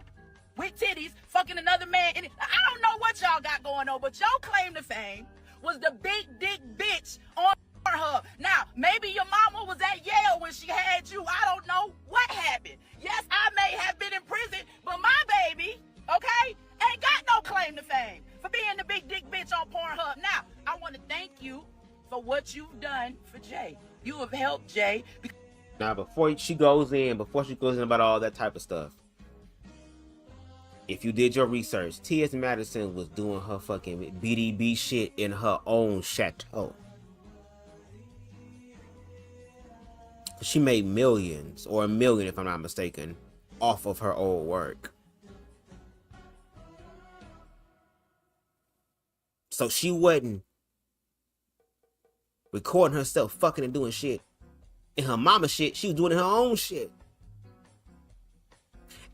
with titties fucking another man. And I don't know what y'all got going on, but your claim to fame was the big dick bitch on Pornhub. Now, maybe your mama was at Yale when she had you. I don't know what happened. Yes, I may have been in prison, but my baby, okay, ain't got no claim to fame for being the big dick bitch on Pornhub. Now, I want to thank you for what you've done for Jay. You have helped Jay. Now, before she goes in about all that type of stuff, if you did your research, T.S. Madison was doing her fucking BDB shit in her own chateau. She made millions, or $1 million if I'm not mistaken, off of her old work. So she wasn't recording herself fucking and doing shit in her mama shit. She was doing her own shit.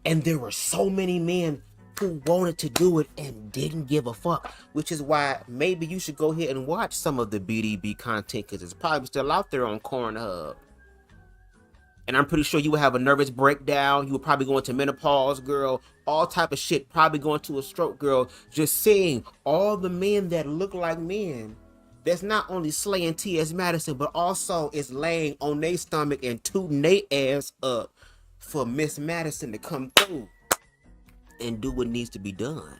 And there were so many men who wanted to do it and didn't give a fuck, which is why maybe you should go ahead and watch some of the BDB content, because it's probably still out there on Pornhub. And I'm pretty sure you would have a nervous breakdown. You would probably go into menopause, girl. All type of shit. Probably going to a stroke, girl. Just seeing all the men that look like men that's not only slaying T.S. Madison, but also is laying on their stomach and tooting their ass up for Miss Madison to come through and do what needs to be done.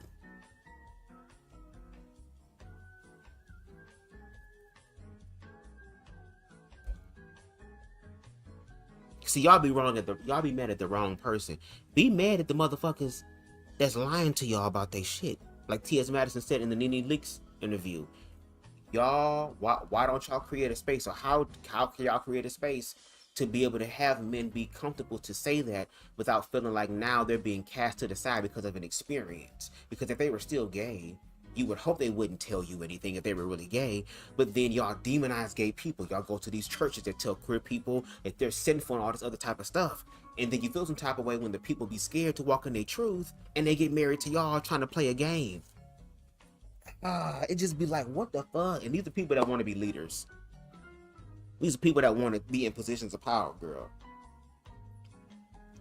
See, y'all be mad at the wrong person. Be mad at the motherfuckers that's lying to y'all about their shit. Like T.S. Madison said in the Nene Leakes interview. Y'all, why don't y'all create a space? Or how can y'all create a space to be able to have men be comfortable to say that without feeling like now they're being cast to the side because of an experience. Because if they were still gay, you would hope they wouldn't tell you anything if they were really gay, but then y'all demonize gay people. Y'all go to these churches that tell queer people that they're sinful and all this other type of stuff. And then you feel some type of way when the people be scared to walk in their truth and they get married to y'all trying to play a game. It just be like, what the fuck? And these are people that want to be leaders. These are people that want to be in positions of power, girl.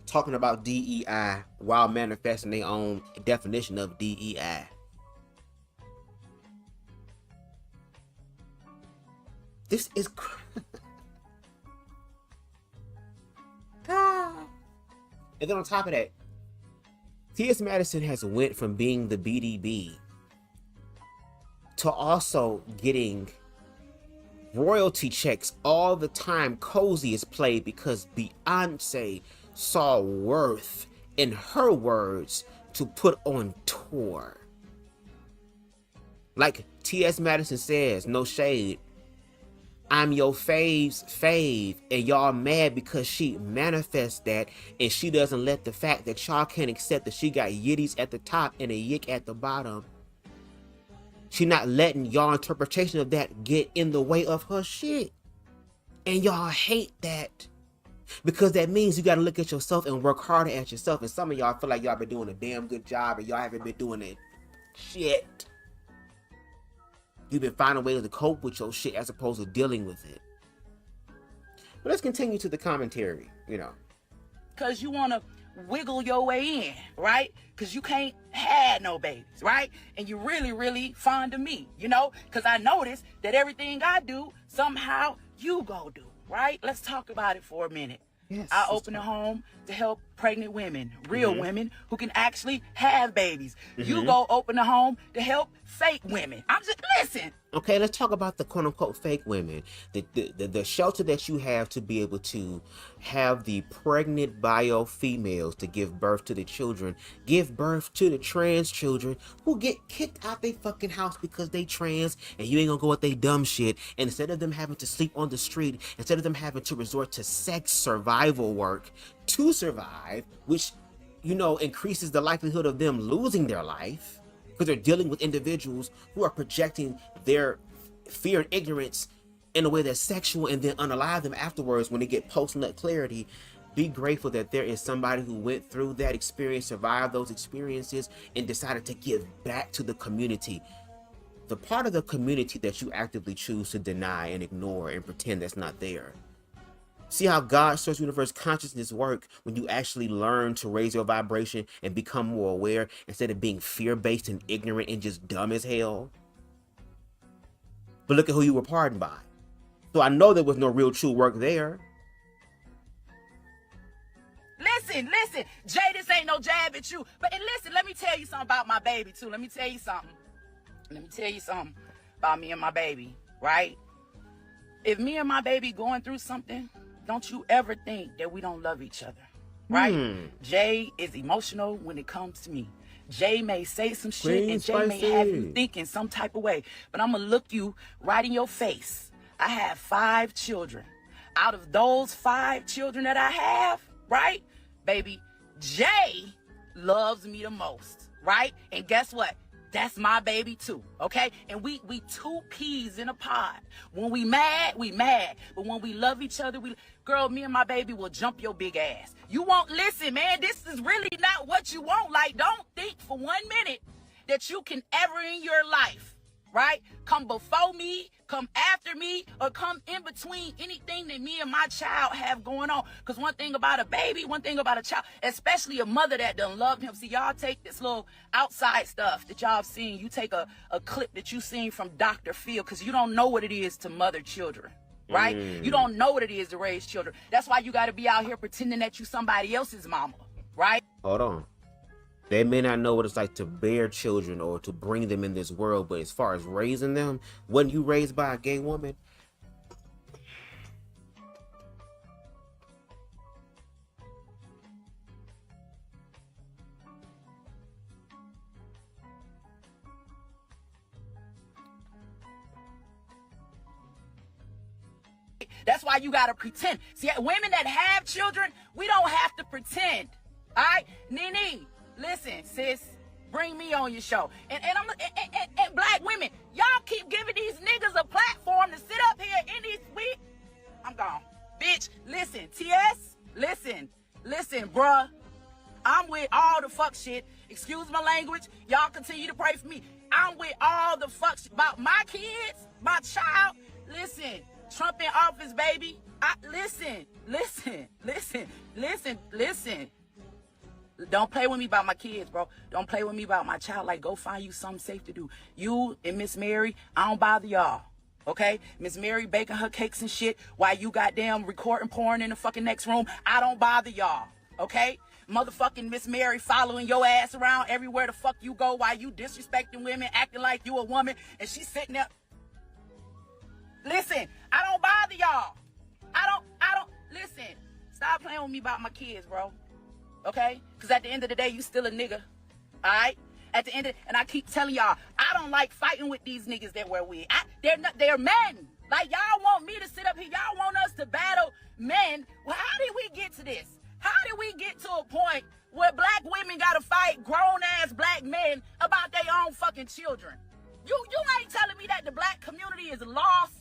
Talking about DEI while manifesting their own definition of DEI. This is and then on top of that, T.S. Madison has went from being the BDB to also getting royalty checks all the time. Cozy is played because Beyonce saw worth in her words to put on tour. Like T.S. Madison says, no shade, I'm your fave's fave, and y'all mad because she manifests that, and she doesn't let the fact that y'all can't accept that she got yitties at the top and a yick at the bottom. She not letting y'all interpretation of that get in the way of her shit. And y'all hate that. Because that means you got to look at yourself and work harder at yourself. And some of y'all feel like y'all been doing a damn good job and y'all haven't been doing it. Shit. You've been finding ways to cope with your shit as opposed to dealing with it. But let's continue to the commentary, you know. Because you want to wiggle your way in, right? Because you can't have no babies, right? And you're really, really fond of me, you know? Because I noticed that everything I do, somehow you go do, right? Let's talk about it for a minute. Yes, I open a home to help pregnant women, real women who can actually have babies. You go open a home to help fake women. I'm just, listen. Okay, let's talk about the quote-unquote fake women. The shelter that you have to be able to have the pregnant bio females to give birth to the children, give birth to the trans children who get kicked out their fucking house because they trans and you ain't gonna go with they dumb shit. And instead of them having to sleep on the street, instead of them having to resort to sex survival work to survive, which, you know, increases the likelihood of them losing their life, because they're dealing with individuals who are projecting their fear and ignorance in a way that's sexual and then unalive them afterwards when they get post-nut clarity. Be grateful that there is somebody who went through that experience, survived those experiences, and decided to give back to the community. The part of the community that you actively choose to deny and ignore and pretend that's not there. See how God Source Universe consciousness work when you actually learn to raise your vibration and become more aware instead of being fear-based and ignorant and just dumb as hell. But look at who you were pardoned by. So I know there was no real true work there. Listen, Jay, this ain't no jab at you. But and listen, let me tell you something about my baby too. Let me tell you something about me and my baby, right? If me and my baby going through something, don't you ever think that we don't love each other, right? Jay is emotional when it comes to me. Jay may say some shit and Jay may have you thinking some type of way, but I'm gonna look you right in your face. I have 5 children. Out of those 5 children that I have, right, baby, Jay loves me the most, right? And guess what? That's my baby too, okay? And we 2 peas in a pod. When we mad, we mad. But when we love each other, girl, me and my baby will jump your big ass. You won't listen, man. This is really not what you want. Like, don't think for 1 minute that you can ever in your life, right, come before me, come after me, or come in between anything that me and my child have going on. Because one thing about a baby, one thing about a child, especially a mother that done loved him. See, y'all take this little outside stuff that y'all have seen. You take a clip that you seen from Dr. Phil, because you don't know what it is to mother children, right? You don't know what it is to raise children. That's why you got to be out here pretending that you somebody else's mama, right? Hold on. They may not know what it's like to bear children or to bring them in this world, but as far as raising them, when you raised by a gay woman, That's why you gotta pretend. See, women that have children, we don't have to pretend. All right, Nene, listen, sis, bring me on your show. And black women, y'all keep giving these niggas a platform to sit up here in these weeks. I'm gone, bitch. Listen, TS, listen, bruh. I'm with all the fuck shit. Excuse my language. Y'all continue to pray for me. I'm with all the fuck shit about my kids, my child. Listen, Trump in office, baby. Listen. Don't play with me about my kids, bro. Don't play with me about my child. Like, go find you something safe to do. You and Miss Mary, I don't bother y'all. Okay? Miss Mary baking her cakes and shit while you goddamn recording porn in the fucking next room. I don't bother y'all. Okay? Motherfucking Miss Mary following your ass around everywhere the fuck you go while you disrespecting women, acting like you a woman, and she's sitting there. Listen, I don't bother y'all. I don't, listen, stop playing with me about my kids, bro. Okay? Because at the end of the day, you still a nigga. Alright? At the end of, and I keep telling y'all, I don't like fighting with these niggas that wear wigs. They're men. Like, y'all want me to sit up here. Y'all want us to battle men. Well, how did we get to this? How did we get to a point where black women gotta fight grown-ass black men about their own fucking children? You ain't telling me that the black community is lost.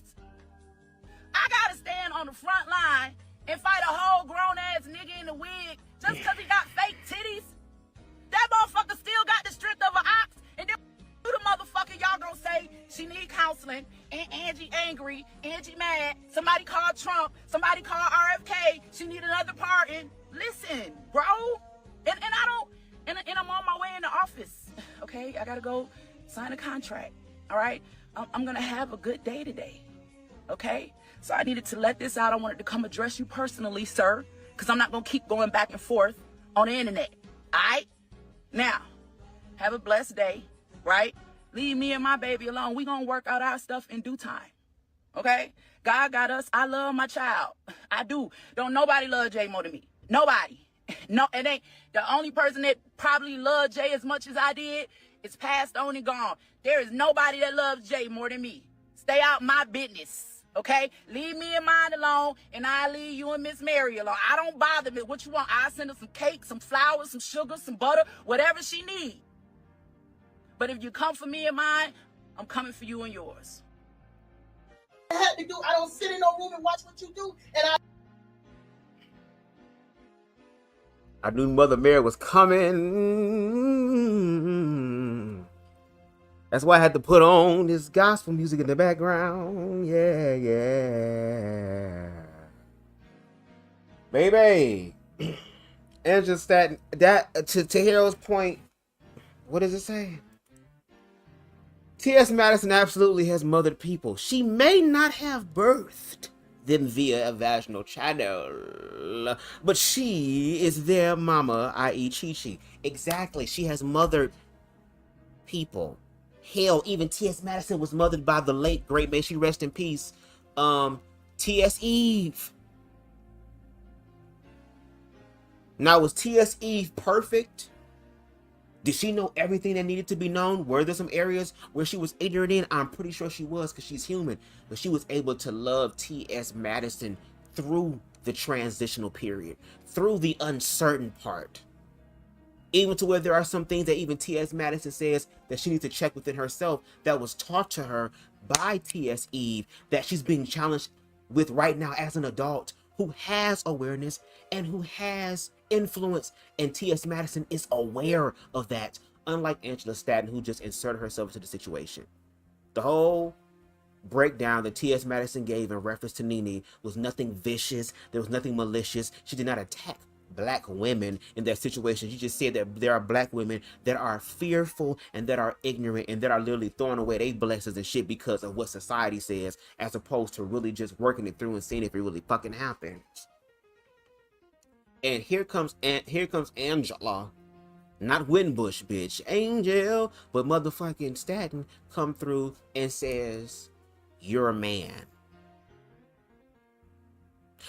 I gotta stand on the front line and fight a whole grown-ass nigga in the wig just because he got fake titties? That motherfucker still got the strength of an ox, and then you the motherfucker y'all gonna say she need counseling, and Angie angry, Angie mad, somebody called Trump, somebody called RFK, she need another pardon. Listen, bro, and I don't, and I'm on my way in the office, okay? I gotta go sign a contract, all right? I'm gonna have a good day today, okay? So I needed to let this out. I wanted to come address you personally, sir, because I'm not gonna keep going back and forth on the internet, all right? Now, have a blessed day, right? Leave me and my baby alone. We gonna work out our stuff in due time, okay? God got us. I love my child. I do. Don't nobody love Jay more than me. Nobody. No, it ain't. The only person that probably loved Jay as much as I did is passed on and gone. There is nobody that loves Jay more than me. Stay out my business, okay? Leave me and mine alone, and I leave you and Miss Mary alone. I don't bother me. What you want? I send her some cake, some flowers, some sugar, some butter, whatever she needs. But if you come for me and mine, I'm coming for you and yours. I had to do. I don't sit in no room and watch what you do, and I knew Mother Mary was coming. That's why I had to put on this gospel music in the background. Yeah. Baby. Angela Stanton, that to Harold's point, what does it say? T.S. Madison absolutely has mothered people. She may not have birthed them via a vaginal channel, but she is their mama, i.e. Chi-Chi. Exactly. She has mothered people. Hell, even T.S. Madison was mothered by the late, great, may she rest in peace, T.S. Eve. Now, was T.S. Eve perfect? Did she know everything that needed to be known? Were there some areas where she was ignorant in? I'm pretty sure she was, because she's human. But she was able to love T.S. Madison through the transitional period, through the uncertain part. Even to where there are some things that even T.S. Madison says that she needs to check within herself that was taught to her by T.S. Eve that she's being challenged with right now as an adult who has awareness and who has influence, and T.S. Madison is aware of that, unlike Angela Stanton, who just inserted herself into the situation. The whole breakdown that T.S. Madison gave in reference to Nene was nothing vicious. There was nothing malicious. She did not attack black women in that situation. She just said that there are black women that are fearful and that are ignorant and that are literally throwing away their blessings and shit because of what society says, as opposed to really just working it through and seeing if it really fucking happens. And here comes Angela, not Winbush, bitch, Angel, but motherfucking Stanton come through and says, "You're a man."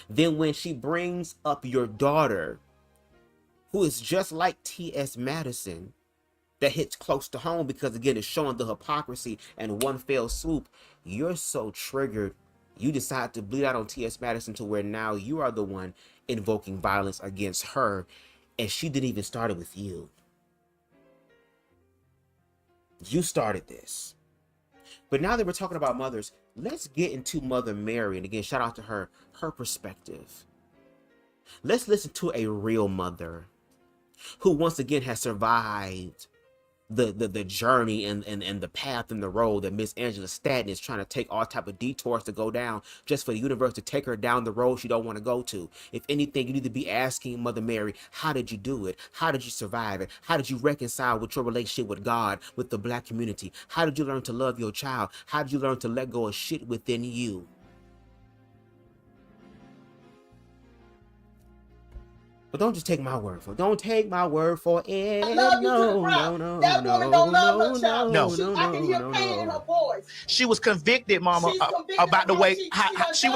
Then when she brings up your daughter, who is just like T.S. Madison, that hits close to home because again it's showing the hypocrisy and one fell swoop. You're so triggered, You decide to bleed out on T.S. Madison to where now you are the one invoking violence against her, and she didn't even start it with you. You started this. But now that we're talking about mothers, let's get into Mother Mary. And again, shout out to her perspective. Let's listen to a real mother who once again has survived the journey and the path and the road that Miss Angela Stanton is trying to take all type of detours to go down just for the universe to take her down the road she don't want to go to. If anything, you need to be asking Mother Mary, how did you do it? How did you survive it? How did you reconcile with your relationship with God, with the Black community? How did you learn to love your child? How did you learn to let go of shit within you? But don't just take my word for it. Don't take my word for it. I love you to the ground. That woman don't love her child. No. I can hear pain in her voice. She was convicted, Mama, about the way she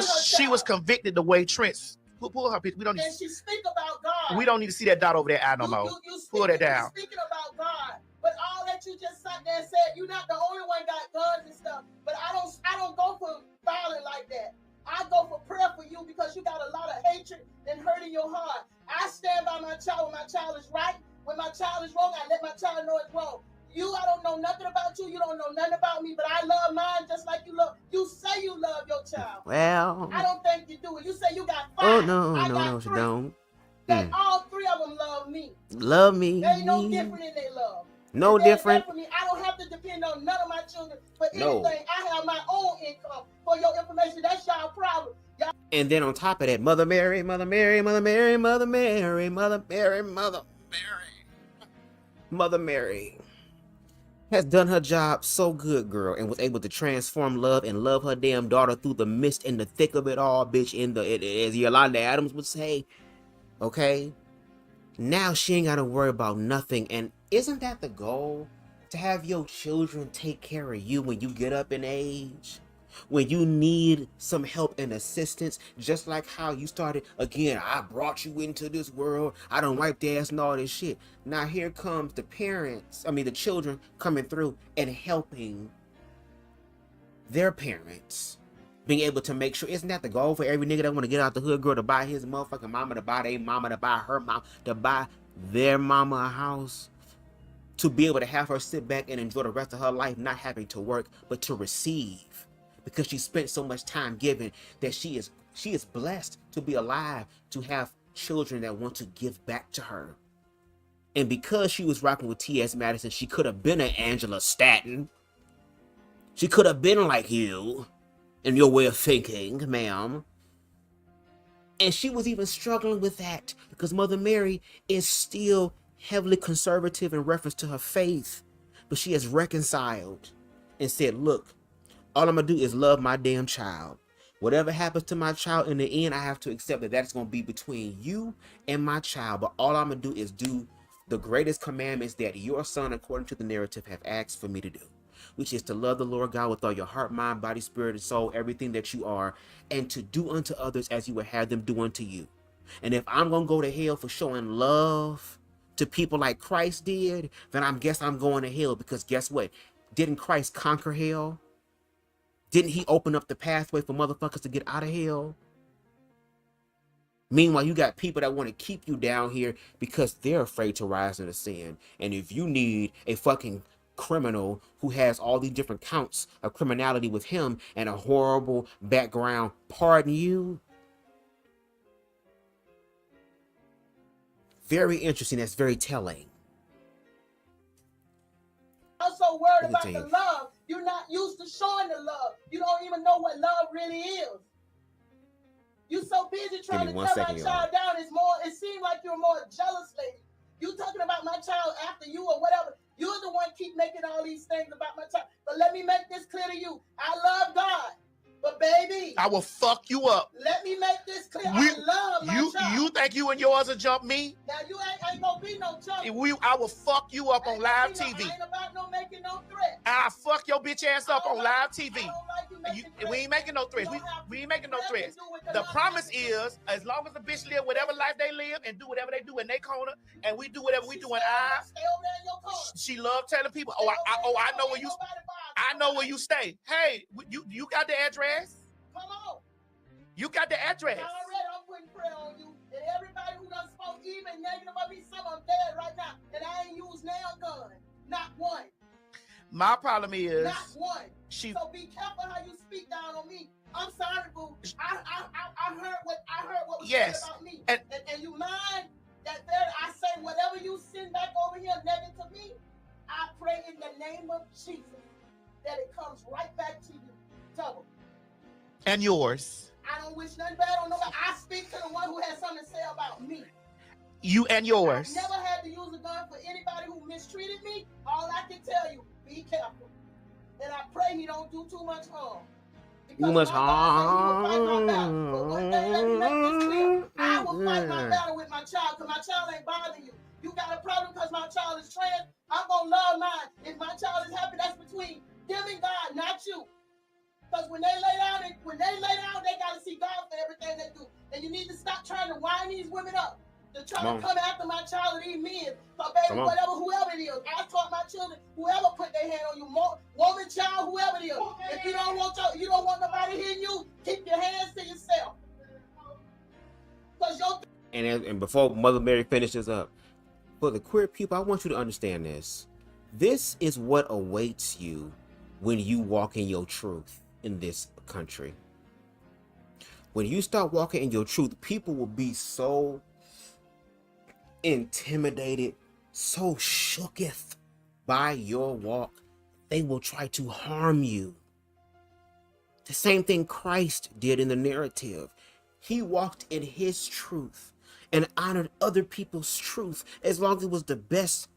was convicted the way Trent's. Pull her picture. We don't need. And she speak about God. We don't need to see that dot over there eye no more. Pull that down. You speaking about God, but all that you just sat there and said, you're not the only one got guns and stuff. But I don't go for violence like that. I go for prayer for you because you got a lot of hatred and hurt in your heart. I stand by my child when my child is right. When my child is wrong, I let my child know it's wrong. I don't know nothing about you. You don't know nothing about me, but I love mine just like you love. You say you love your child. Well, I don't think you do it. You say you got 5. Oh, no, she don't. That all 3 of them love me. Love me. They ain't no different in their love. No different. For me, I don't have to depend on none of my children for anything. I have my own income. For your information, that's y'all problem. And then on top of that, Mother Mary, Mother Mary, Mother Mary, Mother Mary, Mother Mary, Mother Mary, Mother Mary has done her job so good, girl, and was able to transform love and love her damn daughter through the mist and the thick of it all, bitch, as Yolanda Adams would say, okay? Now she ain't got to worry about nothing, and isn't that the goal? To have your children take care of you when you get up in age? When you need some help and assistance, just like how you started, again, I brought you into this world, I done wiped the ass and all this shit. Now here comes the the children coming through and helping their parents, being able to make sure, isn't that the goal for every nigga that want to get out the hood, girl, to buy his motherfucking mama, to buy their mama, to buy her mom, to buy their mama a house, to be able to have her sit back and enjoy the rest of her life, not having to work, but to receive. Because she spent so much time giving that she is blessed to be alive, to have children that want to give back to her. And because she was rocking with T.S. Madison, she could have been an Angela Stanton. She could have been like you in your way of thinking, ma'am. And she was even struggling with that because Mother Mary is still heavily conservative in reference to her faith. But she has reconciled and said, look, all I'm going to do is love my damn child. Whatever happens to my child in the end, I have to accept that that's going to be between you and my child. But all I'm going to do is do the greatest commandments that your son, according to the narrative, have asked for me to do, which is to love the Lord God with all your heart, mind, body, spirit, and soul, everything that you are, and to do unto others as you would have them do unto you. And if I'm going to go to hell for showing love to people like Christ did, then I guess I'm going to hell, because guess what? Didn't Christ conquer hell? Didn't he open up the pathway for motherfuckers to get out of hell? Meanwhile, you got people that want to keep you down here because they're afraid to rise into sin. And if you need a fucking criminal who has all these different counts of criminality with him and a horrible background, pardon you. Very interesting. That's very telling. I'm so worried about the love. You're not used to showing the love. You don't even know what love really is. You so busy trying to tear my child down. It seems like you're more jealous lady. You talking about my child after you or whatever. You're the one keep making all these things about my child. But let me make this clear to you. I love God. But baby, I will fuck you up. Let me make this clear. I love my child. You think you and yours will jump me? Now you ain't gonna be no jump. I will fuck you up on live TV. I ain't about no making no threat. I'll fuck your bitch ass up on live TV. We ain't making no threats. We ain't making no threats. The promise is, as long as the bitch live whatever life they live and do whatever they do in their corner, and we do whatever we do in ours. Stay over there in your corner. She love telling people, I know where you. I know where you stay. Hey, you got the address? Come on. You got the address. Already, I'm putting prayer on you. And everybody who done spoke even negative of me, some of them dead right now. And I ain't used nail gun. Not one. My problem is not one. So be careful how you speak down on me. I'm sorry, boo. I heard what was said about me. And you mind that there I say whatever you send back over here negative to me, I pray in the name of Jesus that it comes right back to you. Double. And yours. I don't wish nothing bad on nobody. I speak to the one who has something to say about me. You and yours. I've never had to use a gun for anybody who mistreated me. All I can tell you, be careful. And I pray he don't do too much harm. Too much harm. I will fight my battle with my child because my child ain't bothering you. You got a problem because my child is trans. I'm going to love mine. If my child is happy, that's between them and God, not you. Because when they lay down, they got to see God for everything they do. And you need to stop trying to wind these women up. To try to come after my child and these men. So baby, whatever, whoever it is, I taught my children, whoever put their hand on you, woman, child, whoever it is. If you don't want nobody hitting you, keep your hands to yourself. Because and before Mother Mary finishes up, for the queer people, I want you to understand this. This is what awaits you when you walk in your truth in this country. When you start walking in your truth, people will be so intimidated, so shooketh by your walk, they will try to harm you. The same thing Christ did in the narrative. He walked in his truth and honored other people's truth as long as it was the best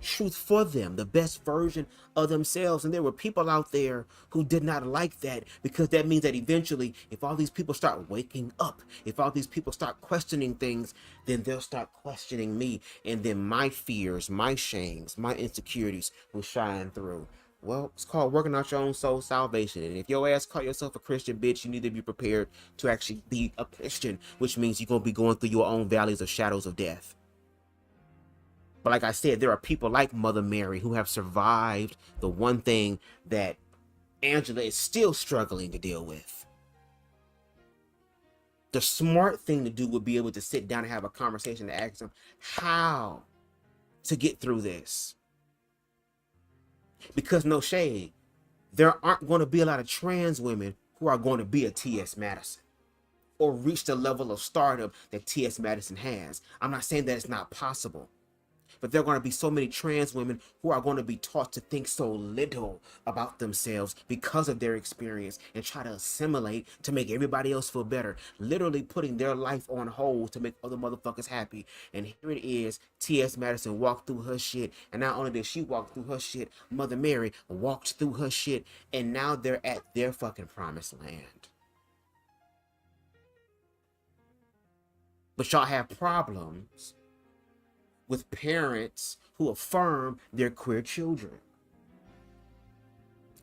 truth for them, the best version of themselves. And there were people out there who did not like that, because that means that eventually, if all these people start waking up, if all these people start questioning things, then they'll start questioning me, and then my fears, my shames, my insecurities will shine through. Well, it's called working out your own soul salvation. And if your ass call yourself a Christian, bitch, you need to be prepared to actually be a Christian, which means you're going to be going through your own valleys of shadows of death. But like I said, there are people like Mother Mary who have survived the one thing that Angela is still struggling to deal with. The smart thing to do would be able to sit down and have a conversation to ask them how to get through this. Because no shade, there aren't going to be a lot of trans women who are going to be a T.S. Madison or reach the level of stardom that T.S. Madison has. I'm not saying that it's not possible. But there are going to be so many trans women who are going to be taught to think so little about themselves because of their experience and try to assimilate to make everybody else feel better, literally putting their life on hold to make other motherfuckers happy. And here it is, T.S. Madison walked through her shit, and not only did she walk through her shit, Mother Mary walked through her shit, and now they're at their fucking promised land. But y'all have problems with parents who affirm their queer children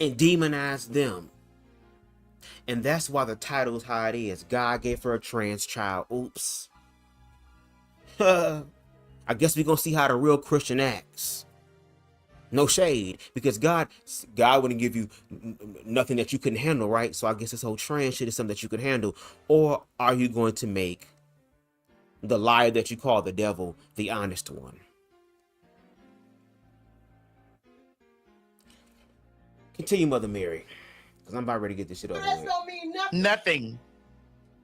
and demonize them. And that's why the title is how it is. God gave her a trans child. Oops. I guess we're gonna see how the real Christian acts. No shade, because God wouldn't give you nothing that you couldn't handle, right? So I guess this whole trans shit is something that you could handle. Or are you going to make the liar that you call the devil the honest one? Continue, Mother Mary, because I'm about ready to get this shit over with. That don't mean nothing. Nothing.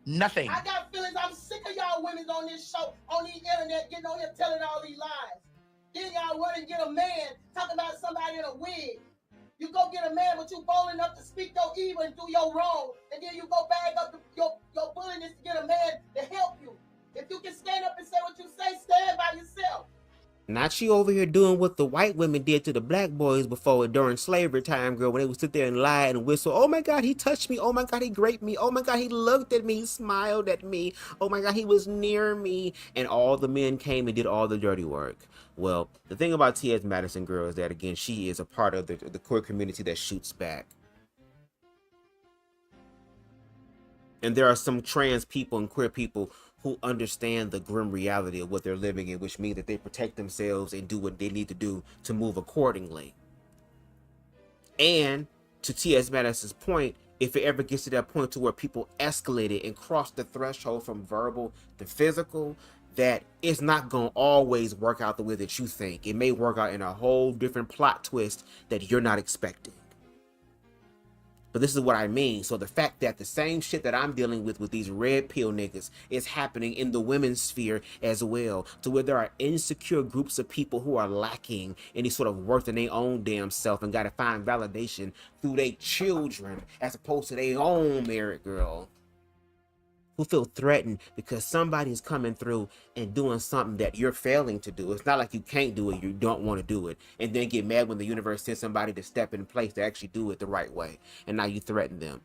Nothing. I got feelings. I'm sick of y'all women on this show, on the internet, getting on here telling all these lies. Then y'all run and get a man talking about somebody in a wig. You go get a man, but you bold enough to speak your evil and do your wrong, and then you go bag up your bulliness to get a man to help you. If you can stand up and say what you say, stand by yourself. Not she over here doing what the white women did to the black boys before during slavery time, girl, when they would sit there and lie and whistle. Oh my God, he touched me. Oh my God, he raped me. Oh my God, he looked at me, he smiled at me. Oh my God, he was near me. And all the men came and did all the dirty work. Well, the thing about T.S. Madison, girl, is that, again, she is a part of the queer community that shoots back. And there are some trans people and queer people who understand the grim reality of what they're living in, which means that they protect themselves and do what they need to do to move accordingly. And to T.S. Madison's point, if it ever gets to that point to where people escalate it and cross the threshold from verbal to physical, that it's not going to always work out the way that you think. It may work out in a whole different plot twist that you're not expecting. But this is what I mean. So the fact that the same shit that I'm dealing with these red pill niggas is happening in the women's sphere as well, to where there are insecure groups of people who are lacking any sort of worth in their own damn self and got to find validation through their children as opposed to their own married girl, who feel threatened because somebody's coming through and doing something that you're failing to do. It's not like you can't do it, you don't want to do it, and then get mad when the universe sends somebody to step in place to actually do it the right way, and now you threaten them.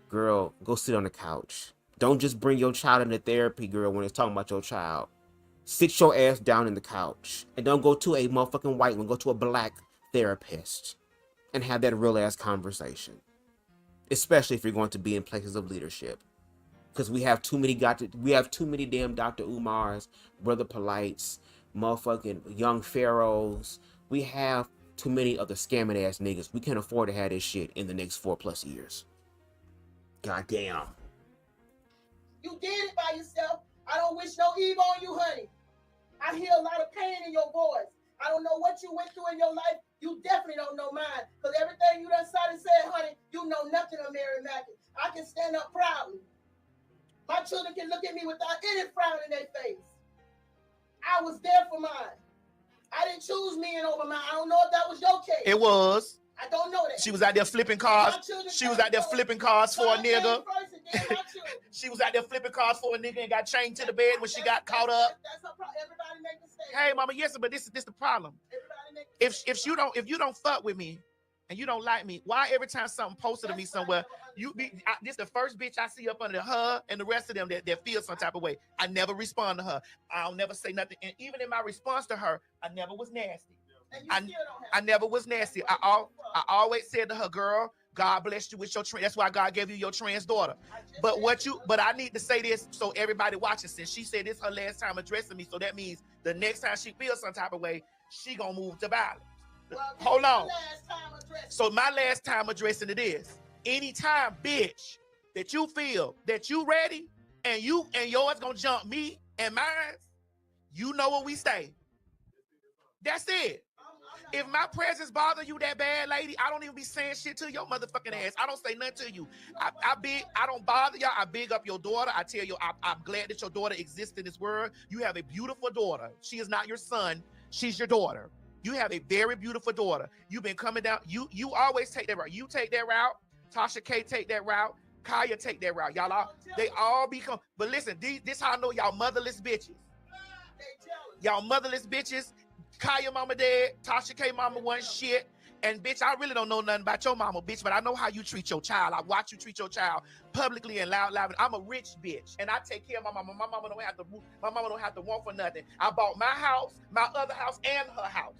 Girl, go sit on the couch. Don't just bring your child into therapy, girl, when it's talking about your child. Sit your ass down in the couch, and don't go to a motherfucking white one, go to a black therapist and have that real ass conversation, especially if you're going to be in places of leadership. Because we have too many damn Dr. Umars, Brother Polites, motherfucking young pharaohs. We have too many of the scamming ass niggas. We can't afford to have this shit in the next 4+ years. God damn. You did it by yourself. I don't wish no evil on you, honey. I hear a lot of pain in your voice. I don't know what you went through in your life. You definitely don't know mine. Because everything you done said, honey, you know nothing of Mary Mackey. I can stand up proudly. My children can look at me without any frown in their face. I was there for mine. I didn't choose men over mine. I don't know if that was your case. It was. I don't know that. She was out there flipping cars. She was out there flipping cars for a nigga. She was out there flipping cars for a nigga and got chained to the bed when she got caught up. That's her problem. Everybody make mistakes. Hey, mama, yes, but this the problem. If you don't fuck with me and you don't like me, why every time something posted to me somewhere, this the first bitch I see up under her and the rest of them that feel some type of way. I never respond to her. I'll never say nothing. And even in my response to her, I never was nasty. I never was nasty. I always said to her, girl, God bless you with your trans. That's why God gave you your trans daughter. But I need to say this so everybody watches. Since she said this her last time addressing me, so that means the next time she feels some type of way, she gonna move to violence. Well, hold on. So my last time addressing it is, anytime, bitch, that you feel that you ready and yours gonna jump me and mine, you know where we stay. That's it. If my presence bother you that bad, lady, I don't even be saying shit to your motherfucking ass. I don't say nothing to you. I don't bother y'all. I big up your daughter. I tell you, I'm glad that your daughter exists in this world. You have a beautiful daughter. She is not your son. She's your daughter. You have a very beautiful daughter. You've been coming down. You always take that route. You take that route. Tasha K take that route. Kaya take that route. They all become. But listen, this how I know y'all motherless bitches. Y'all motherless bitches. Kaya mama dead, Tasha K mama one shit, and bitch, I really don't know nothing about your mama, bitch, but I know how you treat your child. I watch you treat your child publicly and loud. I'm a rich bitch, and I take care of my mama. My mama don't have to want for nothing. I bought my house, my other house, and her house.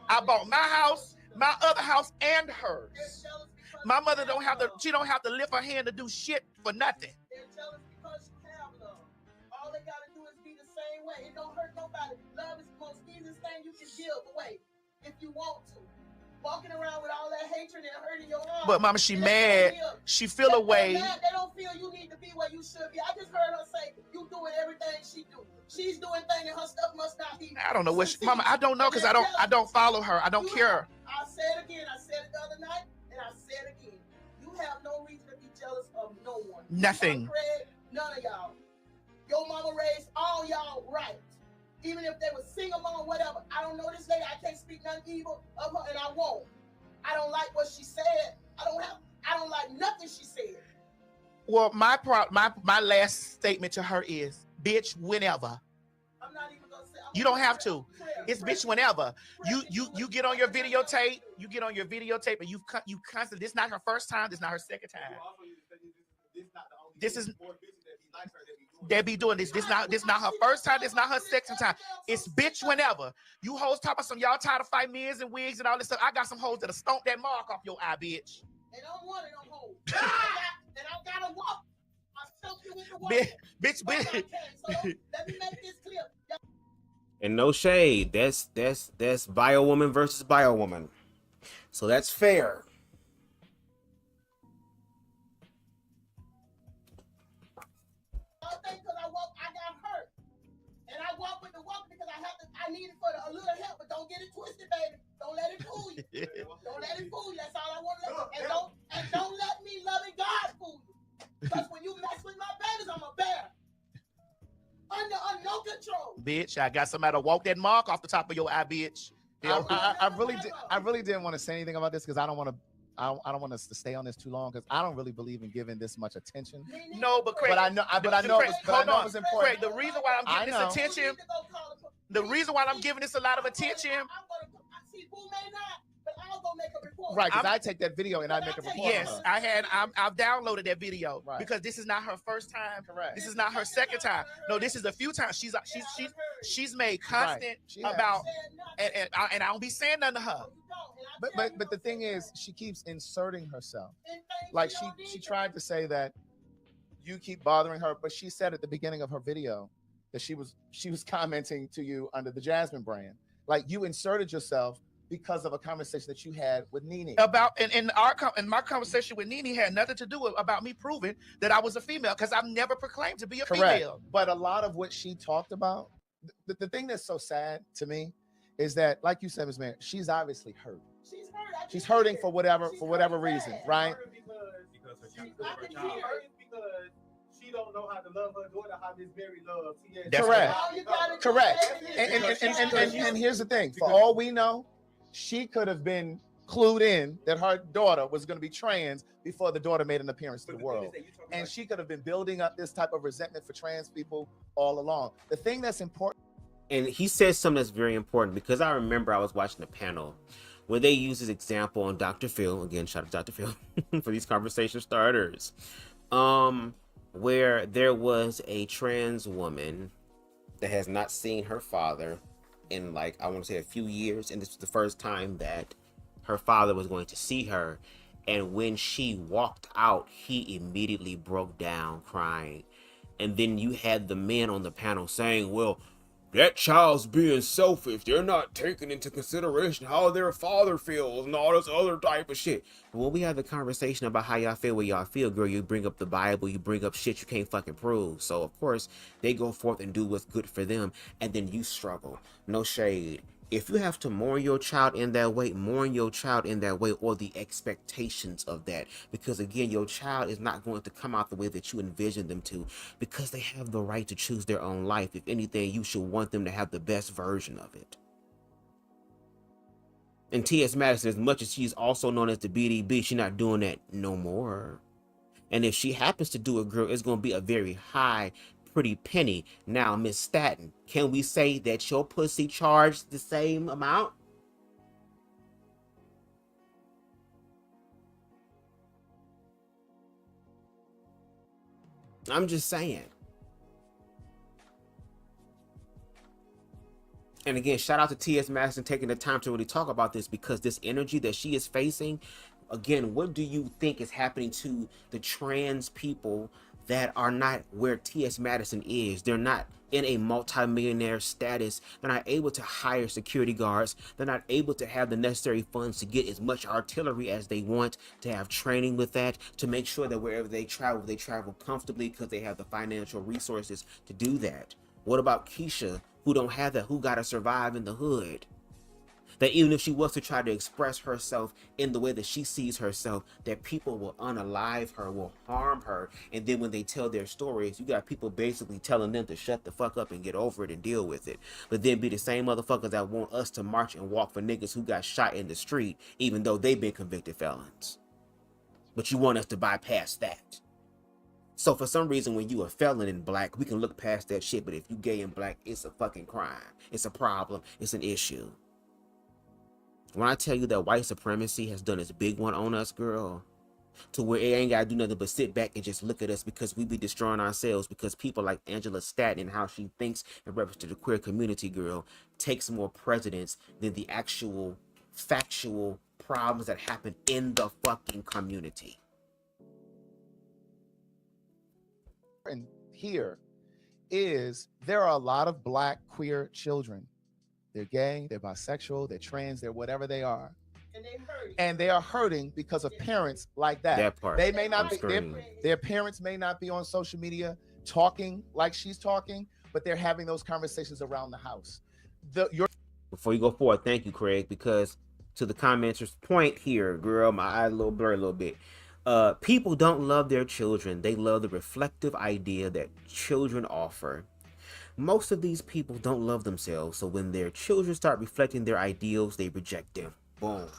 I bought my house, my other house, and hers. My mother don't have to lift her hand to do shit for nothing. They're jealous because you have love. All they gotta do is be the same way. It don't hurt nobody. Love is the most easiest thing you can give away if you want to. Walking around with all that hatred and hurting your heart. But mama, she mad. She feel a way. They don't feel you need to be where you should be. I just heard her say you doing everything she do. She's doing things and her stuff must not be. I don't know what mama. I don't know because I don't follow her. I don't care. I'll say it again. I said it the other night and I said it again. You have no reason to be jealous of no one. Nothing. None of y'all. Your mama raised all y'all right. Even if they were single mom, whatever. I don't know this lady. I can't speak nothing evil of her, and I won't. I don't like what she said. I don't like nothing she said. Well, my last statement to her is, bitch, whenever. I'm not even gonna say. You don't have to. It's bitch whenever. You get on your videotape. You get on your videotape, and you constantly. This is not her first time. This is not her second time. This is. They be doing this. This not her first time. This not her second time. It's bitch whenever. You hoes talk about some y'all tired of fighting mirrors and wigs and all this stuff. I got some hoes that'll stomp that mark off your eye, bitch. They don't want it no hoes. And I gotta walk. I stuck you with the walk. Bitch. So let me make this clear. And no shade. That's bio woman versus bio woman. So that's fair. I need it for a little help, but don't get it twisted, baby. Don't let it fool you. Don't let it fool you. That's all I want to let. And don't let me loving God fool you. Because when you mess with my babies, I'm a bear. Under no control. Bitch, I got somebody to walk that mark off the top of your eye, bitch. I really didn't want to say anything about this because I don't want us to stay on this too long because I don't really believe in giving this much attention. No, but Craig, I know it was important. Craig, the reason why I'm giving this attention, the reason why I'm giving this a lot of attention. See, Boo may not, but I'll go make a report. Right, because I take that video and I make a report. Yes, I've downloaded that video because this is not her first time. Correct. This is not her second time. No, this is a few times. She's made constant about, and I don't be saying nothing to her. But the thing is, she keeps inserting herself. Like she tried to say that you keep bothering her, but she said at the beginning of her video that she was commenting to you under the Jasmine brand. Like you inserted yourself because of a conversation that you had with Nene. And my conversation with Nene had nothing to do with about me proving that I was a female because I've never proclaimed to be a female. But a lot of what she talked about, the thing that's so sad to me is that, like you said, Ms. Mayor, she's obviously hurt. She's hurting for whatever reason, right? She don't know how to love her daughter, how Miss Mary loves. Correct. And here's the thing: for all we know, she could have been clued in that her daughter was going to be trans before the daughter made an appearance to the world, and she could have been building up this type of resentment for trans people all along. The thing that's important, and he says something that's very important because I remember I was watching a panel where they use this example on Dr. Phil. Again, shout out to Dr. Phil for these conversation starters. Where there was a trans woman that has not seen her father in, like, I want to say a few years, and this was the first time that her father was going to see her, and when she walked out, he immediately broke down crying. And then you had the men on the panel saying, well, that child's being selfish. They're not taking into consideration how their father feels and all this other type of shit. But when we have the conversation about how y'all feel, where y'all feel, girl, you bring up the Bible, you bring up shit you can't fucking prove. So, of course, they go forth and do what's good for them, and then you struggle. No shade. If you have to mourn your child in that way, mourn your child in that way, or the expectations of that. Because again, your child is not going to come out the way that you envision them to, because they have the right to choose their own life. If anything, you should want them to have the best version of it. And T.S. Madison, as much as she's also known as the BDB, she's not doing that no more. And if she happens to do it, girl, it's going to be a very high pretty penny. Now, Miss Stanton, can we say that your pussy charged the same amount? I'm just saying. And again, shout out to T.S. Madison taking the time to really talk about this, because this energy that she is facing, again, what do you think is happening to the trans people that are not where T.S. Madison is? They're not in a multi-millionaire status. They're not able to hire security guards. They're not able to have the necessary funds to get as much artillery as they want, to have training with that, to make sure that wherever they travel comfortably because they have the financial resources to do that. What about Keisha, who don't have that, who gotta survive in the hood? That even if she was to try to express herself in the way that she sees herself, that people will unalive her, will harm her. And then when they tell their stories, you got people basically telling them to shut the fuck up and get over it and deal with it. But then be the same motherfuckers that want us to march and walk for niggas who got shot in the street, even though they've been convicted felons. But you want us to bypass that. So for some reason, when you a felon in black, we can look past that shit. But if you gay and black, it's a fucking crime. It's a problem. It's an issue. When I tell you that white supremacy has done its big one on us, girl, to where it ain't gotta do nothing but sit back and just look at us, because we be destroying ourselves, because people like Angela Stanton and how she thinks in reference to the queer community, girl, takes more precedence than the actual factual problems that happen in the fucking community. And here is, there are a lot of black queer children. They're gay, they're bisexual, they're trans, they're whatever they are. And they are hurting because of parents like that. That part. They may not be, their parents may not be on social media talking like she's talking, but they're having those conversations around the house. Before you go forward, thank you, Craig, because to the commenter's point here, girl, my eye a little blurry a little bit. People don't love their children. They love the reflective idea that children offer. Most of these people don't love themselves, so when their children start reflecting their ideals, they reject them. Boom.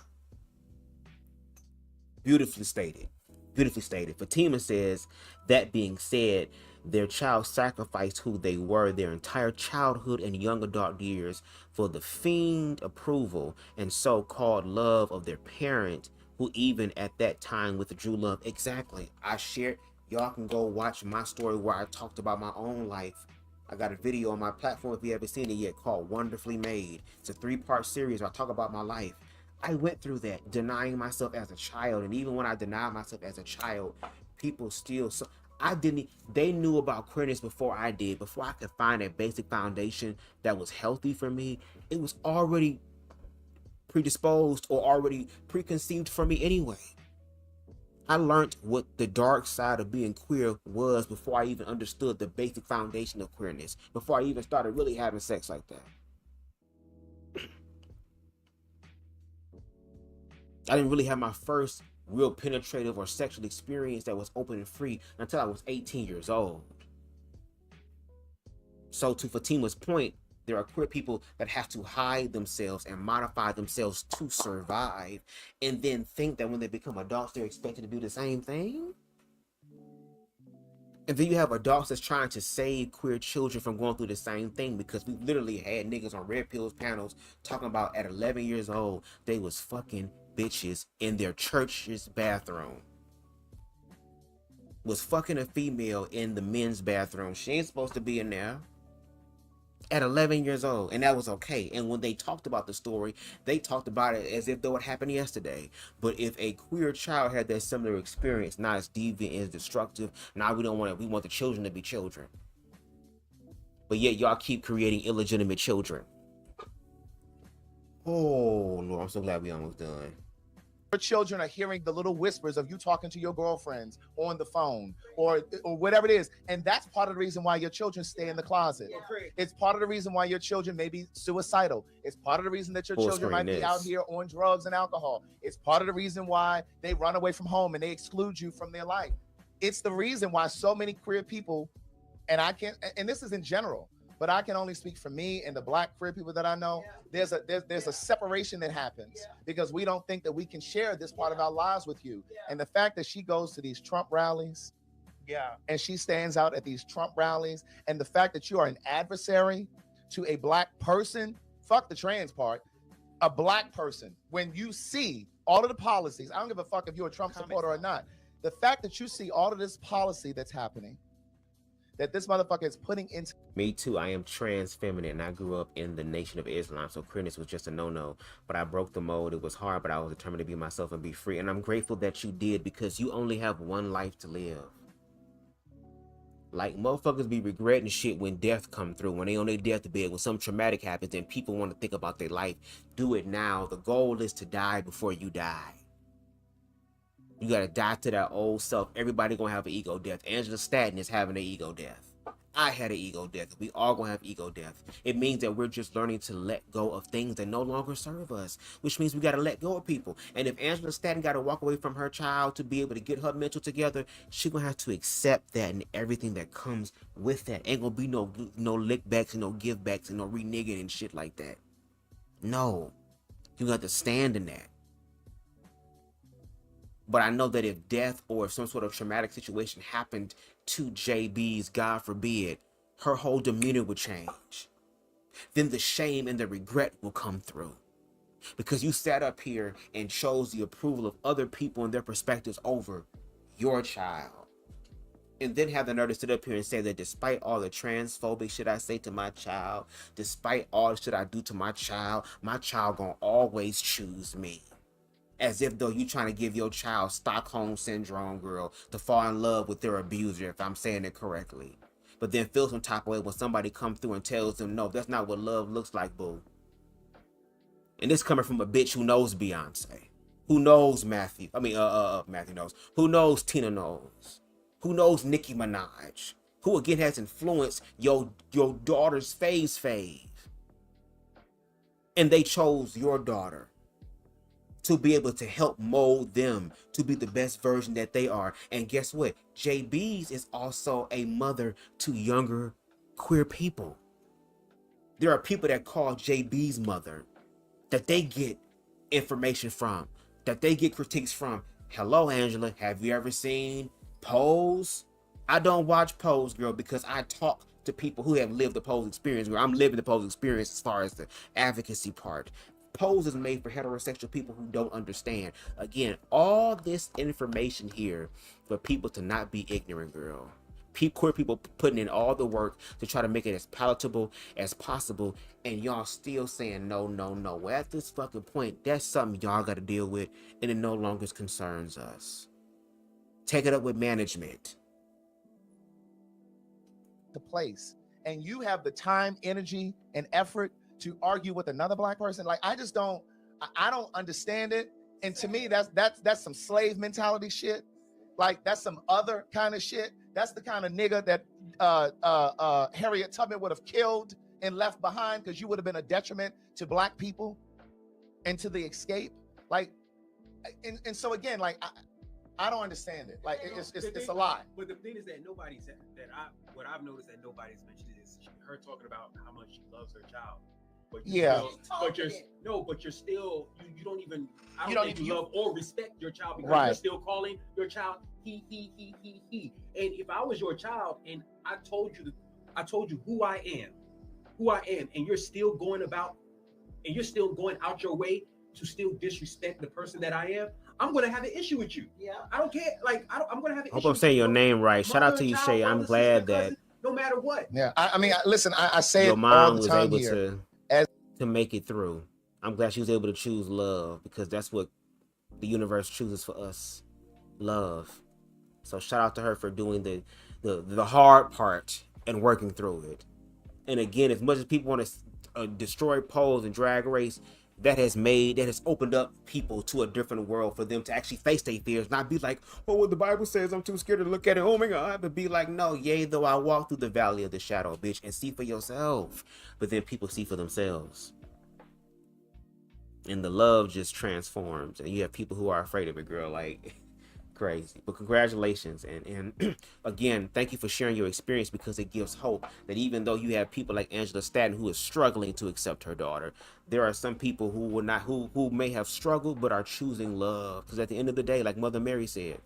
Beautifully stated. Beautifully stated. Fatima says, that being said, their child sacrificed who they were their entire childhood and young adult years for the feigned approval and so-called love of their parent, who even at that time withdrew love. Exactly. I shared. Y'all can go watch my story where I talked about my own life. I got a video on my platform, if you haven't seen it yet, called Wonderfully Made. It's a 3-part series where I talk about my life. I went through that, denying myself as a child. And even when I denied myself as a child, people still... they knew about queerness before I did. Before I could find a basic foundation that was healthy for me, it was already predisposed or already preconceived for me anyway. I learned what the dark side of being queer was before I even understood the basic foundation of queerness, before I even started really having sex like that. I didn't really have my first real penetrative or sexual experience that was open and free until I was 18 years old. So to Fatima's point, there are queer people that have to hide themselves and modify themselves to survive, and then think that when they become adults, they're expected to do the same thing. And then you have adults that's trying to save queer children from going through the same thing, because we literally had niggas on Red Pills panels talking about at 11 years old, they was fucking bitches in their church's bathroom. Was fucking a female in the men's bathroom. She ain't supposed to be in there. At 11 years old, and that was okay. And when they talked about the story, they talked about it as if though it happened yesterday. But if a queer child had that similar experience, not as deviant, as destructive, now we want the children to be children. But yet y'all keep creating illegitimate children. Oh Lord, I'm so glad we almost done. Your children are hearing the little whispers of you talking to your girlfriends on the phone or whatever it is. And that's part of the reason why your children stay in the closet. It's part of the reason why your children may be suicidal. It's part of the reason that your children might be out here on drugs and alcohol. It's part of the reason why they run away from home and they exclude you from their life. It's the reason why so many queer people, and this is in general, but I can only speak for me and the Black queer people that I know. There's a separation that happens because we don't think that we can share this part of our lives with you. And the fact that she goes to these Trump rallies, and she stands out at these Trump rallies, and the fact that you are an adversary to a Black person, fuck the trans part, a Black person, when you see all of the policies, I don't give a fuck if you're a Trump supporter or not, the fact that you see all of this policy that's happening, that this motherfucker is putting into... Me too. I am trans feminine, and I grew up in the Nation of Islam, so queerness was just a no-no. But I broke the mold. It was hard, but I was determined to be myself and be free. And I'm grateful that you did, because you only have one life to live. Like, motherfuckers be regretting shit when death come through, when they on their deathbed, when something traumatic happens and people want to think about their life. Do it now. The goal is to die before you die. You gotta die to that old self. Everybody gonna have an ego death. Angela Stanton is having an ego death. I had an ego death. We all gonna have ego death. It means that we're just learning to let go of things that no longer serve us, which means we gotta let go of people. And if Angela Stanton gotta walk away from her child to be able to get her mental together, she gonna have to accept that and everything that comes with that. Ain't gonna be no lick backs and no give backs and no reneging and shit like that. No, you got to stand in that. But I know that if death or if some sort of traumatic situation happened to Jaybiez, God forbid, her whole demeanor would change. Then the shame and the regret will come through. Because you sat up here and chose the approval of other people and their perspectives over your child. And then have the nerve to sit up here and say that despite all the transphobic shit I say to my child, despite all the shit I do to my child gonna always choose me. As if though you trying to give your child Stockholm Syndrome, girl, to fall in love with their abuser, if I'm saying it correctly. But then feel some type of way when somebody comes through and tells them, no, that's not what love looks like, boo. And this coming from a bitch who knows Beyonce. Who knows Matthew knows. Who knows Tina knows. Who knows Nicki Minaj. Who again has influenced your daughter's fave. And they chose your daughter to be able to help mold them to be the best version that they are. And guess what? Jaybiez is also a mother to younger queer people. There are people that call Jaybiez mother, that they get information from, that they get critiques from. Hello, Angela, have you ever seen Pose? I don't watch Pose, girl, because I talk to people who have lived the Pose experience, girl. I'm living the Pose experience as far as the advocacy part. Pose is made for heterosexual people who don't understand. Again, all this information here for people to not be ignorant, girl. Queer people putting in all the work to try to make it as palatable as possible, and y'all still saying no, no, no. Well, at this fucking point, that's something y'all got to deal with, and it no longer concerns us. Take it up with management. The place, and you have the time, energy, and effort to argue with another black person. Like, I just don't, I don't understand it. And to me, that's some slave mentality shit. Like, that's some other kind of shit. That's the kind of nigga that Harriet Tubman would have killed and left behind, because you would have been a detriment to black people and to the escape. Like, and so again, like, I don't understand it. Like, it's a lie. But the thing is that what I've noticed that nobody's mentioned is her talking about how much she loves her child. But you're still, you don't even, I don't think you love or respect your child, because you're still calling your child he. And if I was your child and I told you who I am, and you're still going about, and you're still going out your way to still disrespect the person that I am, I'm gonna have an issue with you. Yeah, I don't care. Like, I'm gonna have an issue. Hope I'm saying your name right. Shout out to you, Shay. I'm glad that no matter what. Yeah, I mean, listen, I say your it mom all the was time able here. to make it through. I'm glad she was able to choose love, because that's what the universe chooses for us, love. So shout out to her for doing the hard part and working through it. And again, as much as people want to destroy Pose and Drag Race, that has opened up people to a different world for them to actually face their fears, not be like, oh, what the Bible says, I'm too scared to look at it, oh my God, but be like, no, yea, though I walk through the valley of the shadow, bitch, and see for yourself. But then people see for themselves. And the love just transforms, and you have people who are afraid of it, girl, like crazy. But congratulations, and again, thank you for sharing your experience, because it gives hope that even though you have people like Angela Stanton who is struggling to accept her daughter, there are some people who will not, who may have struggled but are choosing love, because at the end of the day, like Mother Mary said,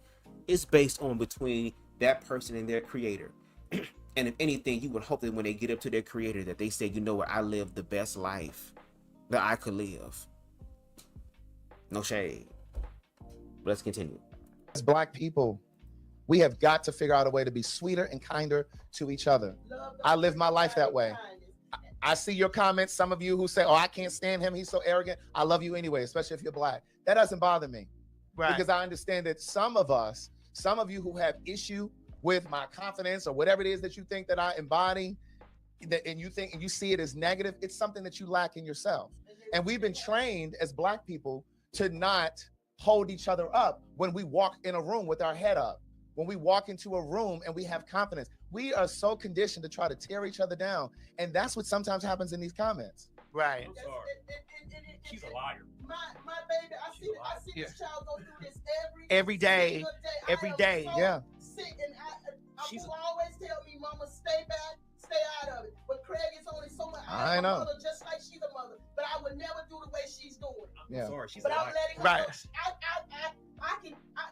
it's based on between that person and their creator. And if anything, you would hope that when they get up to their creator, that they say, you know what, I lived the best life that I could live. No shade. But let's continue. As black people, we have got to figure out a way to be sweeter and kinder to each other. I live my life that way. I see your comments, some of you who say, oh, I can't stand him, he's so arrogant. I love you anyway, especially if you're black. That doesn't bother me. Right. Because I understand that some of you who have issue with my confidence or whatever it is that you think that I embody, and you see it as negative, it's something that you lack in yourself. And we've been trained as black people to not hold each other up when we walk in a room with our head up. When we walk into a room and we have confidence, we are so conditioned to try to tear each other down. And that's what sometimes happens in these comments. Right. I'm sorry. She's a liar. My baby, I see this child go through this every day. Every day. So Yeah. Sick, and I will always tell me, Mama, stay back, stay out of it. But Craig is only so much. I know. Mother, just like she's a mother, but I would never do the way she's doing. Yeah. I'm sorry, she's but a I'm liar. letting her Right. know.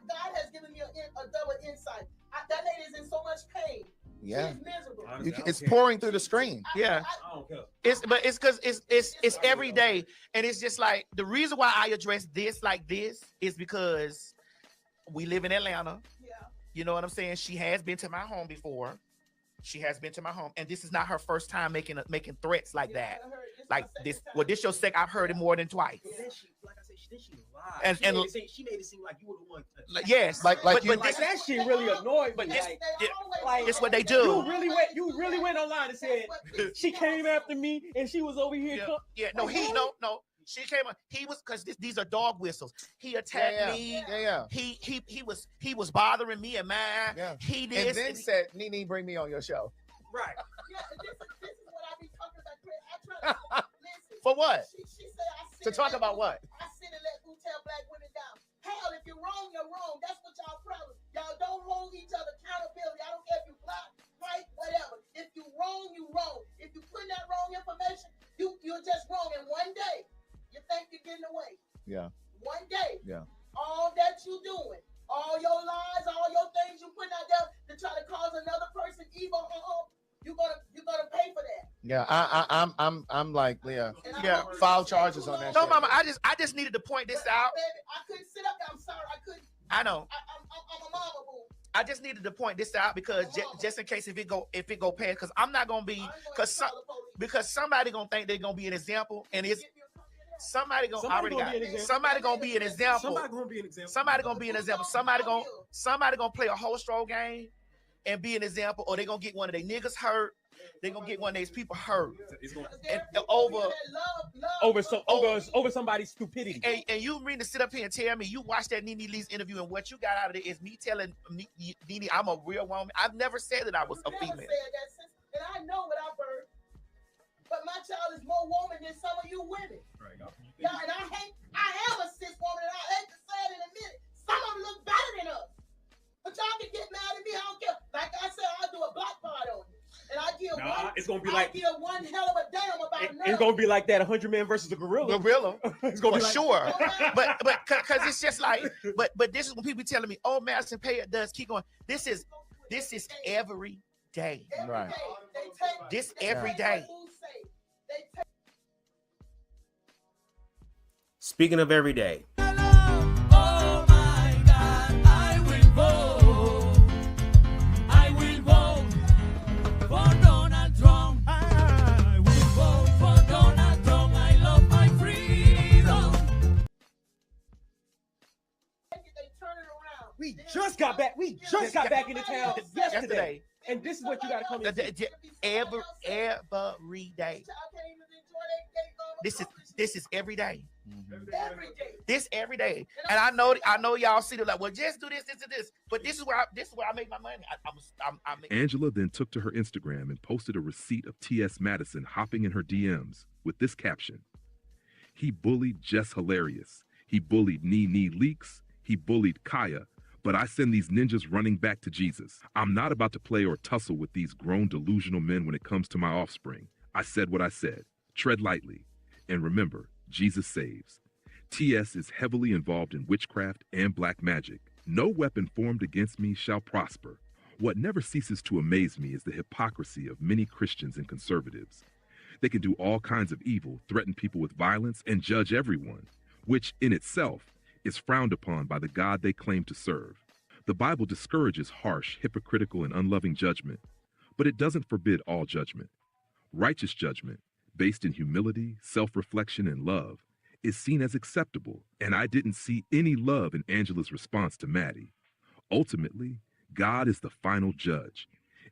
God has given me a double insight. That lady is in so much pain. Yeah. She's miserable. It's pouring through the screen. Yeah. I don't care. It's because it's every day, and it's just like the reason why I address this like this is because we live in Atlanta. Yeah. You know what I'm saying? She has been to my home before. She has been to my home, and this is not her first time making threats like that. Like this, well, this your second. I've heard it more than twice. Then she, like I said, she lied. And she made it seem like you were the one. Yes, like but that shit really annoyed me. But Like, it's what they do. You really went online and said she came after me and she was over here. Yeah, no, she came up. He was, because these are dog whistles. He attacked me. Yeah. He was bothering me and mine. Yeah. He did. And then said, Nene, bring me on your show. Right. Yeah, this is what I be talking about. I try to listen. For what? She said I sit To talk about what? I sit and let who tell black women down. Hell, if you're wrong, you're wrong. That's what y'all problem. Y'all don't hold each other accountability. I don't care if you black, white, whatever. If you wrong, you wrong. If you put that wrong information, you're just wrong. And one day, you think you're getting away. Yeah. One day, Yeah. all that you doing, all your lies, all your things you putting out there to try to cause another person evil, you're gonna pay for that. Yeah, I'm like, yeah, file charges on that. No, shit. mama, I just needed to point this out. Baby, I couldn't sit up there. I'm sorry, I couldn't. I know. I'm a mama boo. I just needed to point this out because just in case if it go past, because I'm not gonna be because somebody gonna think they're gonna be an example, and it's somebody gonna be an example. Somebody gonna be an example. Somebody gonna play a whole strong game and be an example, or they gonna get one of their niggas hurt. They gonna get one of these people hurt over somebody's stupidity. And you mean to sit up here and tell me you watched that Nene Lee's interview and what you got out of it is me telling Nene I'm a real woman. I've never said that I was a female. And I know what I birthed, but my child is more woman than some of you women. Right. Yeah, and I am a cis woman, and I hate to say it in a minute. Some of them look better than us. But y'all can get mad at me, I don't care. Like I said, I'll do a black part on you. And I give it's gonna be like one hell of a damn about another. It's gonna be like that 100 man versus a gorilla. It's gonna be like, sure. but because it's just like, but this is when people telling me, oh, Madison Pay it does keep going. This is every day. Right. This every day. Speaking of every day. Oh my God, I will vote for Donald Trump. I will vote for Donald Trump. I love my freedom. we just got back. We just got back into town yesterday. And this is what you gotta come in. Every day. This is every day. Every day. This every day. And I know y'all see it like, well, just do this, and this. But this is where I make my money. Angela then took to her Instagram and posted a receipt of T.S. Madison hopping in her DMs with this caption: "He bullied Jess Hilarious. He bullied Nene Leaks. He bullied Kaya. But I send these ninjas running back to Jesus. I'm not about to play or tussle with these grown delusional men when it comes to my offspring. I said what I said. Tread lightly. And remember, Jesus saves. T.S. is heavily involved in witchcraft and black magic. No weapon formed against me shall prosper. What never ceases to amaze me is the hypocrisy of many Christians and conservatives. They can do all kinds of evil, threaten people with violence, and judge everyone, which in itself is frowned upon by the God they claim to serve. The Bible discourages harsh, hypocritical, and unloving judgment, but it doesn't forbid all judgment. Righteous judgment, based in humility, self-reflection, and love, is seen as acceptable, and I didn't see any love in Angela's response to Maddie. Ultimately, God is the final judge,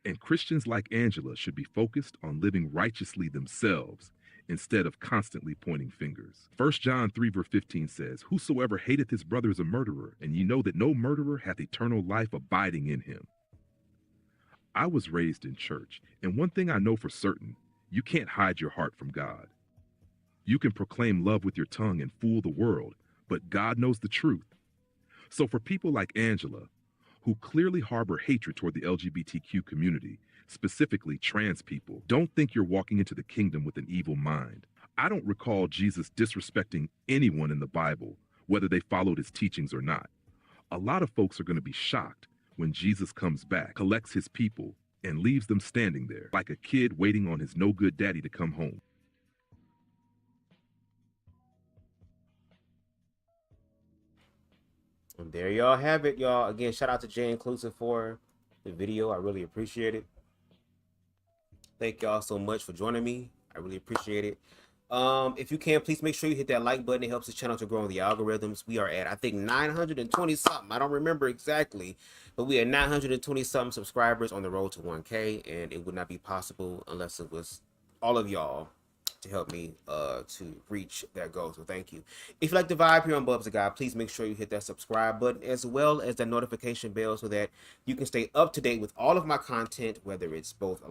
and Christians like Angela should be focused on living righteously themselves instead of constantly pointing fingers. 1 John 3 verse 15 says, "Whosoever hateth his brother is a murderer, and ye know that no murderer hath eternal life abiding in him." I was raised in church, and one thing I know for certain, you can't hide your heart from God. You can proclaim love with your tongue and fool the world, but God knows the truth. So for people like Angela, who clearly harbor hatred toward the LGBTQ community, specifically trans people, don't think you're walking into the kingdom with an evil mind. I don't recall Jesus disrespecting anyone in the Bible, whether they followed his teachings or not. A lot of folks are going to be shocked when Jesus comes back, collects his people, and leaves them standing there like a kid waiting on his no-good daddy to come home. And there y'all have it, y'all. Again, shout out to JEiiNCLUSIVE for the video. I really appreciate it. Thank y'all so much for joining me. I really appreciate it. If you can, please make sure you hit that like button. It helps the channel to grow in the algorithms. We are at, I think, 920 something. I don't remember exactly, but we are 920 something subscribers on the road to 1K, and it would not be possible unless it was all of y'all to help me to reach that goal. So thank you. If you like the vibe here on BubzDaGawd, please make sure you hit that subscribe button as well as the notification bell so that you can stay up to date with all of my content, whether it's both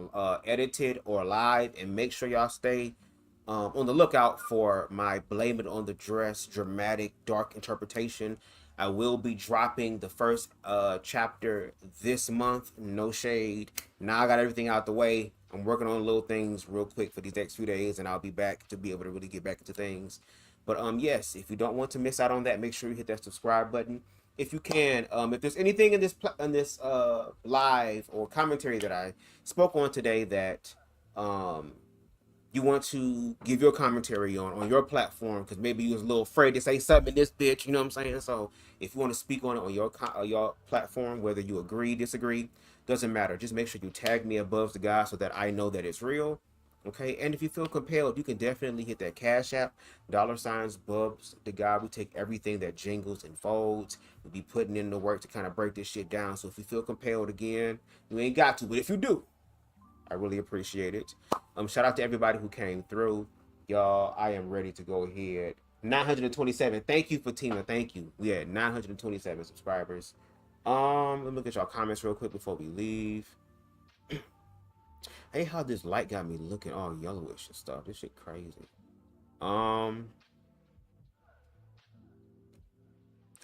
edited or live. And make sure y'all stay on the lookout for my Blame It on the Dress dramatic dark interpretation. I will be dropping the first chapter this month. No shade. Now I got everything out the way. I'm working on little things real quick for these next few days, and I'll be back to be able to really get back into things. But yes, if you don't want to miss out on that, make sure you hit that subscribe button if you can. If there's anything in this live or commentary that I spoke on today that you want to give your commentary on your platform, because maybe you was a little afraid to say something in this bitch, you know what I'm saying? So if you want to speak on it on your platform, whether you agree, disagree, doesn't matter. Just make sure you tag me at BubzDaGawd so that I know that it's real. Okay, and if you feel compelled, you can definitely hit that Cash App, $BubzDaGawd. We take everything that jingles and folds. We'll be putting in the work to kind of break this shit down. So if you feel compelled, again, you ain't got to, but if you do, I really appreciate it. Shout out to everybody who came through. Y'all, I am ready to go ahead. 927. Thank you, Fatima. Thank you. We had 927 subscribers. Let me look at y'all comments real quick before we leave. Hey, how this light got me looking all yellowish and stuff. This shit crazy.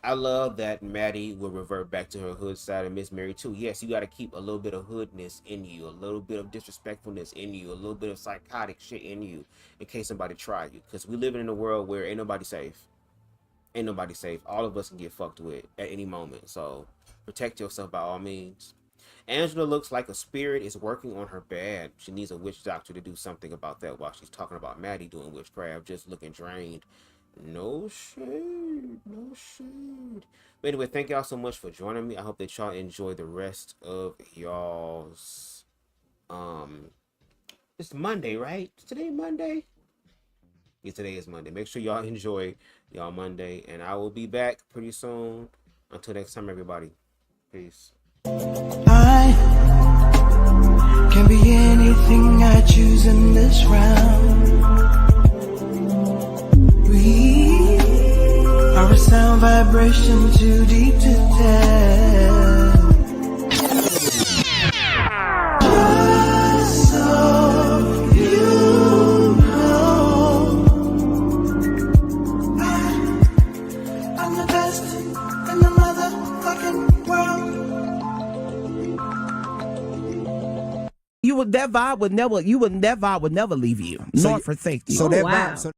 I love that Maddie will revert back to her hood side and Miss Mary too. Yes, you got to keep a little bit of hoodness in you, a little bit of disrespectfulness in you, a little bit of psychotic shit in you in case somebody try you. Because we live in a world where ain't nobody safe. Ain't nobody safe. All of us can get fucked with at any moment. So protect yourself by all means. Angela looks like a spirit is working on her bad. She needs a witch doctor to do something about that while she's talking about Maddie doing witchcraft, just looking drained. No shade, no shade. But anyway, thank y'all so much for joining me. I hope that y'all enjoy the rest of y'all's it's Monday, right? Today Monday? Yeah, today is Monday. Make sure y'all enjoy y'all Monday, and I will be back pretty soon. Until next time, everybody. Peace. I can be anything I choose in this round. We are a sound vibration too deep to tell. Just so you know, I'm the best in the motherfucking world. That vibe would never leave you, nor forsake you. So that vibe.